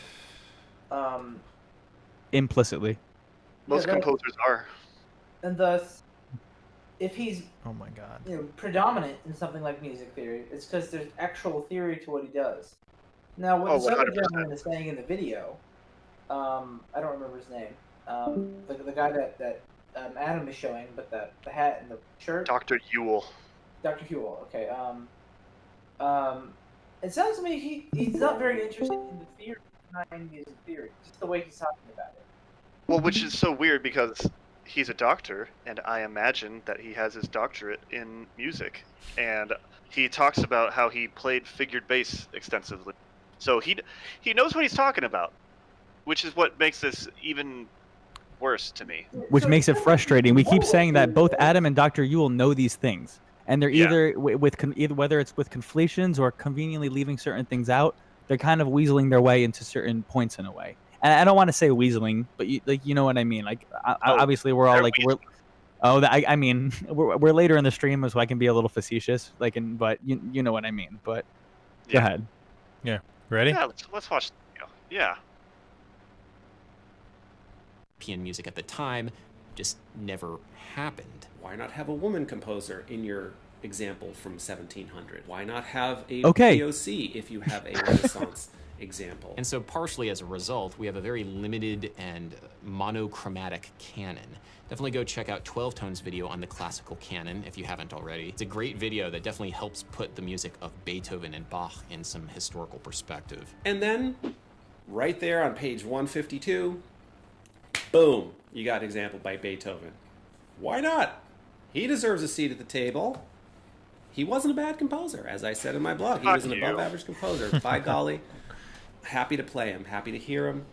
Speaker 16: And,
Speaker 3: Implicitly.
Speaker 2: Most composers are.
Speaker 16: And thus, if he's
Speaker 1: oh my god,
Speaker 16: predominant in something like music theory, it's because there's actual theory to what he does. Now, what this other gentleman is saying in the video, I don't remember his name. The guy that Adam is showing, but the hat and the shirt.
Speaker 2: Dr. Ewell.
Speaker 16: Dr. Ewell. Okay. It sounds to me he's not very interested in the theory behind music theory, just the way he's talking about it.
Speaker 2: Well, which is so weird because he's a doctor, and I imagine that he has his doctorate in music, and he talks about how he played figured bass extensively, so he knows what he's talking about, which is what makes this even worse to me.
Speaker 3: Which makes it frustrating. We keep saying that both Adam and Dr. Ewell know these things, and they're either either whether it's with conflations or conveniently leaving certain things out, they're kind of weaseling their way into certain points in a way. And I don't want to say weaseling, but you know what I mean. Like obviously we're all like I mean we're later in the stream, so I can be a little facetious. But you know what I mean. But go ahead.
Speaker 1: Yeah. Ready?
Speaker 2: Yeah. Let's watch the video. Yeah.
Speaker 5: European music at the time just never happened.
Speaker 9: Why not have a woman composer in your example from 1700? Why not have a POC if you have a Renaissance example?
Speaker 5: And so partially as a result, we have a very limited and monochromatic canon. Definitely go check out 12 Tone's video on the classical canon if you haven't already. It's a great video that definitely helps put the music of Beethoven and Bach in some historical perspective.
Speaker 9: And then, right there on page 152, boom, you got an example by Beethoven. Why not? He deserves a seat at the table. He wasn't a bad composer, as I said in my blog. He was an above-average composer. By golly, happy to play him, happy to hear him.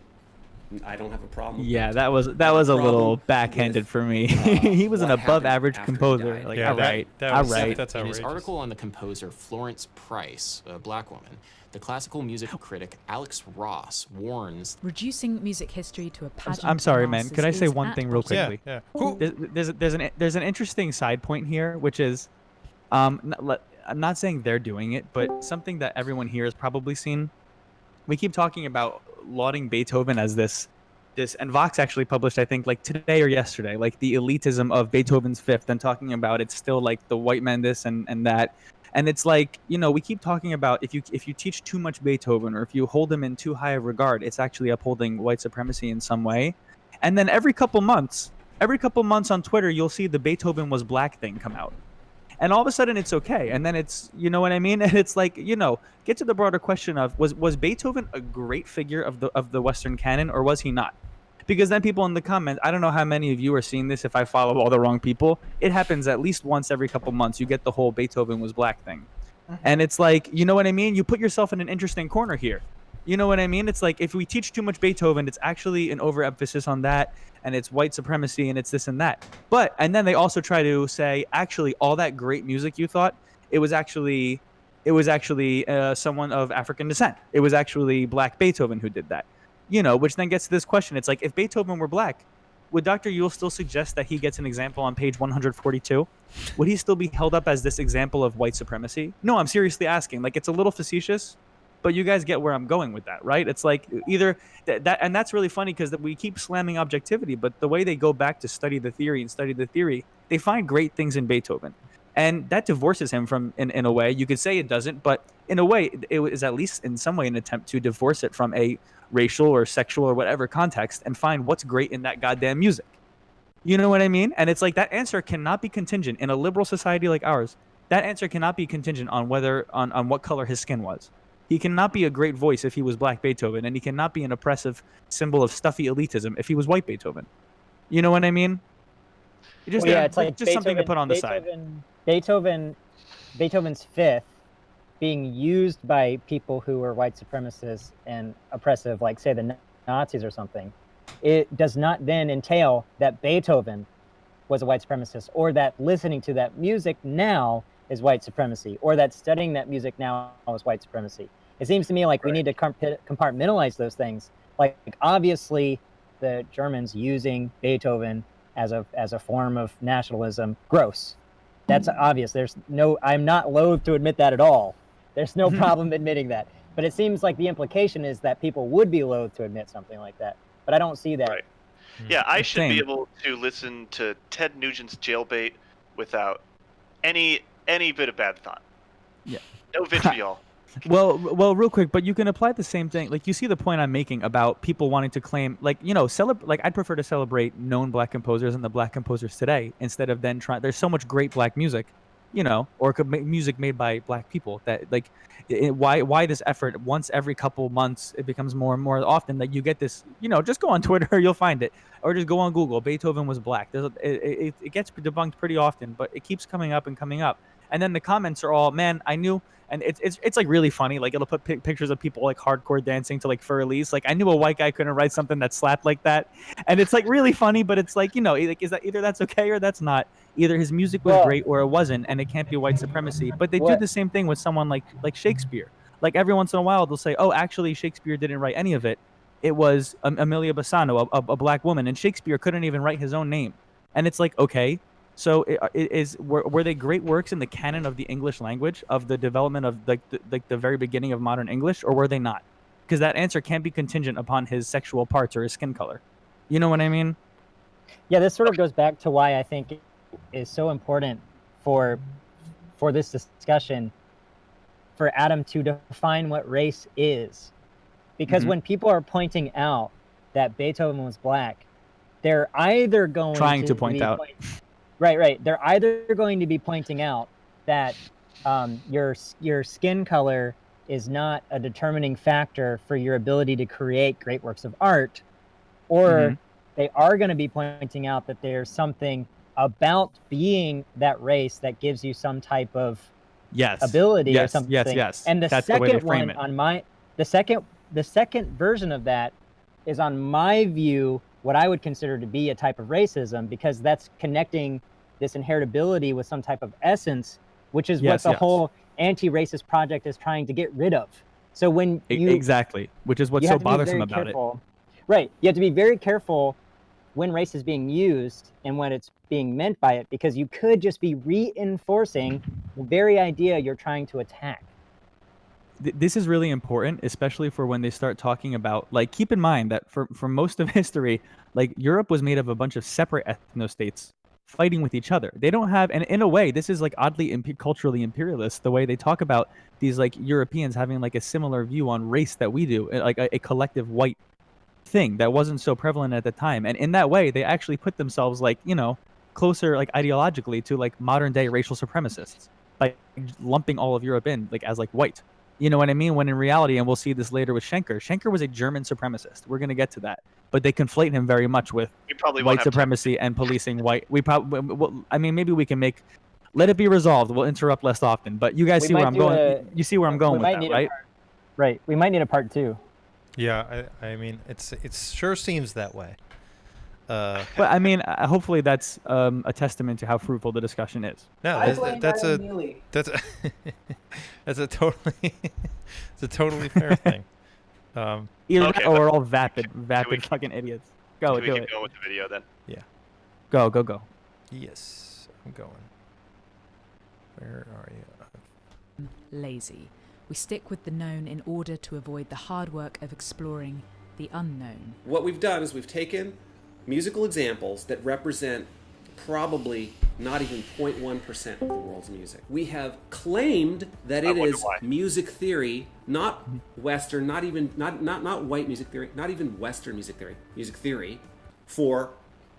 Speaker 9: I don't have a problem with
Speaker 3: that was a little backhanded for me. He was an above-average composer. Like, all right.
Speaker 5: That's outrageous. In his article on the composer Florence Price, a black woman, the classical music critic Alex Ross warns
Speaker 17: reducing music history to a pageant.
Speaker 3: I'm sorry, man. Could I say one thing real quickly?
Speaker 1: Yeah.
Speaker 3: There's an interesting side point here, which is, I'm not saying they're doing it, but something that everyone here has probably seen. We keep talking about lauding Beethoven as this, and Vox actually published, I think, like today or yesterday, like the elitism of Beethoven's Fifth, and talking about it's still like the white man this and that. And it's like, we keep talking about if you teach too much Beethoven, or if you hold him in too high a regard, it's actually upholding white supremacy in some way. And then every couple months on Twitter, you'll see the Beethoven was black thing come out. And all of a sudden it's okay. And then it's, you know what I mean? And it's like, get to the broader question of, was Beethoven a great figure of the Western canon, or was he not? Because then people in the comments, I don't know how many of you are seeing this if I follow all the wrong people. It happens at least once every couple months. You get the whole Beethoven was black thing. And it's like, you know what I mean? You put yourself in an interesting corner here. You know what I mean? It's like, if we teach too much Beethoven, it's actually an overemphasis on that, and it's white supremacy, and it's this and that. And then they also try to say, actually, all that great music you thought, it was actually someone of African descent. It was actually black Beethoven who did that. Which then gets to this question. It's like, if Beethoven were black, would Dr. Yule still suggest that he gets an example on page 142? Would he still be held up as this example of white supremacy? No, I'm seriously asking. Like, it's a little facetious, but you guys get where I'm going with that, right? It's like either that, and that's really funny because we keep slamming objectivity, but the way they go back to study the theory, they find great things in Beethoven. And that divorces him from, in a way, you could say it doesn't, but in a way, it is at least in some way an attempt to divorce it from a racial or sexual or whatever context and find what's great in that goddamn music. You know what I mean? And it's like that answer cannot be contingent in a liberal society like ours. That answer cannot be contingent on on what color his skin was. He cannot be a great voice if he was black Beethoven, and he cannot be an oppressive symbol of stuffy elitism if he was white Beethoven. You know what I mean?
Speaker 4: It's like
Speaker 3: just something to put on the side.
Speaker 4: Beethoven's Fifth being used by people who were white supremacists and oppressive, like say the Nazis or something, it does not then entail that Beethoven was a white supremacist, or that listening to that music now is white supremacy, or that studying that music now is white supremacy. It seems to me like we need to compartmentalize those things. Like, obviously, the Germans using Beethoven as a form of nationalism, gross. That's obvious. I'm not loath to admit that at all. There's no problem admitting that. But it seems like the implication is that people would be loath to admit something like that. But I don't see that.
Speaker 2: Right. Yeah, I should be able to listen to Ted Nugent's Jailbait without any bit of bad thought.
Speaker 3: Yeah.
Speaker 2: No vitriol.
Speaker 3: Well, real quick, but you can apply the same thing. Like, you see the point I'm making about people wanting to claim, like, I'd prefer to celebrate known black composers and the black composers today instead of then trying. There's so much great black music, or music made by black people that, like, why this effort? Once every couple months, it becomes more and more often that you get this. Just go on Twitter, you'll find it, or just go on Google. Beethoven was black. It gets debunked pretty often, but it keeps coming up and coming up. And then the comments are all, man, I knew. And it's like really funny. Like, it'll put pictures of people like hardcore dancing to like Fur Elise. Like, I knew a white guy couldn't write something that slapped like that. And it's like really funny, but it's like, like, is that either that's okay or that's not. Either his music was great or it wasn't, and it can't be white supremacy. But they do the same thing with someone like Shakespeare. Like, every once in a while they'll say, oh, actually Shakespeare didn't write any of it. It was Amelia Bassano, a black woman, and Shakespeare couldn't even write his own name. And it's like, okay. So were they great works in the canon of the English language, of the development of the very beginning of modern English, or were they not? Because that answer can't be contingent upon his sexual parts or his skin color. You know what I mean?
Speaker 4: Yeah, this sort of goes back to why I think it is so important for this discussion for Adam to define what race is. Because when people are pointing out that Beethoven was black, they're either going
Speaker 3: to point out.
Speaker 4: Right. They're either going to be pointing out that your skin color is not a determining factor for your ability to create great works of art, or they are going to be pointing out that there's something about being that race that gives you some type of ability or something.
Speaker 3: Yes.
Speaker 4: And the
Speaker 3: That's
Speaker 4: second
Speaker 3: the way
Speaker 4: one on the second version of that is, on my view, what I would consider to be a type of racism, because that's connecting this inheritability with some type of essence, which is what the whole anti-racist project is trying to get rid of. So when you
Speaker 3: exactly, which is what's so bothersome about it.
Speaker 4: Right, you have to be very careful when race is being used and when it's being meant by it, because you could just be reinforcing the very idea you're trying to attack.
Speaker 3: This is really important, especially for when they start talking about, like, keep in mind that for most of history, like, Europe was made of a bunch of separate ethno-states fighting with each other. They don't have, and in a way, this is like oddly culturally imperialist, the way they talk about these like Europeans having like a similar view on race that we do, like a collective white thing that wasn't so prevalent at the time. And in that way, they actually put themselves like, closer like ideologically to like modern day racial supremacists by lumping all of Europe in like as like white. You know what I mean? When in reality, and we'll see this later with Schenker was a German supremacist. We're going to get to that. But they conflate him very much with white supremacy and policing white. Maybe we can let it be resolved. We'll interrupt less often. But you guys see where I'm going. You see where I'm going with that, right?
Speaker 4: Right. We might need a part 2.
Speaker 1: Yeah, I mean, it sure seems that way.
Speaker 3: But I mean, hopefully that's a testament to how fruitful the discussion is.
Speaker 1: No, that's a totally fair thing.
Speaker 3: Either
Speaker 2: Okay,
Speaker 3: that or
Speaker 2: but
Speaker 3: we're all vapid fucking idiots. Go,
Speaker 2: Can we
Speaker 3: do
Speaker 2: keep
Speaker 3: it.
Speaker 2: going with the video then?
Speaker 1: Yeah.
Speaker 3: Go.
Speaker 1: Yes, I'm going. Where are you?
Speaker 17: Lazy. We stick with the known in order to avoid the hard work of exploring the unknown.
Speaker 9: What we've done is we've taken musical examples that represent probably not even 0.1% of the world's music. We have claimed that it is music theory, not Western, not white music theory, not even Western music theory for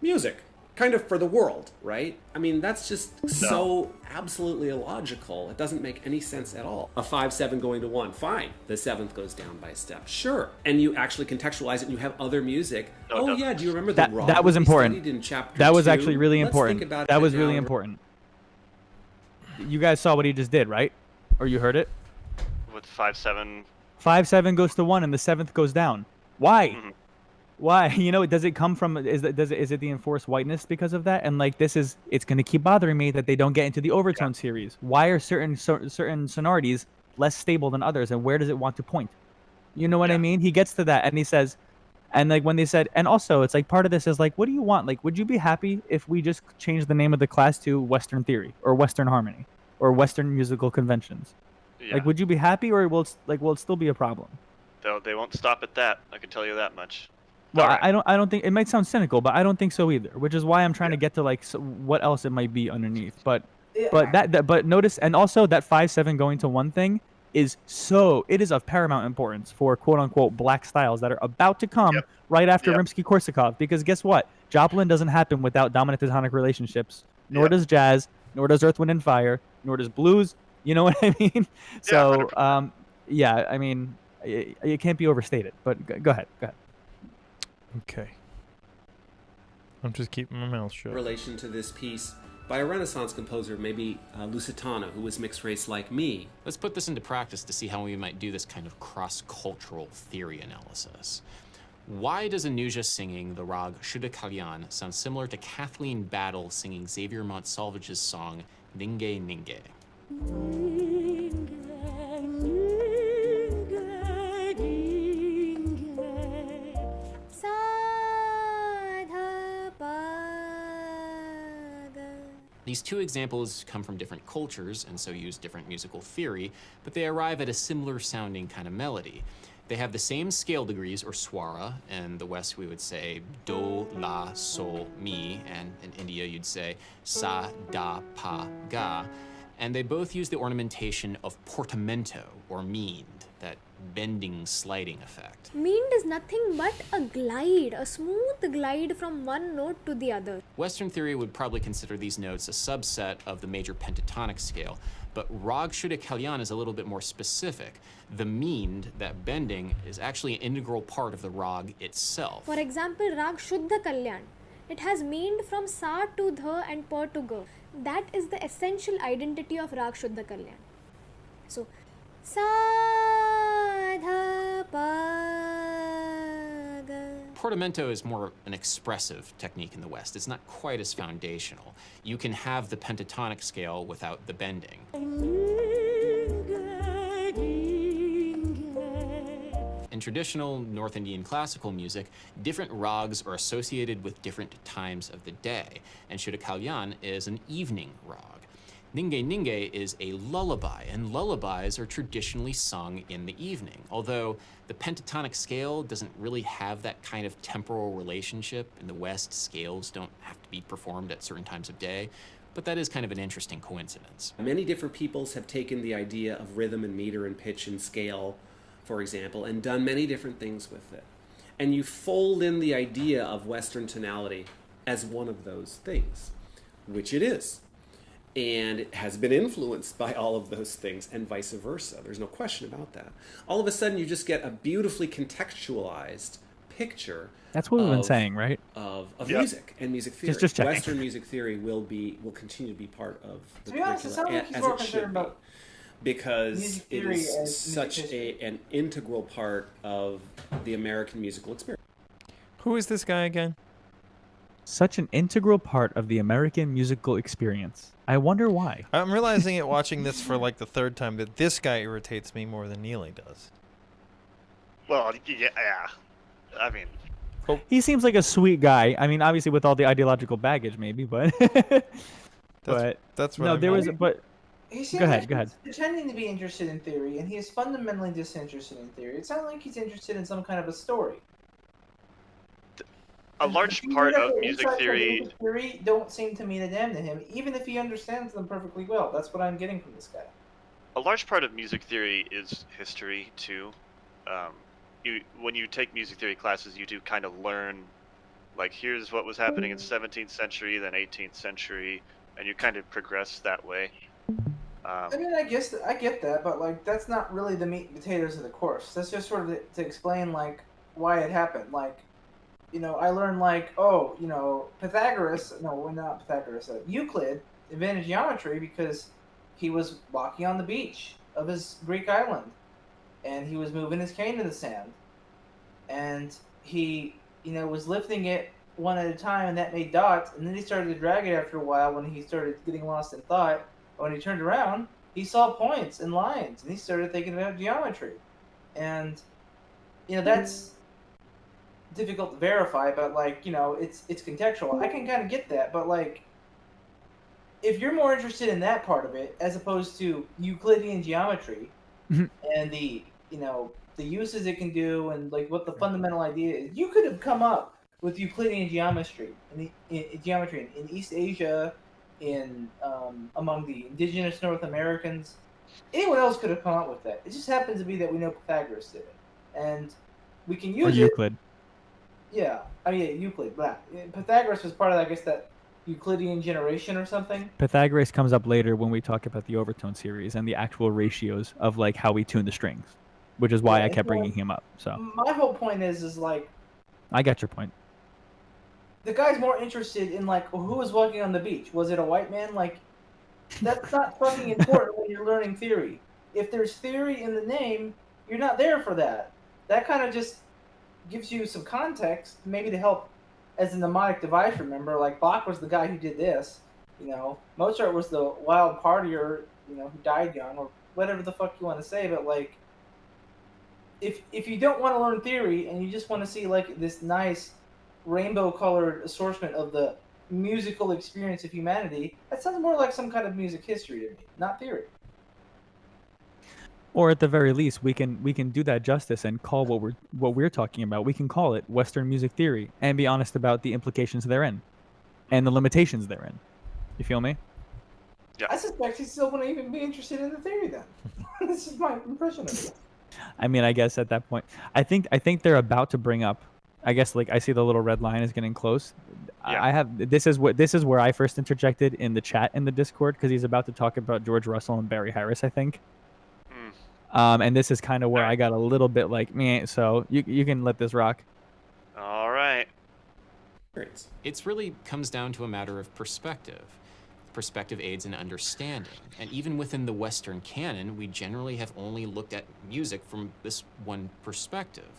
Speaker 9: music. Kind of for the world, right? I mean, that's just so absolutely illogical. It doesn't make any sense at all. A 5/7 going to 1, fine. The 7th goes down by a step, sure. And you actually contextualize it and you have other music. Do you remember the Rob
Speaker 3: that was important.
Speaker 9: In chapter
Speaker 3: that was
Speaker 9: 2?
Speaker 3: actually really
Speaker 9: Let's
Speaker 3: important.
Speaker 9: think about
Speaker 3: That
Speaker 9: it
Speaker 3: was
Speaker 9: now.
Speaker 3: really important. You guys saw what he just did, right? Or you heard it?
Speaker 2: With 5/7.
Speaker 3: 5/7 goes to 1 and the 7th goes down. Why? Why? You know, does it come from, is it the enforced whiteness because of that? And like, it's going to keep bothering me that they don't get into the overtone series. Why are certain sonorities less stable than others? And where does it want to point? You know what I mean? He gets to that and he says, and like when they said, and also it's like part of this is like, what do you want? Like, would you be happy if we just changed the name of the class to Western Theory or Western Harmony or Western Musical Conventions?
Speaker 2: Yeah.
Speaker 3: Like, would you be happy or will it still be a problem?
Speaker 2: They won't stop at that. I can tell you that much.
Speaker 3: Well, I don't think it might sound cynical, but I don't think so either. Which is why I'm trying to get to like what else it might be underneath. But but notice, and also that 5/7 going to 1 thing is it is of paramount importance for quote unquote black styles that are about to come right after Rimsky-Korsakov. Because guess what? Joplin doesn't happen without dominant tonic relationships. Nor does jazz. Nor does Earth, Wind, and Fire. Nor does blues. You know what I mean? So I mean, it can't be overstated. But go ahead.
Speaker 1: Okay. I'm just keeping my mouth shut.
Speaker 9: Relation to this piece by a Renaissance composer, maybe Lusitano, who was mixed race like me.
Speaker 5: Let's put this into practice to see how we might do this kind of cross-cultural theory analysis. Why does Anuja singing the rag Shuddha Kalyan sound similar to Kathleen Battle singing Xavier Montsalvage's song Ninge Ninge? These two examples come from different cultures and so use different musical theory, but they arrive at a similar sounding kind of melody. They have the same scale degrees, or swara. In the West, we would say do, la, sol, mi, and in India, you'd say sa, da, pa, ga. And they both use the ornamentation of portamento, or meaned, that bending, sliding effect.
Speaker 13: Meaned is nothing but a glide, a smooth glide from one note to the other.
Speaker 5: Western theory would probably consider these notes a subset of the major pentatonic scale, but rag Shuddha Kalyan is a little bit more specific. The meaned, that bending, is actually an integral part of the rag itself.
Speaker 13: For example, rag Shuddha Kalyan. It has meaned from sa to dha and pa to ga. That is the essential identity of rag Shuddha Kalyan. So, sa dha pa ga.
Speaker 5: Portamento is more an expressive technique in the West. It's not quite as foundational. You can have the pentatonic scale without the bending. In traditional North Indian classical music, different rags are associated with different times of the day, and Shuddha Kalyan is an evening rag. Ninge Ninge is a lullaby, and lullabies are traditionally sung in the evening, although the pentatonic scale doesn't really have that kind of temporal relationship. In the West, scales don't have to be performed at certain times of day, but that is kind of an interesting coincidence.
Speaker 9: Many different peoples have taken the idea of rhythm and meter and pitch and scale, for example, and done many different things with it. And you fold in the idea of Western tonality as one of those things, which it is. And it has been influenced by all of those things, and vice versa. There's no question about that. All of a sudden, you just get a beautifully contextualized picture.
Speaker 3: That's what we've been saying, right?
Speaker 9: Of music and music theory.
Speaker 3: Just checking.
Speaker 9: Western music theory will continue to be part of the
Speaker 16: To be honest, it sounds like he's
Speaker 9: as
Speaker 16: more
Speaker 9: it should
Speaker 16: concerned
Speaker 9: be,
Speaker 16: about
Speaker 9: because
Speaker 16: music
Speaker 9: it
Speaker 16: theory
Speaker 9: is
Speaker 16: as
Speaker 9: such
Speaker 16: music
Speaker 9: an integral part of the American musical experience.
Speaker 1: Who is this guy again?
Speaker 3: Such an integral part of the American musical experience. I wonder why.
Speaker 1: I'm realizing it watching this for like the third time that this guy irritates me more than Neely does.
Speaker 2: Well, yeah. I mean,
Speaker 3: he seems like a sweet guy. I mean, obviously with all the ideological baggage, maybe, but
Speaker 8: that's what
Speaker 3: no,
Speaker 8: I'm
Speaker 3: there was. But
Speaker 16: He
Speaker 3: go ahead. Go ahead.
Speaker 16: He's pretending to be interested in theory, and he is fundamentally disinterested in theory. It's not like he's interested in some kind of a story.
Speaker 2: A large part of music theory
Speaker 16: don't seem to mean a damn to him, even if he understands them perfectly well. That's what I'm getting from this guy.
Speaker 2: A large part of music theory is history too. When you take music theory classes, you do kind of learn, like, here's what was happening in 17th century, then 18th century, and you kind of progress that way.
Speaker 16: I mean, I guess I get that, but like that's not really the meat and potatoes of the course. That's just sort of to explain like why it happened. Like, you know, I learned like, oh, you know, Pythagoras. No, well, not Pythagoras. Euclid invented geometry because he was walking on the beach of his Greek island, and he was moving his cane in the sand, and he, you know, was lifting it one at a time, and that made dots, and then he started to drag it after a while when he started getting lost in thought. When he turned around, he saw points and lines, and he started thinking about geometry. And, you know, that's difficult to verify, but, like, you know, it's contextual. I can kind of get that, but, like, if you're more interested in that part of it, as opposed to Euclidean geometry, and the, you know, the uses it can do, and, like, what the fundamental idea is, you could have come up with Euclidean geometry in East Asia, among the indigenous North Americans. Anyone else could have come up with that. It just happens to be that we know Pythagoras did it, and we can use it.
Speaker 3: Or Euclid.
Speaker 16: Yeah, I mean, yeah, Euclid. But Pythagoras was part of, I guess, that Euclidean generation or something.
Speaker 3: Pythagoras comes up later when we talk about the overtone series and the actual ratios of like how we tune the strings, which is why I kept bringing him up. So
Speaker 16: my whole point is like,
Speaker 3: I got your point.
Speaker 16: The guy's more interested in like who was walking on the beach. Was it a white man? Like, that's not fucking important when you're learning theory. If there's theory in the name, you're not there for that. That kind of just gives you some context, maybe to help as a mnemonic device. Remember, like Bach was the guy who did this. You know, Mozart was the wild partier, you know, who died young, or whatever the fuck you want to say. But like, if you don't want to learn theory and you just want to see like this nice rainbow-colored assortment of the musical experience of humanity, that sounds more like some kind of music history to me, not theory.
Speaker 3: Or at the very least, we can do that justice and call what we're talking about. We can call it Western music theory and be honest about the implications therein and the limitations therein. You feel me?
Speaker 16: Yeah. I suspect he still wouldn't even be interested in the theory then. This is my impression of it.
Speaker 3: I mean, I guess at that point, I think they're about to bring up. I guess like I see the little red line is getting close. Yeah. This is where I first interjected in the chat in the Discord, because he's about to talk about George Russell and Barry Harris, I think. And this is kind of where I got a little bit like, meh, so you can let this rock.
Speaker 2: All right.
Speaker 5: It really comes down to a matter of perspective. Perspective aids in understanding, and even within the Western canon, we generally have only looked at music from this one perspective,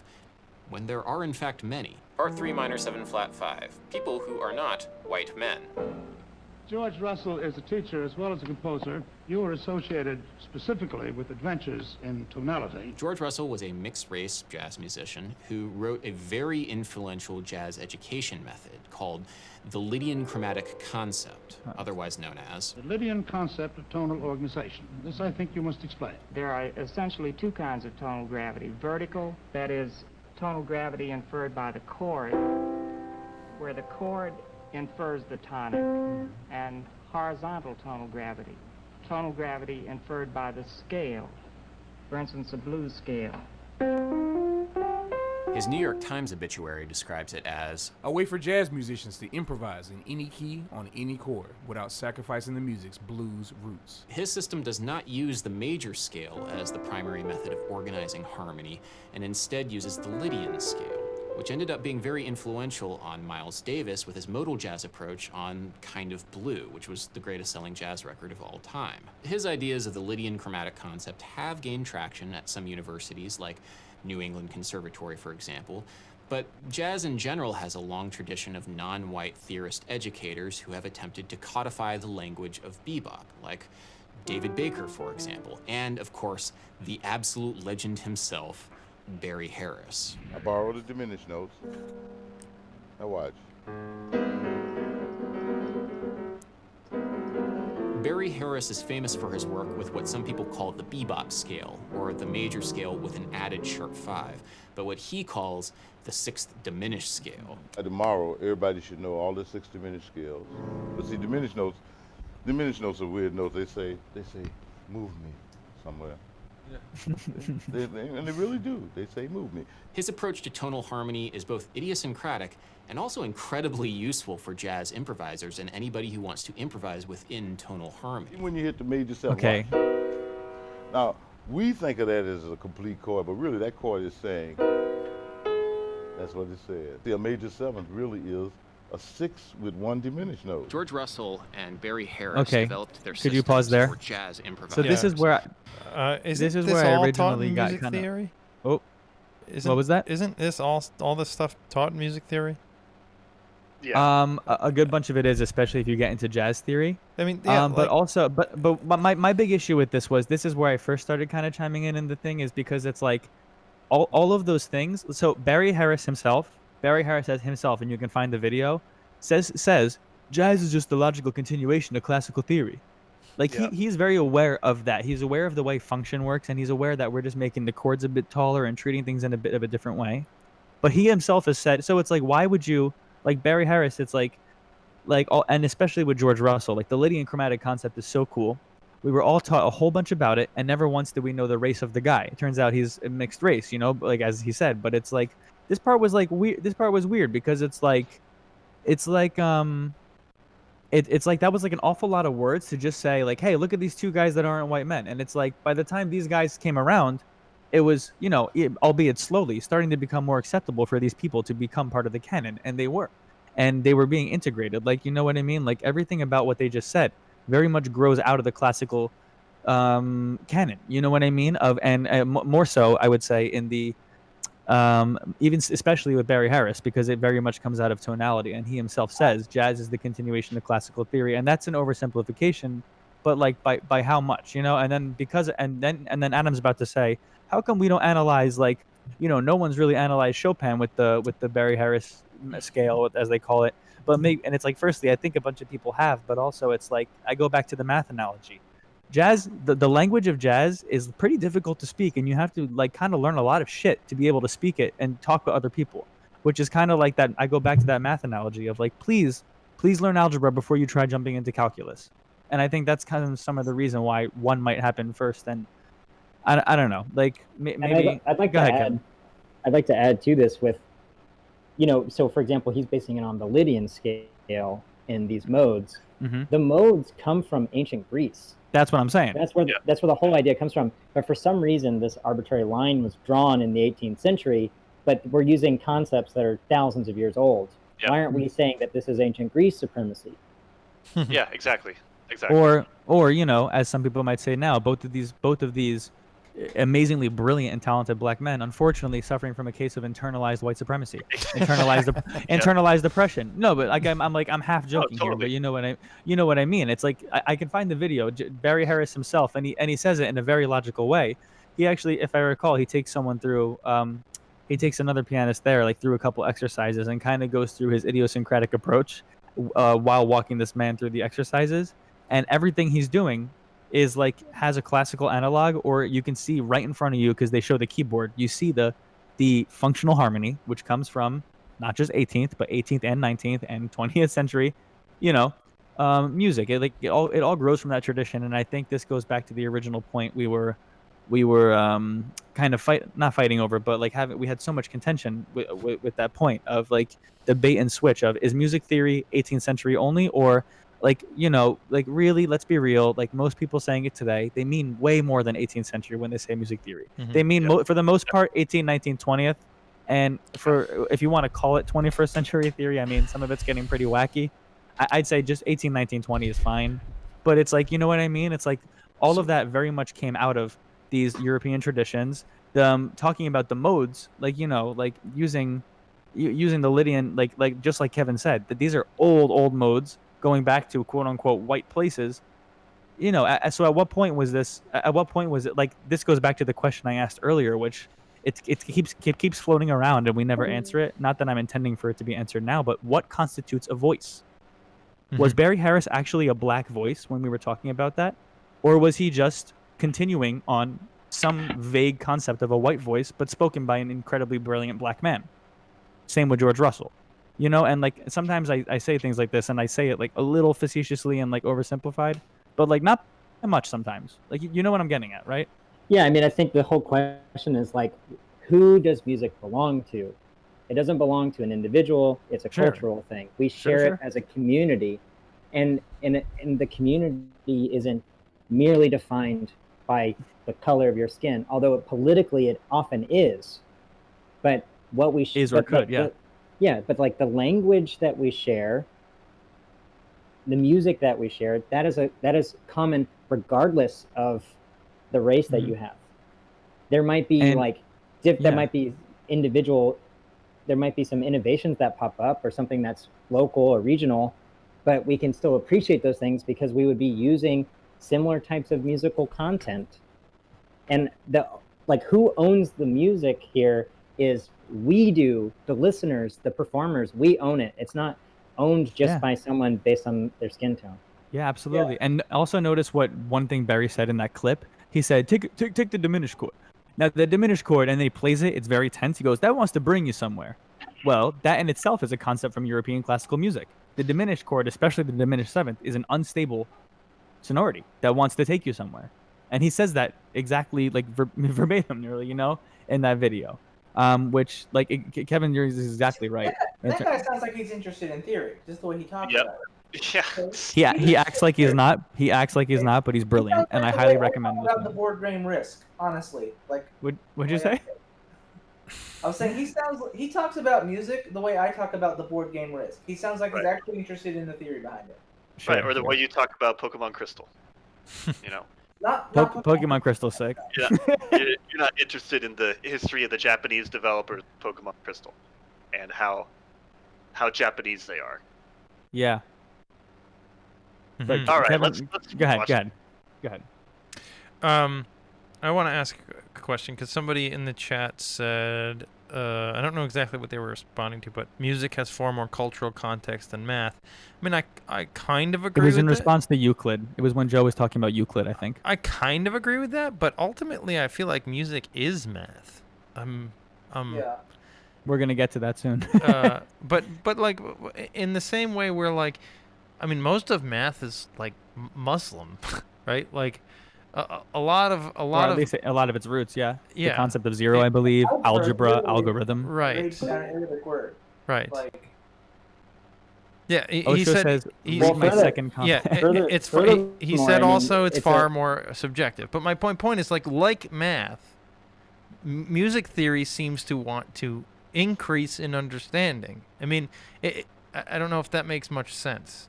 Speaker 5: when there are in fact many. Part 3 minor 7 flat 5, people who are not white men.
Speaker 18: George Russell is a teacher as well as a composer. You were associated specifically with adventures in tonality.
Speaker 5: George Russell was a mixed-race jazz musician who wrote a very influential jazz education method called the Lydian chromatic concept, otherwise known as
Speaker 18: the Lydian concept of tonal organization. This I think you must explain.
Speaker 19: There are essentially two kinds of tonal gravity. Vertical, that is tonal gravity inferred by the chord, where the chord infers the tonic, and horizontal tonal gravity inferred by the scale, for instance, a blues scale.
Speaker 5: His New York Times obituary describes it as
Speaker 20: a way for jazz musicians to improvise in any key on any chord without sacrificing the music's blues roots.
Speaker 5: His system does not use the major scale as the primary method of organizing harmony, and instead uses the Lydian scale, which ended up being very influential on Miles Davis with his modal jazz approach on Kind of Blue, which was the greatest selling jazz record of all time. His ideas of the Lydian chromatic concept have gained traction at some universities like New England Conservatory, for example, but jazz in general has a long tradition of non-white theorist educators who have attempted to codify the language of bebop, like David Baker, for example, and of course, the absolute legend himself, Barry Harris.
Speaker 21: I borrowed the diminished notes. Now watch.
Speaker 5: Barry Harris is famous for his work with what some people call the bebop scale, or the major scale with an added sharp 5, but what he calls the 6th diminished scale.
Speaker 21: Tomorrow, everybody should know all the 6 diminished scales. But see, diminished notes are weird notes. They say, move me somewhere. Yeah. And they really do. They say, move me.
Speaker 5: His approach to tonal harmony is both idiosyncratic and also incredibly useful for jazz improvisers and anybody who wants to improvise within tonal harmony.
Speaker 21: When you hit the major 7.
Speaker 3: Okay.
Speaker 21: Now, we think of that as a complete chord, but really that chord is saying, that's what it says. See, a major 7th really is a 6 with 1 diminished note.
Speaker 5: George Russell and Barry Harris
Speaker 3: Okay.
Speaker 5: developed their
Speaker 3: Could you pause
Speaker 5: systems
Speaker 3: there?
Speaker 5: for jazz improvisers.
Speaker 3: So this is where
Speaker 1: This
Speaker 3: is
Speaker 1: this
Speaker 3: where I
Speaker 1: all taught
Speaker 3: originally
Speaker 1: in
Speaker 3: got
Speaker 1: music
Speaker 3: kind of.
Speaker 1: theory?
Speaker 3: Oh, what was that?
Speaker 1: Isn't this all this stuff taught in music theory?
Speaker 2: Yeah.
Speaker 3: A good bunch of it is, especially if you get into jazz theory.
Speaker 1: I mean, yeah,
Speaker 3: but also, but my big issue with this is where I first started kind of chiming in the thing is because it's like all of those things. So Barry Harris says himself, and you can find the video, says jazz is just the logical continuation of classical theory. Like he's very aware of that. He's aware of the way function works, and he's aware that we're just making the chords a bit taller and treating things in a bit of a different way. But he himself has said, so it's like, why would you, like Barry Harris, it's like all, and especially with George Russell, like the Lydian chromatic concept is so cool. We were all taught a whole bunch about it, and never once did we know the race of the guy. It turns out he's a mixed race, like as he said. But it's like this part was like weird. This part was weird because it's like that was like an awful lot of words to just say like, hey, look at these 2 guys that aren't white men. And it's like by the time these guys came around, it was, albeit slowly, starting to become more acceptable for these people to become part of the canon, and they were being integrated. Like, you know what I mean? Like everything about what they just said very much grows out of the classical canon. You know what I mean? More so, I would say, in the even especially with Barry Harris, because it very much comes out of tonality, and he himself says jazz is the continuation of classical theory, and that's an oversimplification, but like by how much, and then Adam's about to say, how come we don't analyze, like, no one's really analyzed Chopin with the Barry Harris scale, as they call it, but maybe, and it's like, firstly, I think a bunch of people have, but also it's like, I go back to the math analogy. Jazz, the language of jazz is pretty difficult to speak, and you have to like kind of learn a lot of shit to be able to speak it and talk with other people, which is kind of like that. I go back to that math analogy of like, please learn algebra before you try jumping into calculus. And I think that's kind of some of the reason why one might happen first. And I don't know, like maybe
Speaker 4: I'd like to add to this with, so for example, he's basing it on the Lydian scale in these modes.
Speaker 3: Mm-hmm.
Speaker 4: The modes come from ancient Greece.
Speaker 3: That's what I'm saying.
Speaker 4: That's where the whole idea comes from. But for some reason, this arbitrary line was drawn in the 18th century, but we're using concepts that are thousands of years old.
Speaker 2: Yeah.
Speaker 4: Why aren't we saying that this is ancient Greece supremacy?
Speaker 2: Yeah, exactly.
Speaker 3: Or as some people might say now, both of these amazingly brilliant and talented black men, unfortunately suffering from a case of internalized white supremacy, internalized oppression. No, but like I'm half joking here, but you know what I mean. It's like I can find the video. Barry Harris himself, and he says it in a very logical way. He actually, if I recall, he takes someone through. He takes another pianist there, like through a couple exercises, and kind of goes through his idiosyncratic approach while walking this man through the exercises, and everything he's doing is like has a classical analog, or you can see right in front of you, because they show the keyboard, you see the functional harmony, which comes from not just 18th but 18th and 19th and 20th century music. It all grows from that tradition. And I think this goes back to the original point we were kind of not fighting over, but like we had so much contention with that point of like debate and switch of, is music theory 18th century only, or like, like really, let's be real, like most people saying it today, they mean way more than 18th century when they say music theory.
Speaker 1: Mm-hmm.
Speaker 3: They mean, for the most part, 18th, 19th, 20th. And if you want to call it 21st century theory, I mean, some of it's getting pretty wacky. I'd say just 18, 19, 20 is fine. But it's like, you know what I mean? It's like all of that very much came out of these European traditions. Talking about the modes, like, like using the Lydian, like just like Kevin said, that these are old modes, going back to quote unquote white places, so at what point was this? At what point was it like? This goes back to the question I asked earlier, which it keeps floating around and we never answer it. Not that I'm intending for it to be answered now, but what constitutes a voice? Was Barry Harris actually a black voice when we were talking about that? Or was he just continuing on some vague concept of a white voice, but spoken by an incredibly brilliant black man? Same with George Russell. You know, and like sometimes I say things like this and I say it like a little facetiously and like oversimplified, but like not much sometimes. Like, you know what I'm getting at, right?
Speaker 4: Yeah, I mean, I think the whole question is like, who does music belong to? It doesn't belong to an individual. It's a cultural thing. We share it as a community, and the community isn't merely defined by the color of your skin, although politically it often is. But what we but like the language that we share, the music that we share, that is common regardless of the race that you have. There might be there might be there might be some innovations that pop up or something that's local or regional, but we can still appreciate those things because we would be using similar types of musical content. And who owns the music here is we do, the listeners, the performers, we own it. It's not owned just by someone based on their skin tone.
Speaker 3: Yeah, absolutely. And also notice one thing Barry said in that clip. He said, take the diminished chord. Now, the diminished chord, and then he plays it, it's very tense. He goes, that wants to bring you somewhere. Well, that in itself is a concept from European classical music. The diminished chord, especially the diminished seventh, is an unstable sonority that wants to take you somewhere. And he says that exactly like verbatim, nearly, you know, in that video. Which, like, Kevin, you're exactly right.
Speaker 16: That guy sounds like he's interested in theory, just the way he talks about it.
Speaker 2: Yeah.
Speaker 3: He acts like he's not. He acts like he's not, but he's brilliant, and I highly recommend this.
Speaker 16: About the board game Risk, honestly, like.
Speaker 3: What'd you say?
Speaker 16: I was saying he talks about music the way I talk about the board game Risk. He sounds like he's actually interested in the theory behind it.
Speaker 2: Right, or the way you talk about Pokemon Crystal. You know.
Speaker 16: Not
Speaker 3: Pokemon Crystal sick.
Speaker 2: Yeah, you're not interested in the history of the Japanese developers of Pokemon Crystal, and how Japanese they are.
Speaker 3: Yeah. But
Speaker 2: all right,
Speaker 3: Kevin,
Speaker 2: let's
Speaker 3: go ahead.
Speaker 1: I want to ask a question because somebody in the chat said, I don't know exactly what they were responding to, but music has far more cultural context than math. I mean, I kind of agree with that.
Speaker 3: It was in response to Euclid. It was when Joe was talking about Euclid, I think.
Speaker 1: I kind of agree with that, but ultimately I feel like music is math.
Speaker 16: Yeah.
Speaker 3: We're going to get to that soon.
Speaker 1: But like, in the same way where, like, I mean, most of math is, like, Muslim, right? Like, a lot of
Speaker 3: at least a lot of its roots, yeah.
Speaker 1: Yeah.
Speaker 3: The concept of zero, I believe, algebra, algorithm.
Speaker 1: Right.
Speaker 16: Word.
Speaker 1: Right.
Speaker 16: Like,
Speaker 1: yeah,
Speaker 3: he said he's my second comment.
Speaker 1: Yeah, he said also it's far more subjective. But my point is, like math, music theory seems to want to increase in understanding. I mean, I don't know if that makes much sense.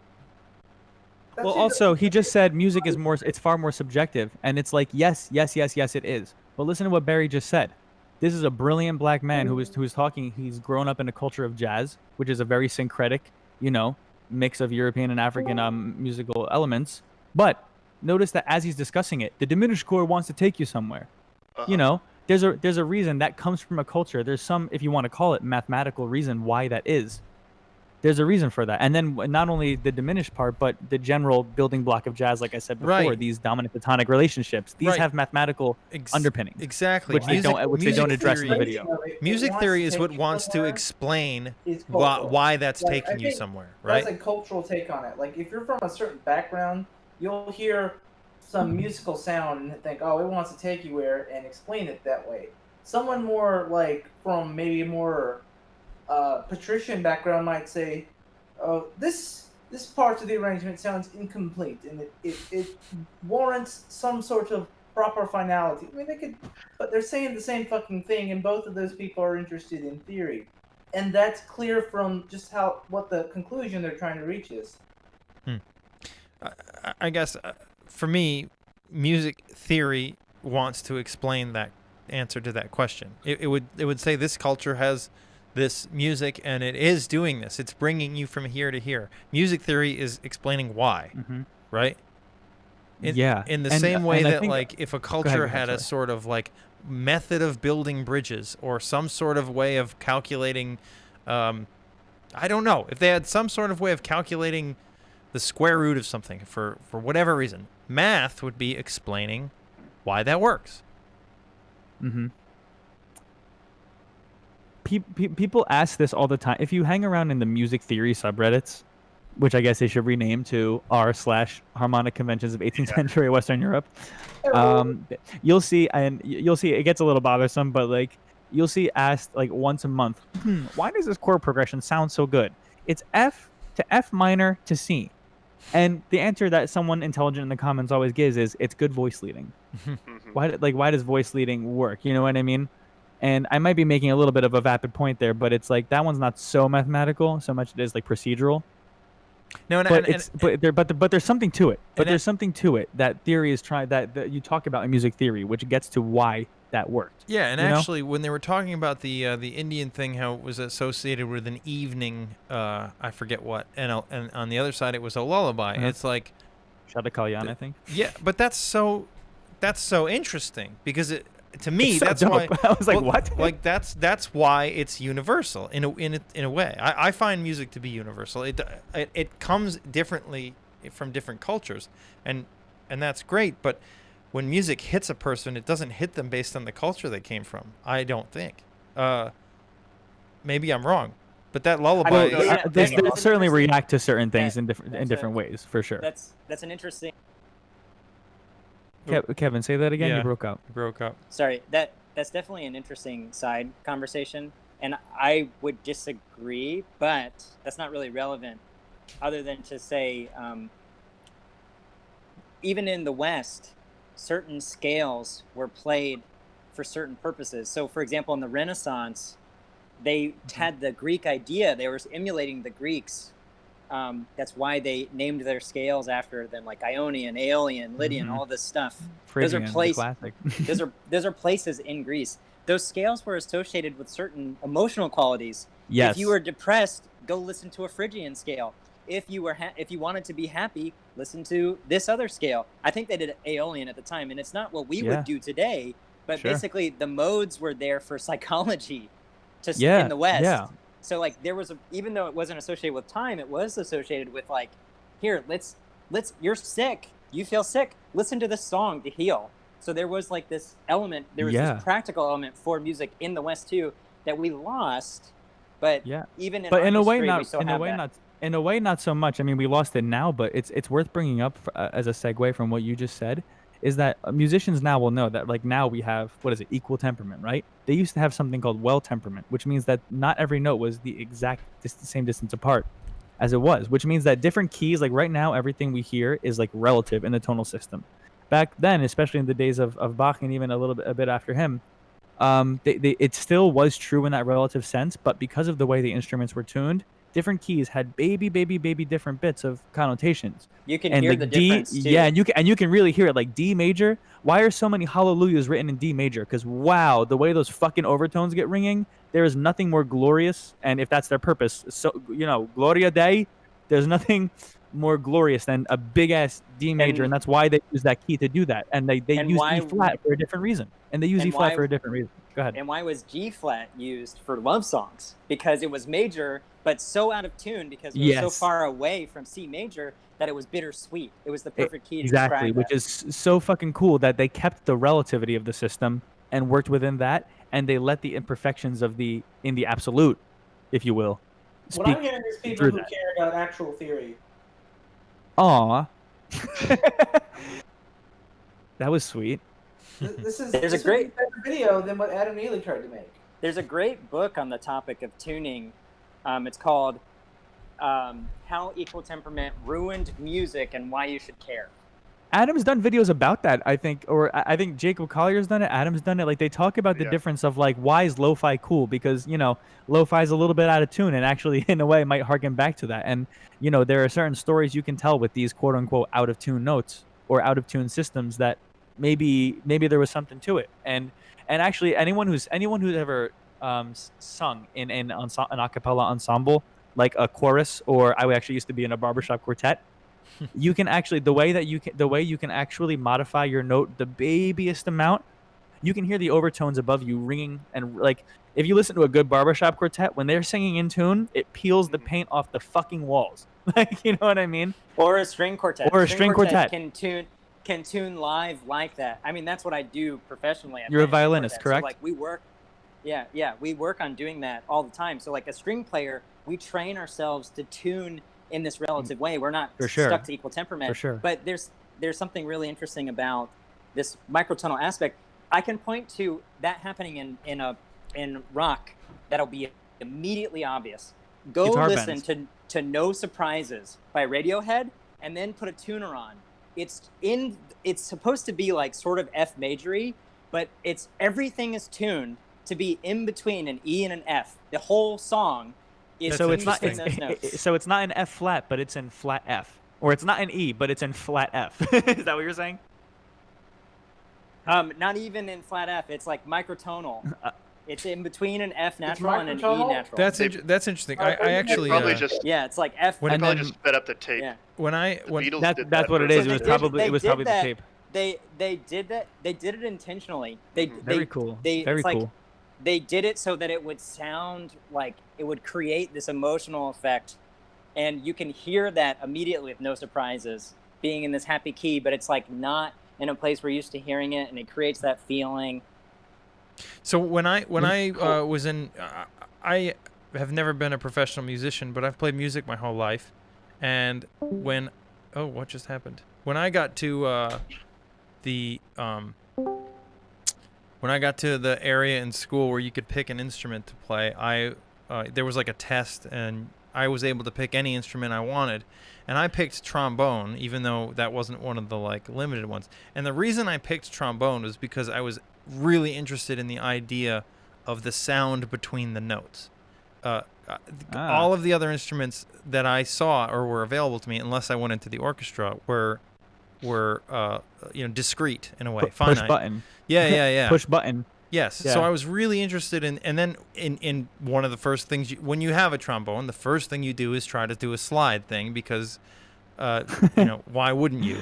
Speaker 3: Well, also, he just said music is it's far more subjective, and it's like, yes, it is. But listen to what Barry just said. This is a brilliant black man who is talking. He's grown up in a culture of jazz, which is a very syncretic, you know, mix of European and African musical elements. But notice that as he's discussing it, the diminished chord wants to take you somewhere. You know, there's a reason that comes from a culture. There's some, if you want to call it, mathematical reason why that is. There's a reason for that. And then not only the diminished part, but the general building block of jazz, like I said before, these dominant platonic relationships, these have mathematical underpinnings.
Speaker 1: Exactly.
Speaker 3: Which they don't address in the video.
Speaker 1: Music theory is what wants to explain why that's taking you somewhere, right?
Speaker 16: That's a cultural take on it. Like, if you're from a certain background, you'll hear some musical sound and think, oh, it wants to take you where, and explain it that way. Someone more, like, from maybe more patrician background might say, "Oh, this part of the arrangement sounds incomplete, and it warrants some sort of proper finality." I mean, but they're saying the same fucking thing, and both of those people are interested in theory, and that's clear from just what the conclusion they're trying to reach is.
Speaker 1: I guess for me, music theory wants to explain that answer to that question. It would say this culture has this music, and it is doing this. It's bringing you from here to here. Music theory is explaining why, right? In the same way that, like, if a culture had a sort of, like, method of building bridges or some sort of way of calculating, I don't know, if they had some sort of way of calculating the square root of something for whatever reason, math would be explaining why that works.
Speaker 3: Mm-hmm. People ask this all the time. If you hang around in the music theory subreddits, which I guess they should rename to r/harmonic conventions of 18th century Western Europe, you'll see it gets a little bothersome, but like you'll see asked like once a month, why does this chord progression sound so good? It's F to F minor to C. And the answer that someone intelligent in the comments always gives is it's good voice leading. Why does voice leading work? You know what I mean? And I might be making a little bit of a vapid point there, but it's like that one's not so mathematical so much it is like procedural.
Speaker 1: No,
Speaker 3: but there's something to it. But there's something to it that theory is that you talk about in music theory, which gets to why that worked.
Speaker 1: Yeah, and actually, when they were talking about the Indian thing, how it was associated with an evening, I forget what, and on the other side it was a lullaby. It's like
Speaker 3: Shada Kalyan, I think.
Speaker 1: Yeah, but that's so interesting because to me
Speaker 3: so
Speaker 1: that's
Speaker 3: dope.
Speaker 1: why
Speaker 3: I was like, what?
Speaker 1: Like that's why it's universal in a way. I find music to be universal. It comes differently from different cultures, and that's great. But when music hits a person, it doesn't hit them based on the culture they came from. I don't think. Maybe I'm wrong, but that lullaby.
Speaker 3: They certainly react to certain things in different ways, for sure.
Speaker 7: That's an interesting.
Speaker 3: Kevin, say that again.
Speaker 1: Yeah,
Speaker 3: you broke up.
Speaker 7: Sorry, that's definitely an interesting side conversation, and I would disagree, but that's not really relevant, other than to say, even in the West, certain scales were played for certain purposes. So, for example, in the Renaissance, they had the Greek idea. They were emulating the Greeks. That's why they named their scales after them, like Ionian, Aeolian, Lydian, all this stuff.
Speaker 3: Phrygian,
Speaker 7: those are places in Greece. Those scales were associated with certain emotional qualities.
Speaker 3: Yes.
Speaker 7: If you were depressed, go listen to a Phrygian scale. If you were if you wanted to be happy, listen to this other scale. I think they did Aeolian at the time, and it's not what we would do today. But basically, the modes were there for psychology, in the West.
Speaker 3: Yeah.
Speaker 7: So like there was even though it wasn't associated with time, it was associated with like, here, let's you're sick, you feel sick, listen to this song to heal. So there was like this element, there was this practical element for music in the West too that we lost. But even in a
Speaker 3: way not so much. I mean, we lost it now, but it's worth bringing up as a segue from what you just said. Is that musicians now will know that like now we have, equal temperament, right? They used to have something called well temperament, which means that not every note was the exact same distance apart as it was, which means that different keys, like right now, everything we hear is like relative in the tonal system. Back then, especially in the days of Bach and even a bit after him, it still was true in that relative sense, but because of the way the instruments were tuned, different keys had baby different bits of connotations.
Speaker 7: You can hear the difference too.
Speaker 3: Yeah, and you can really hear it. Like D major. Why are so many hallelujahs written in D major? Because wow, the way those fucking overtones get ringing, there is nothing more glorious. And if that's their purpose, so Gloria Dei, there's nothing more glorious than a big ass D major, and that's why they use that key to do that. And they use E flat for a different reason. And they use E flat for a different reason. Go ahead.
Speaker 7: And why was G flat used for love songs? Because it was major, but so out of tune because it was so far away from C major that it was bittersweet. It was the perfect key to describe that.
Speaker 3: Which is so fucking cool that they kept the relativity of the system and worked within that, and they let the imperfections of in the absolute, if you will.
Speaker 16: What I'm hearing is people who care about actual theory.
Speaker 3: Aw. That was sweet.
Speaker 16: This is a great better video than what Adam Neely tried to make.
Speaker 7: There's a great book on the topic of tuning. It's called How Equal Temperament Ruined Music and Why You Should Care.
Speaker 3: Adam's done videos about that, I think, or I think Jacob Collier's done it. Adam's done it. Like they talk about the difference of like why is lo-fi cool? Because lo-fi is a little bit out of tune, and actually in a way might harken back to that. And there are certain stories you can tell with these quote unquote out of tune notes or out of tune systems that maybe there was something to it. And actually anyone who's ever sung in an a cappella ensemble like a chorus, or I actually used to be in a barbershop quartet. You can actually the way you can actually modify your note the babyest amount you can hear the overtones above you ringing, and like if you listen to a good barbershop quartet, when they're singing in tune, it peels the paint off the fucking walls. Like, you know what I mean?
Speaker 7: Or a string quartet.
Speaker 3: Or a string quartet.
Speaker 7: Can tune live like that. I mean, that's what I do professionally.
Speaker 3: You're a violinist, correct?
Speaker 7: So, like, we work on doing that all the time. So like a string player, we train ourselves to tune in this relative way. We're not stuck to equal temperament.
Speaker 3: For sure.
Speaker 7: But there's something really interesting about this microtonal aspect. I can point to that happening in rock that'll be immediately obvious. Go
Speaker 3: Guitar
Speaker 7: listen
Speaker 3: bends.
Speaker 7: to No Surprises by Radiohead and then put a tuner on. It's supposed to be like sort of F majory, but everything is tuned to be in between an E and an F. The whole song is
Speaker 3: so it's not
Speaker 7: in those notes.
Speaker 3: so it's not in F flat, but it's in flat F, or it's not in E, but it's in flat F. Is that what you're saying?
Speaker 7: Not even in flat F. It's like microtonal. It's in between an F natural and an E natural.
Speaker 1: That's interesting. I actually
Speaker 7: it's like F.
Speaker 2: When they just sped up the tape.
Speaker 7: Yeah.
Speaker 3: That's what it is. It was probably the tape.
Speaker 7: They did that. They did it intentionally.
Speaker 3: Very cool. Very cool.
Speaker 7: They did it so that it would sound like it would create this emotional effect, and you can hear that immediately with No Surprises being in this happy key, but it's like not in a place we're used to hearing it, and it creates that feeling.
Speaker 1: So when I was in, I have never been a professional musician, but I've played music my whole life, and what just happened? When I got to when I got to the area in school where you could pick an instrument to play, there was like a test, and I was able to pick any instrument I wanted, and I picked trombone, even though that wasn't one of the like limited ones. And the reason I picked trombone was because I was really interested in the idea of the sound between the notes. All of the other instruments that I saw or were available to me, unless I went into the orchestra, were discrete in a way. Finite.
Speaker 3: Push button.
Speaker 1: Yeah.
Speaker 3: Push button.
Speaker 1: Yes.
Speaker 3: Yeah.
Speaker 1: So I was really interested in, and then in one of the first things, when you have a trombone, the first thing you do is try to do a slide thing because, why wouldn't you?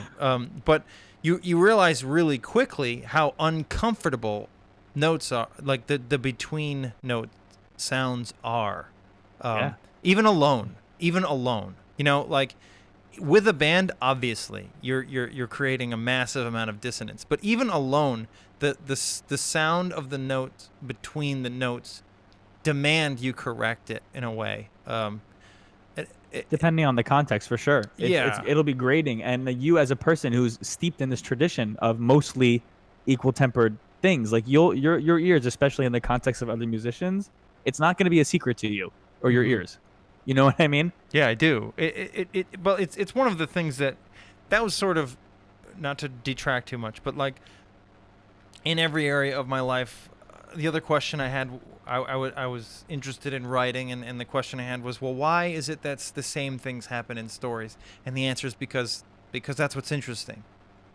Speaker 1: But you realize really quickly how uncomfortable notes are, like the between note sounds are. Even alone. Like with a band, obviously you're creating a massive amount of dissonance, but even alone, the sound of the notes between the notes demand you correct it in a way.
Speaker 3: Depending on the context, for sure. It'll be grating, and you as a person who's steeped in this tradition of mostly equal tempered things, like your ears, especially in the context of other musicians, it's not going to be a secret to you or your ears. You know what I mean?
Speaker 1: Yeah, I do. But it's one of the things that was sort of, not to detract too much, but like in every area of my life, the other question I had, I was interested in writing, and the question I had was, well, why is it that the same things happen in stories? And the answer is because that's what's interesting.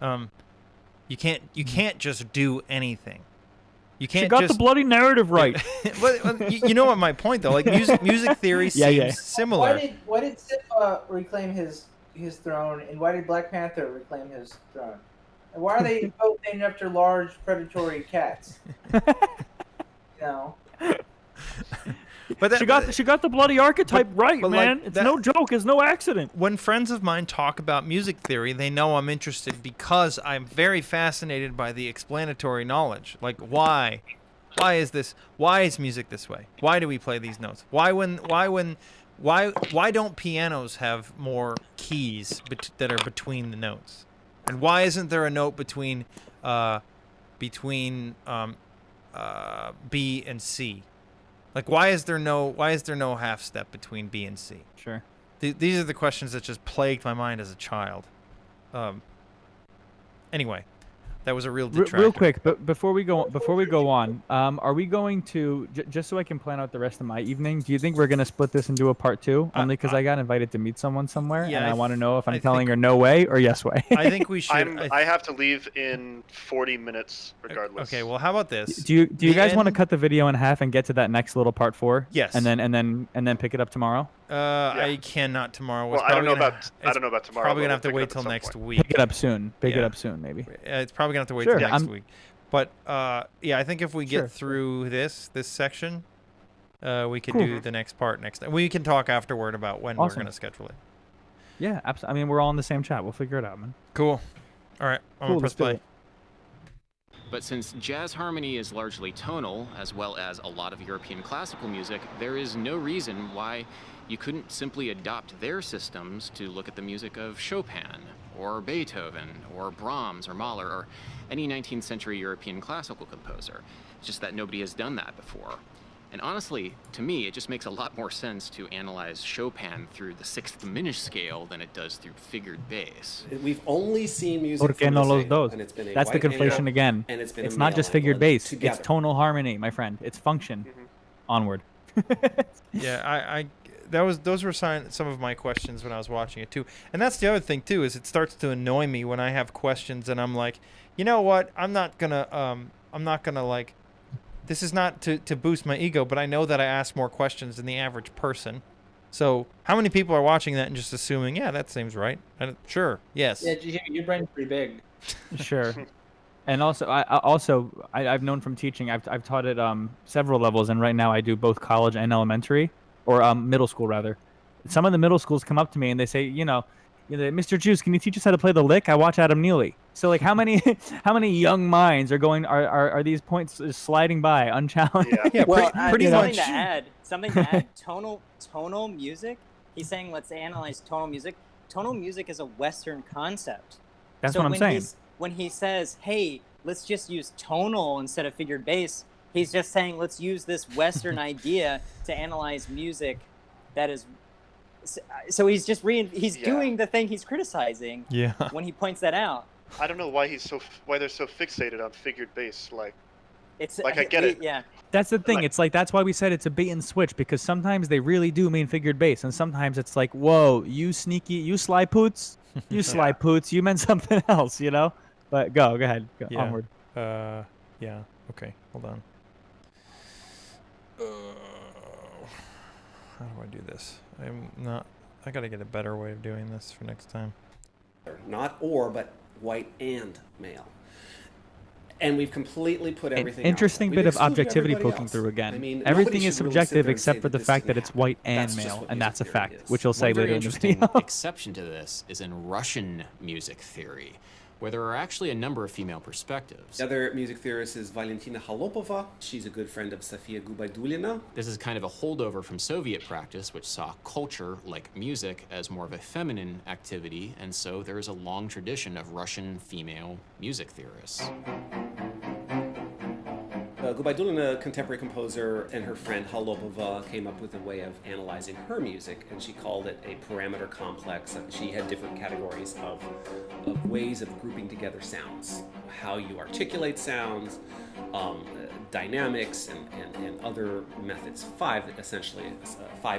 Speaker 1: You can't just do anything. You can't.
Speaker 3: She got the bloody narrative right.
Speaker 1: But you know what my point though? Like music theory seems similar.
Speaker 16: Why did Sif reclaim his throne, and why did Black Panther reclaim his throne? And why are they both named after large predatory cats?
Speaker 1: But
Speaker 3: she got the bloody archetype right, man.
Speaker 1: Like,
Speaker 3: it's no joke. It's no accident.
Speaker 1: When friends of mine talk about music theory, they know I'm interested because I'm very fascinated by the explanatory knowledge. Like, why is this? Why is music this way? Why do we play these notes? Why don't pianos have more keys that are between the notes? And why isn't there a note between B and C? Like, why is there no half step between B and C?
Speaker 3: Sure.
Speaker 1: These are the questions that just plagued my mind as a child. Anyway, that was a real detractor.
Speaker 3: Real quick, but before we go on, are we going to just so I can plan out the rest of my evening? Do you think we're gonna split this into a part 2? Only because I got invited to meet someone somewhere, and I want to know if I'm telling her no way or yes way.
Speaker 1: I think we should.
Speaker 2: I have to leave in 40 minutes, regardless.
Speaker 1: Okay, well, how about this?
Speaker 3: Do you guys want to cut the video in half and get to that next little part 4?
Speaker 1: Yes.
Speaker 3: And then pick it up tomorrow.
Speaker 1: I cannot tomorrow.
Speaker 2: Well, I don't know about tomorrow.
Speaker 1: Probably gonna have to wait till next week.
Speaker 3: Pick it up soon. Pick it up soon, maybe.
Speaker 1: It's probably gonna have to wait till next week. But yeah, I think if we get through this section, we could do the next part next time. We can talk afterward about when we're going to schedule it.
Speaker 3: Yeah, absolutely. I mean, we're all in the same chat. We'll figure it out, man.
Speaker 1: Cool. All right, I'm going to press play.
Speaker 5: But since jazz harmony is largely tonal, as well as a lot of European classical music, there is no reason why you couldn't simply adopt their systems to look at the music of Chopin, or Beethoven, or Brahms, or Mahler, or any 19th century European classical composer. It's just that nobody has done that before. And honestly, to me, it just makes a lot more sense to analyze Chopin through the sixth diminished scale than it does through figured bass.
Speaker 9: We've only seen music
Speaker 3: Porque no los dos.
Speaker 9: and it's been a
Speaker 3: That's the
Speaker 9: white
Speaker 3: conflation
Speaker 9: angle,
Speaker 3: again.
Speaker 9: and it's
Speaker 3: not just figured bass.
Speaker 9: Together.
Speaker 3: It's tonal harmony, my friend. It's function. Onward.
Speaker 1: Yeah, those were some of my questions when I was watching it too. And that's the other thing too, is it starts to annoy me when I have questions and I'm like, you know what? I'm not gonna like, this is not to boost my ego, but I know that I ask more questions than the average person. So how many people are watching that and just assuming, yeah, that seems right? Sure, yes.
Speaker 6: Yeah, your brain's pretty big.
Speaker 3: Sure. And also, I've known from teaching, I've taught at several levels, and right now I do both college and elementary, or middle school rather. Some of the middle schools come up to me and they say, Mr. Juice, can you teach us how to play the lick? I watch Adam Neely. So like, how many young minds are these points sliding by unchallenged?
Speaker 7: Yeah, well,
Speaker 3: pretty much.
Speaker 7: Something to add. Tonal music. He's saying let's analyze tonal music. Tonal music is a Western concept.
Speaker 3: That's what I'm saying.
Speaker 7: When he says, hey, let's just use tonal instead of figured bass, he's just saying let's use this Western idea to analyze music that is. So he's just doing the thing he's criticizing.
Speaker 1: Yeah.
Speaker 7: When he points that out.
Speaker 2: I don't know why they're so fixated on figured bass. I get it.
Speaker 7: Yeah.
Speaker 3: That's the thing. It's like, that's why we said it's a bait and switch, because sometimes they really do mean figured bass, and sometimes it's like, whoa, you sly poots, sly poots, you meant something else, But go ahead, onward.
Speaker 1: Yeah. Okay. Hold on. How do I do this? I gotta get a better way of doing this for next time.
Speaker 9: Not or, but white and male. And we've completely put everything.
Speaker 3: An interesting bit of objectivity poking through again.
Speaker 9: I mean,
Speaker 3: everything is subjective except for the fact that it's white and male, and that's a fact, which you'll say later in the video.
Speaker 5: One very interesting exception to this is in Russian music theory, where there are actually a number of female perspectives.
Speaker 9: The other music theorist is Valentina Khalopova. She's a good friend of Sofia Gubaidulina.
Speaker 5: This is kind of a holdover from Soviet practice, which saw culture, like music, as more of a feminine activity, and so there is a long tradition of Russian female music theorists.
Speaker 9: Gubaidulina, a contemporary composer, and her friend Khalopova came up with a way of analyzing her music, and she called it a parameter complex. She had different categories of ways of grouping together sounds, how you articulate sounds, dynamics, and other methods. Five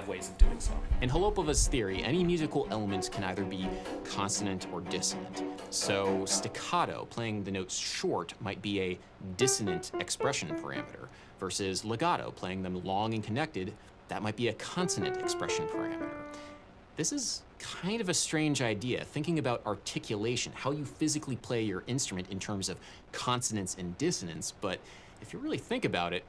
Speaker 9: ways of doing so.
Speaker 5: In Halopova's theory, any musical element can either be consonant or dissonant. So staccato, playing the notes short, might be a dissonant expression parameter, versus legato, playing them long and connected, that might be a consonant expression parameter. This is kind of a strange idea, thinking about articulation, how you physically play your instrument in terms of consonance and dissonance, but if you really think about it,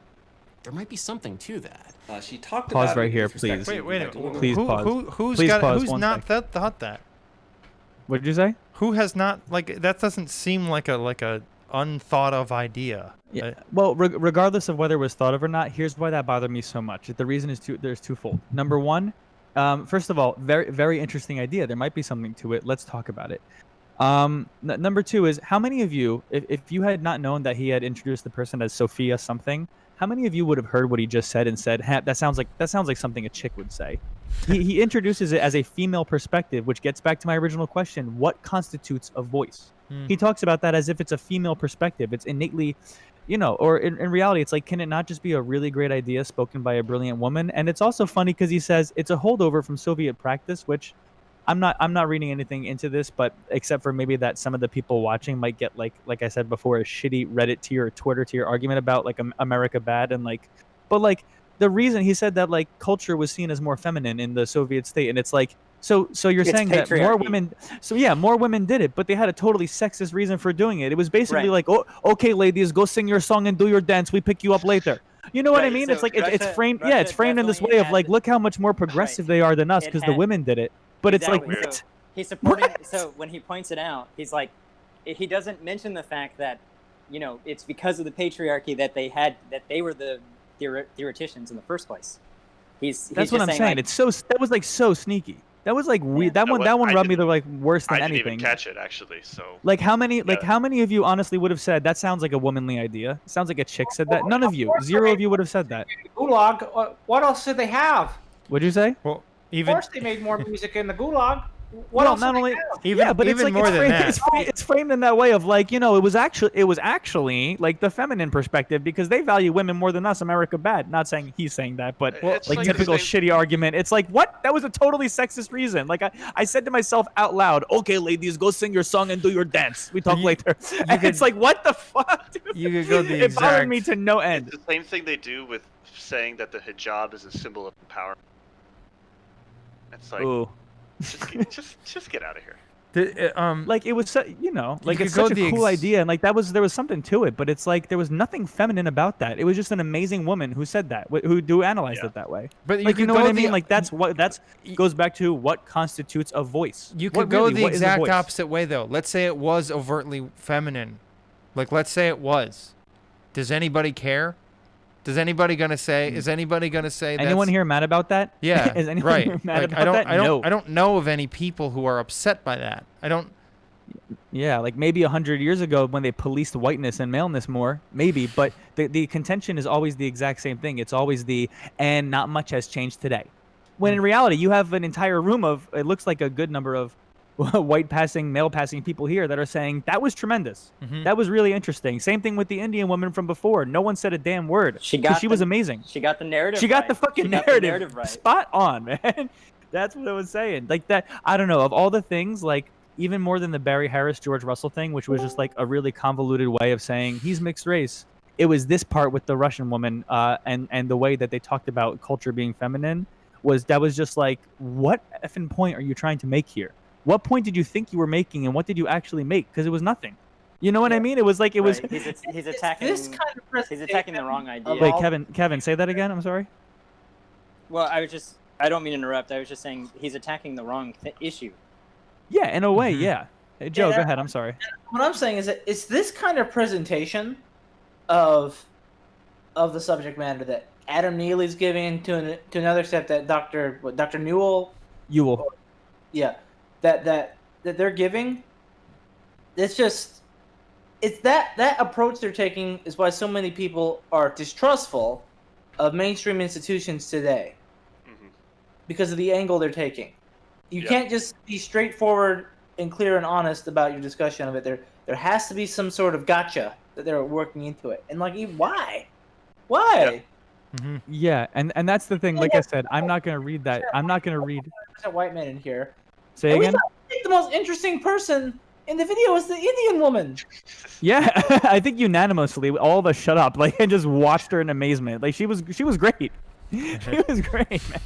Speaker 5: there might be something to that.
Speaker 9: She talked
Speaker 3: pause
Speaker 9: about
Speaker 3: right here, please.
Speaker 1: Wait a minute.
Speaker 3: Please pause.
Speaker 1: Who's not thought that?
Speaker 3: What did you say?
Speaker 1: Who has not, like, that doesn't seem like a unthought of idea.
Speaker 3: Yeah. Well, regardless of whether it was thought of or not, here's why that bothered me so much. The reason is there's twofold. Number one, first of all, very, very interesting idea. There might be something to it. Let's talk about it. Number two is, how many of you, if you had not known that he had introduced the person as Sophia something, how many of you would have heard what he just said and said, that sounds like something a chick would say? He introduces it as a female perspective, which gets back to my original question: what constitutes a voice? He talks about that as if it's a female perspective. It's innately, or in reality, it's like, can it not just be a really great idea spoken by a brilliant woman? And it's also funny because he says it's a holdover from Soviet practice, which I'm not reading anything into this, but except for maybe that some of the people watching might get like I said before, a shitty Reddit tier or Twitter tier argument about like America bad and but the reason he said that, like, culture was seen as more feminine in the Soviet state, and it's like, So you're
Speaker 7: It's
Speaker 3: saying that more
Speaker 7: patriarchy.
Speaker 3: women, more women did it, but they had a totally sexist reason for doing it. It was basically
Speaker 7: Right.
Speaker 3: like, oh, okay, ladies, go sing your song and do your dance. We pick you up later. You know what I
Speaker 7: Right,
Speaker 3: mean?
Speaker 7: so
Speaker 3: it's like it's
Speaker 7: Russia-
Speaker 3: framed.
Speaker 7: Russia
Speaker 3: It's framed in this
Speaker 7: definitely
Speaker 3: way of
Speaker 7: had-
Speaker 3: like, look how much more progressive they are than us
Speaker 7: It
Speaker 3: because the
Speaker 7: had-
Speaker 3: women did it. But
Speaker 7: Exactly.
Speaker 3: it's like,
Speaker 7: So he's supporting. So when he points it out, he's like, he doesn't mention the fact that, you know, it's because of the patriarchy that they were the theoreticians in the first place.
Speaker 3: that's what I'm saying.
Speaker 7: Like,
Speaker 3: It's that was like so sneaky. That was like weird. That one
Speaker 2: I
Speaker 3: rubbed me
Speaker 2: didn't-
Speaker 3: like worse than
Speaker 2: I didn't
Speaker 3: anything.
Speaker 2: even catch it actually. So
Speaker 3: Like how many of you honestly would have said that sounds like a womanly idea? It sounds like a chick said that. None of you. Zero of you would have said that.
Speaker 6: Gulag. What else did they have?
Speaker 3: What'd you say?
Speaker 1: Well,
Speaker 6: Of course, they made more music in the Gulag. What else?
Speaker 3: not
Speaker 6: did they
Speaker 3: only
Speaker 6: have?
Speaker 3: but
Speaker 1: even
Speaker 3: it's like
Speaker 1: more
Speaker 3: it's
Speaker 1: than
Speaker 3: framed,
Speaker 1: that.
Speaker 3: it's framed in that way of like, you know, it was actually like the feminine perspective because they value women more than us. America bad. Not saying he's saying that, but
Speaker 2: It's
Speaker 3: like
Speaker 2: like
Speaker 3: typical
Speaker 2: the same-
Speaker 3: shitty argument. It's like, what? That was a totally sexist reason. Like I said to myself out loud, okay, ladies, go sing your song and do your dance. We talk later. And it's like, what the fuck? Dude?
Speaker 1: You could go the
Speaker 3: It bothered
Speaker 1: exact.
Speaker 3: me to no end.
Speaker 2: It's the same thing they do with saying that the hijab is a symbol of power. It's like,
Speaker 3: Ooh.
Speaker 2: just get out of here.
Speaker 3: Like it was, you know, like
Speaker 1: could
Speaker 3: it's
Speaker 1: go
Speaker 3: such a
Speaker 1: the
Speaker 3: cool idea, and like there was something to it, but it's like there was nothing feminine about that. It was just an amazing woman who said that, who analyzed it that way.
Speaker 1: But you
Speaker 3: like, you
Speaker 1: could
Speaker 3: know
Speaker 1: go
Speaker 3: what I
Speaker 1: the-
Speaker 3: mean? Like that's goes back to what constitutes a voice.
Speaker 1: You
Speaker 3: What
Speaker 1: could go
Speaker 3: really-
Speaker 1: the
Speaker 3: what is a
Speaker 1: exact
Speaker 3: voice?
Speaker 1: opposite way, though. Let's say it was overtly feminine. Like, let's say it was. Does anybody care? Is anybody gonna say
Speaker 3: Anyone
Speaker 1: that's,
Speaker 3: here mad about that?
Speaker 1: Yeah,
Speaker 3: Is anyone
Speaker 1: right.
Speaker 3: here mad
Speaker 1: Like,
Speaker 3: about that? No.
Speaker 1: I don't know of any people who are upset by that. I don't.
Speaker 3: Yeah, like maybe 100 years ago when they policed whiteness and maleness more, maybe. But the contention is always the exact same thing. It's always and not much has changed today. When in reality, you have an entire room of, it looks like a good number of male passing people here that are saying that was tremendous.
Speaker 1: Mhm.
Speaker 3: That was really interesting. Same thing with the Indian woman from before. No one said a damn word.
Speaker 7: She
Speaker 3: 'cause
Speaker 7: got
Speaker 3: she was amazing.
Speaker 7: She got the narrative.
Speaker 3: She got
Speaker 7: right.
Speaker 3: the fucking
Speaker 7: She got the
Speaker 3: narrative,
Speaker 7: narrative right.
Speaker 3: spot on, man. That's what I was saying. Like that, I don't know. Of all the things, like even more than the Barry Harris, George Russell thing, which was just like a really convoluted way of saying he's mixed race. It was this part with the Russian woman, and the way that they talked about culture being feminine was just like, what effing point are you trying to make here? What point did you think you were making, and what did you actually make? Because it was nothing. You know what I mean? It was like it was.
Speaker 7: Right. He's attacking.
Speaker 6: This kind of
Speaker 7: He's attacking the wrong idea.
Speaker 3: Wait, Kevin, say that again. I'm sorry.
Speaker 7: Well, I don't mean to interrupt. I was just saying he's attacking the wrong issue.
Speaker 3: Yeah, in a way, yeah. Hey, Joe, go ahead. I'm sorry.
Speaker 6: What I'm saying is that it's this kind of presentation of the subject matter that Adam Neely's giving to another step that Dr. Newell. Yeah, that they're giving. It's that approach they're taking is why so many people are distrustful of mainstream institutions today. Because of the angle they're taking. You can't just be straightforward and clear and honest about your discussion of it. There has to be some sort of gotcha that they're working into it. And like, why? Why?
Speaker 3: Yeah, and that's the thing. Like I said, I'm not gonna read that. I'm not gonna read.
Speaker 6: There's a white man in here.
Speaker 3: Say
Speaker 6: And we
Speaker 3: again.
Speaker 6: thought, I think the most interesting person in the video was the Indian woman.
Speaker 3: Yeah, I think unanimously, all of us shut up, like, and just watched her in amazement. Like she was great. She was great, man.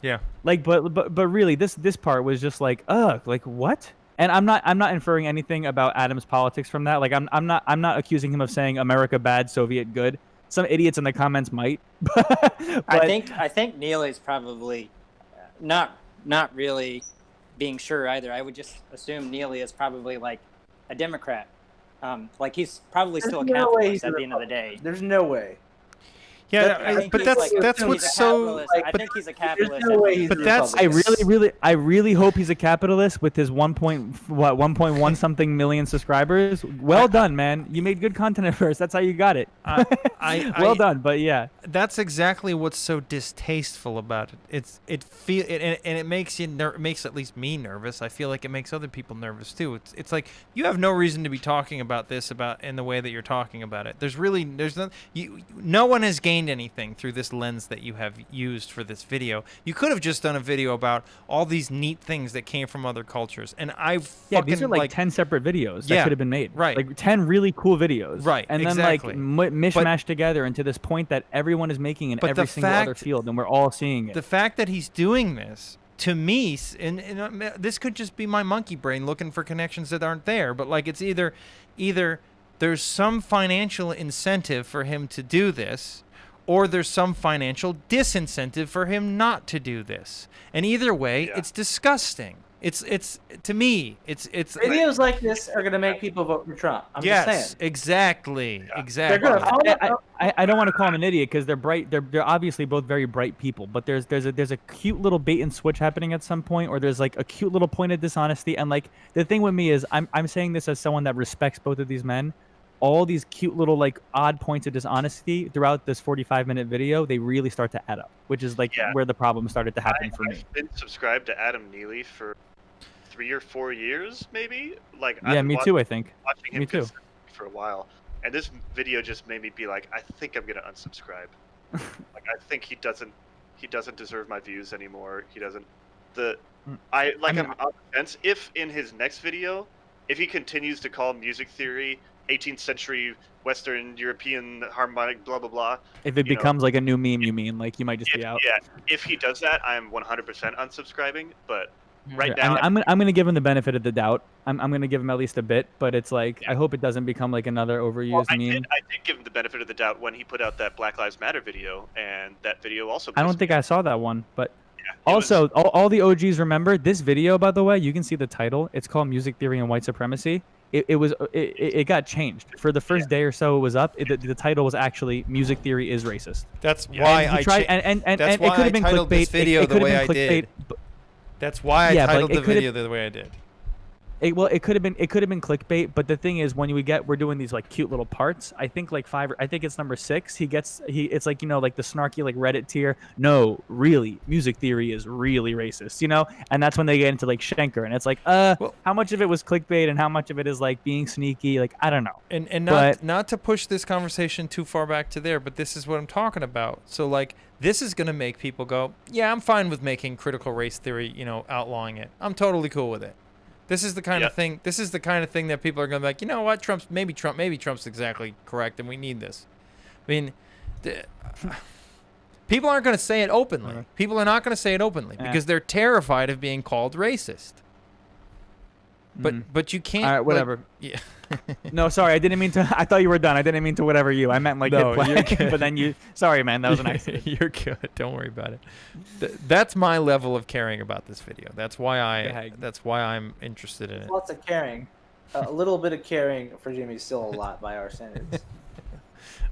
Speaker 1: Yeah.
Speaker 3: Like, but really, this part was just like, like what? And I'm not inferring anything about Adam's politics from that. Like, I'm not accusing him of saying America bad, Soviet good. Some idiots in the comments might. But
Speaker 7: I think Neely's probably not really being sure either. I would just assume Neely is probably like a Democrat. Like he's probably still a capitalist at the end of the day.
Speaker 6: There's no way.
Speaker 1: Yeah, but that's what's so.
Speaker 7: I think he's a capitalist.
Speaker 1: But that's
Speaker 3: I really hope he's a capitalist with his 1.1 something million subscribers. Well done, man. You made good content at first. That's how you got it. Well done. But yeah,
Speaker 1: that's exactly what's so distasteful about it. It makes makes at least me nervous. I feel like it makes other people nervous too. It's like you have no reason to be talking about this in the way that you're talking about it. No one has gained find anything through this lens that you have used for this video. You could have just done a video about all these neat things that came from other cultures. And I fucking,
Speaker 3: these are like 10 separate videos that
Speaker 1: Yeah,
Speaker 3: could have been made.
Speaker 1: right.
Speaker 3: Like 10 really cool videos.
Speaker 1: Right,
Speaker 3: And then
Speaker 1: exactly.
Speaker 3: like mishmashed together into this point that everyone is making in
Speaker 1: But
Speaker 3: every
Speaker 1: the
Speaker 3: single other
Speaker 1: fact-
Speaker 3: field, and we're all seeing it.
Speaker 1: The fact that he's doing this, to me, and this could just be my monkey brain looking for connections that aren't there, but like it's either there's some financial incentive for him to do this, or there's some financial disincentive for him not to do this. And either way, it's disgusting. It's to me, it's
Speaker 16: Videos like this are going to make people vote for Trump. I'm just saying.
Speaker 1: Exactly.
Speaker 16: They're gonna
Speaker 3: I don't want to call him an idiot because they're bright. They're obviously both very bright people. But there's a cute little bait and switch happening at some point, or there's like a cute little point of dishonesty. And like the thing with me is, I'm saying this as someone that respects both of these men. All these cute little like odd points of dishonesty throughout this 45-minute video, they really start to add up, which is like where the problem started to happen for me.
Speaker 2: I've been subscribed to Adam Neely for 3 or 4 years, maybe. Like
Speaker 3: Yeah, me too. I think.
Speaker 2: Watching him
Speaker 3: Me too.
Speaker 2: for a while, and this video just made me be like, I think I'm gonna unsubscribe. Like I think he doesn't deserve my views anymore. He doesn't. I'm on the fence. If in his next video, if he continues to call music theory 18th century Western European harmonic blah blah blah.
Speaker 3: If it becomes like a new meme, you mean like you might just be out.
Speaker 2: Yeah, if he does that, I'm 100% unsubscribing. But right now,
Speaker 3: I'm gonna give him the benefit of the doubt. I'm gonna give him at least a bit, but it's like I hope it doesn't become like another overused meme.
Speaker 2: I did give him the benefit of the doubt when he put out that Black Lives Matter video, and that video also.
Speaker 3: I don't think I saw that one, but also all the OGs remember this video. By the way, you can see the title. It's called "Music Theory and White Supremacy." It got changed for the first day or so. It was up. The title was actually "Music Theory is Racist."
Speaker 1: That's why
Speaker 3: I tried, and
Speaker 1: that's
Speaker 3: it
Speaker 1: why
Speaker 3: could have been
Speaker 1: I titled
Speaker 3: clickbait.
Speaker 1: this video
Speaker 3: it
Speaker 1: the
Speaker 3: could
Speaker 1: way
Speaker 3: have
Speaker 1: I
Speaker 3: been
Speaker 1: did.
Speaker 3: clickbait.
Speaker 1: That's why I titled the video the way I did.
Speaker 3: It could have been clickbait, but the thing is, when we're doing these like cute little parts, I think like I think it's number 6. It's like like the snarky like Reddit tier. No, really, music theory is really racist, and that's when they get into like Schenker, and it's like, how much of it was clickbait and how much of it is like being sneaky? Like I don't know.
Speaker 1: And not to push this conversation too far back to there, but this is what I'm talking about. So like this is gonna make people go, yeah, I'm fine with making critical race theory, outlawing it. I'm totally cool with it. This is the kind of thing. This is the kind of thing that people are going to be like, you know what, maybe Trump's exactly correct, and we need this. I mean, people aren't going to say it openly. People are not going to say it openly because they're terrified of being called racist. But you can't.
Speaker 3: All right, whatever.
Speaker 1: Yeah.
Speaker 3: No, sorry, I didn't mean to. I thought you were done. I didn't mean to whatever you. I meant like
Speaker 1: No,
Speaker 3: hit play.
Speaker 1: you're good.
Speaker 3: But then you. Sorry, man. That was an accident.
Speaker 1: You're good. Don't worry about it. That's my level of caring about this video. That's why I'm interested in it.
Speaker 16: Lots of caring. A little bit of caring for Jimmy is still a lot by our standards.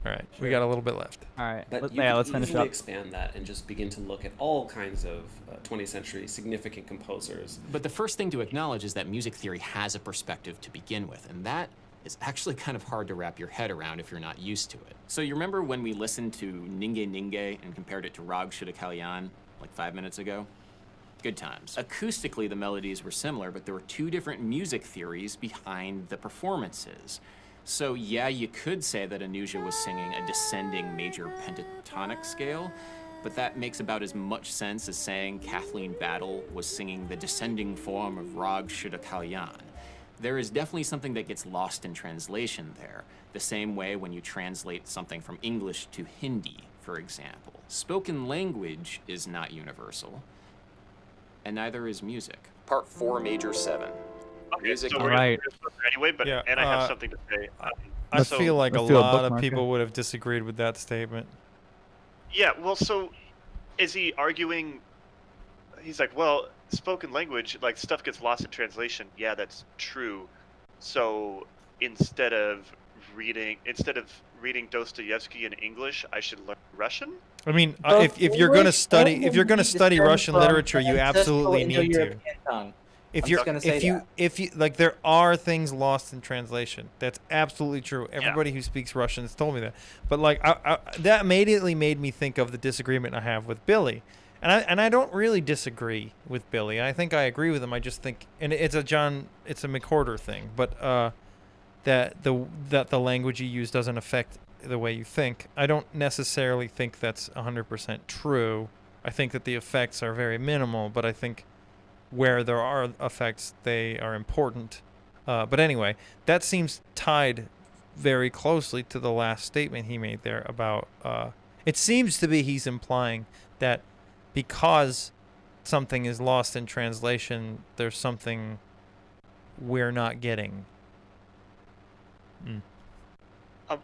Speaker 1: All right, we got a little bit left.
Speaker 3: All right,
Speaker 9: But
Speaker 3: let's finish
Speaker 9: easily
Speaker 3: up.
Speaker 9: expand that and just begin to look at all kinds of 20th century significant composers.
Speaker 5: But the first thing to acknowledge is that music theory has a perspective to begin with, and that is actually kind of hard to wrap your head around if you're not used to it. So you remember when we listened to Ninge Ninge and compared it to Rag Shuddha Kalyan like 5 minutes ago? Good times. Acoustically, the melodies were similar, but there were 2 different music theories behind the performances. So yeah, you could say that Anuja was singing a descending major pentatonic scale, but that makes about as much sense as saying Kathleen Battle was singing the descending form of Rag Shuddha Kalyan. There is definitely something that gets lost in translation there, the same way when you translate something from English to Hindi, for example. Spoken language is not universal, and neither is music. Part 4, Major 7.
Speaker 2: Okay,
Speaker 5: Music.
Speaker 2: so
Speaker 3: All
Speaker 2: we're
Speaker 3: right.
Speaker 2: anyway, but and I have something to say.
Speaker 1: I feel like a lot of people would have disagreed with that statement.
Speaker 2: Yeah, well, so is he arguing? He's like, well, spoken language, like stuff gets lost in translation. Yeah, that's true. So instead of reading Dostoevsky in English, I should learn Russian.
Speaker 1: I mean, if you're going to study Russian literature, you absolutely need to. If you like, there are things lost in translation. That's absolutely true. Everybody who speaks Russian has told me that. But like, that immediately made me think of the disagreement I have with Billy, and I don't really disagree with Billy. I think I agree with him. I just think, and it's a McWhorter thing, but that the language you use doesn't affect the way you think. I don't necessarily think that's 100% true. I think that the effects are very minimal, but I think where there are effects, they are important. But anyway, that seems tied very closely to the last statement he made there about, it seems to be he's implying that because something is lost in translation, there's something we're not getting.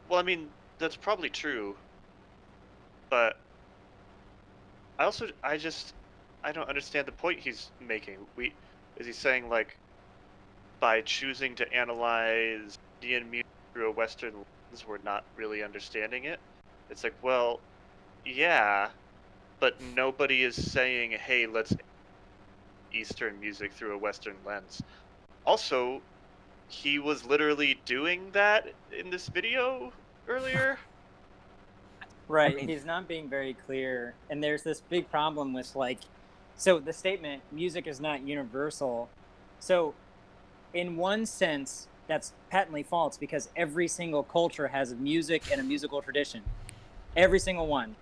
Speaker 2: Well, I mean, that's probably true, but I don't understand the point he's making. Is he saying, like, by choosing to analyze Indian music through a Western lens, we're not really understanding it? It's like, well, yeah, but nobody is saying, hey, let's Eastern music through a Western lens. Also, he was literally doing that in this video earlier.
Speaker 7: Right, I mean, he's not being very clear, and there's this big problem with, like, so the statement, music is not universal. So in one sense, that's patently false, because every single culture has music and a musical tradition. Every single one.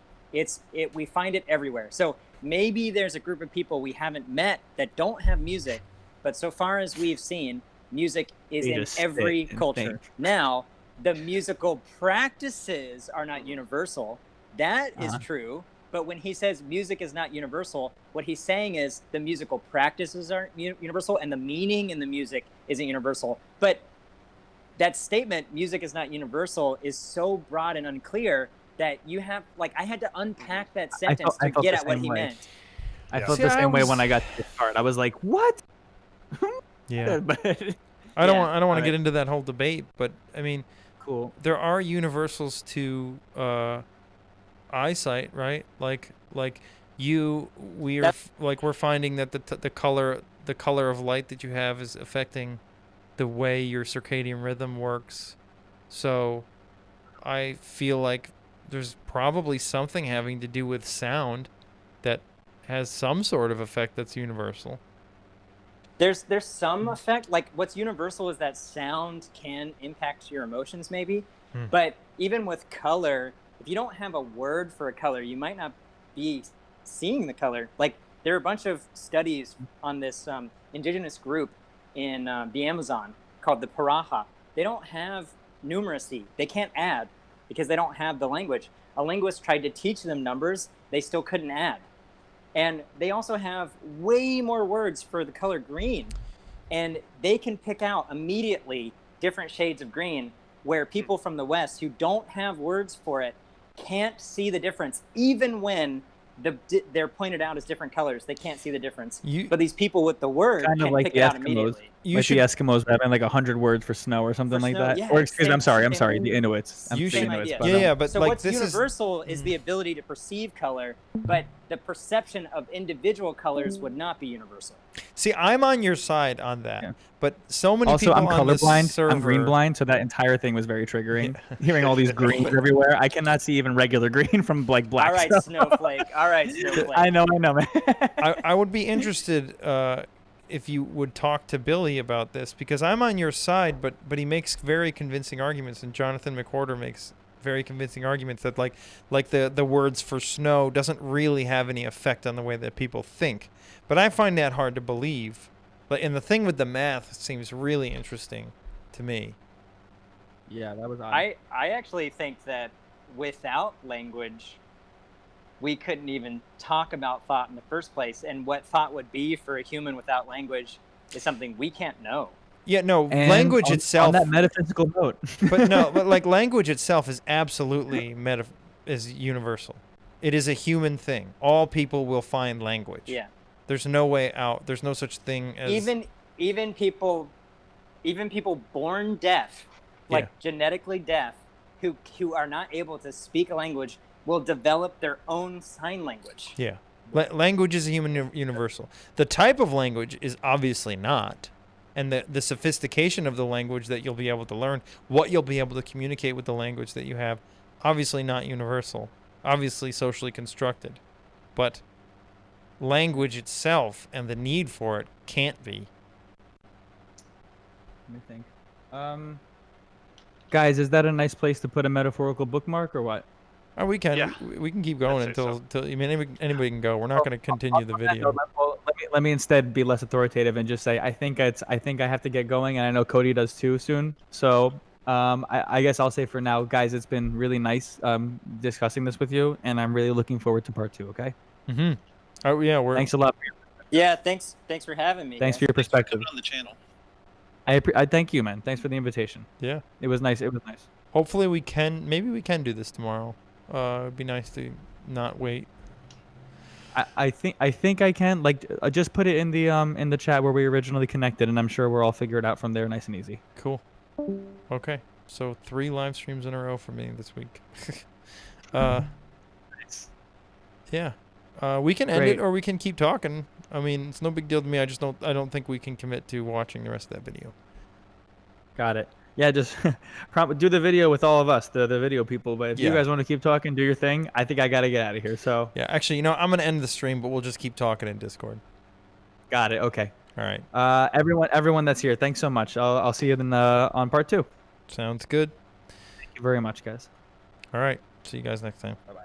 Speaker 7: We find it everywhere. So maybe there's a group of people we haven't met that don't have music, but so far as we've seen, music is in every culture. Now, the musical practices are not universal. That is true. But when he says music is not universal, what he's saying is the musical practices aren't universal and the meaning in the music isn't universal. But that statement, music is not universal, is so broad and unclear that you have, like, I had to unpack that sentence to get at what he meant.
Speaker 3: I felt the same way when I got to this part. I was like, what?
Speaker 1: Yeah. I don't want to get into that whole debate, but I mean,
Speaker 3: cool.
Speaker 1: There are universals to eyesight, right? Like we're finding that the color of light that you have is affecting the way your circadian rhythm works. So I feel like there's probably something having to do with sound that has some sort of effect that's universal.
Speaker 7: There's some effect. Like, what's universal is that sound can impact your emotions, maybe. But even with color, if you don't have a word for a color, you might not be seeing the color. Like, there are a bunch of studies on this indigenous group in the Amazon called the Paraha. They don't have numeracy. They can't add because they don't have the language. A linguist tried to teach them numbers. They still couldn't add. And they also have way more words for the color green. And they can pick out immediately different shades of green, where people from the West who don't have words for it can't see the difference. Even when they're pointed out as different colors, they can't see the difference. But these people with the word
Speaker 3: kind of
Speaker 7: can
Speaker 3: like
Speaker 7: pick
Speaker 3: the
Speaker 7: it out
Speaker 3: Eskimos.
Speaker 7: immediately.
Speaker 3: The Eskimos having like 100 words for snow or something like that.
Speaker 7: Yeah,
Speaker 3: or excuse me, I'm sorry, the Inuits.
Speaker 7: Same idea.
Speaker 1: But
Speaker 7: so
Speaker 1: like
Speaker 7: what's universal is the ability to perceive color, but the perception of individual colors would not be universal.
Speaker 1: See, I'm on your side on that, but so many
Speaker 3: also,
Speaker 1: people
Speaker 3: I'm
Speaker 1: on this
Speaker 3: colorblind.
Speaker 1: server...
Speaker 3: I'm green blind, so that entire thing was very triggering. Hearing all these greens everywhere, I cannot see even regular green from like black.
Speaker 7: All right, Snowflake. All right, Snowflake.
Speaker 3: I know, man.
Speaker 1: I would be interested if you would talk to Billy about this, because I'm on your side, but he makes very convincing arguments, and Jonathan McWhorter makes very convincing arguments that like the words for snow doesn't really have any effect on the way that people think. But I find that hard to believe. And the thing with the math seems really interesting to me.
Speaker 3: Yeah, that was odd.
Speaker 7: I actually think that without language, we couldn't even talk about thought in the first place. And what thought would be for a human without language is something we can't know.
Speaker 1: Yeah, no,
Speaker 3: and
Speaker 1: language itself...
Speaker 3: On that metaphysical note.
Speaker 1: but like language itself is absolutely is universal. It is a human thing. All people will find language.
Speaker 7: Yeah.
Speaker 1: There's no way out. There's no such thing as...
Speaker 7: Even people born deaf, like genetically deaf, who are not able to speak a language, will develop their own sign language.
Speaker 1: Yeah. Language is a human universal. The type of language is obviously not. And the sophistication of the language that you'll be able to learn, what you'll be able to communicate with the language that you have, obviously not universal. Obviously socially constructed. But language itself and the need for it can't be.
Speaker 3: Let me think. guys, is that a nice place to put a metaphorical bookmark or what?
Speaker 1: Oh, we can. We can keep going until I mean anybody can go. We're not going to continue the video.
Speaker 3: Let me instead be less authoritative and just say I think I have to get going, and I know Cody does too soon. So I guess I'll say for now, guys, it's been really nice discussing this with you, and I'm really looking forward to part 2. Okay.
Speaker 1: Mm-hmm. Oh yeah.
Speaker 3: Thanks a lot.
Speaker 7: Yeah. Thanks for having me.
Speaker 3: Thanks
Speaker 7: guys.
Speaker 3: for your perspective.
Speaker 10: on the channel.
Speaker 3: I thank you, man. Thanks for the invitation.
Speaker 1: Yeah.
Speaker 3: It was nice. It was nice.
Speaker 1: Hopefully we can. Maybe we can do this tomorrow. It'd be nice to not wait.
Speaker 3: I think I can just put it in the chat where we originally connected, and I'm sure we'll all figure it out from there, nice and easy.
Speaker 1: Cool. Okay, so 3 live streams in a row for me this week.
Speaker 3: Nice.
Speaker 1: Yeah. We can end it or we can keep talking. I mean, it's no big deal to me. I don't think we can commit to watching the rest of that video.
Speaker 3: Got it. Yeah, just do the video with all of us, the video people. But if you guys want to keep talking, do your thing. I think I got to get out of here. So
Speaker 1: yeah, actually, I'm going to end the stream, but we'll just keep talking in Discord.
Speaker 3: Got it. Okay.
Speaker 1: All right.
Speaker 3: Everyone that's here, thanks so much. I'll see you on part 2.
Speaker 1: Sounds good.
Speaker 3: Thank you very much, guys.
Speaker 1: All right. See you guys next time.
Speaker 3: Bye-bye.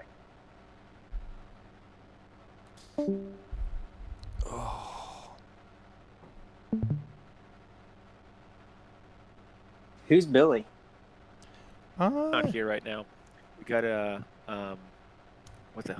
Speaker 7: Who's Billy?
Speaker 11: Not here right now. We got a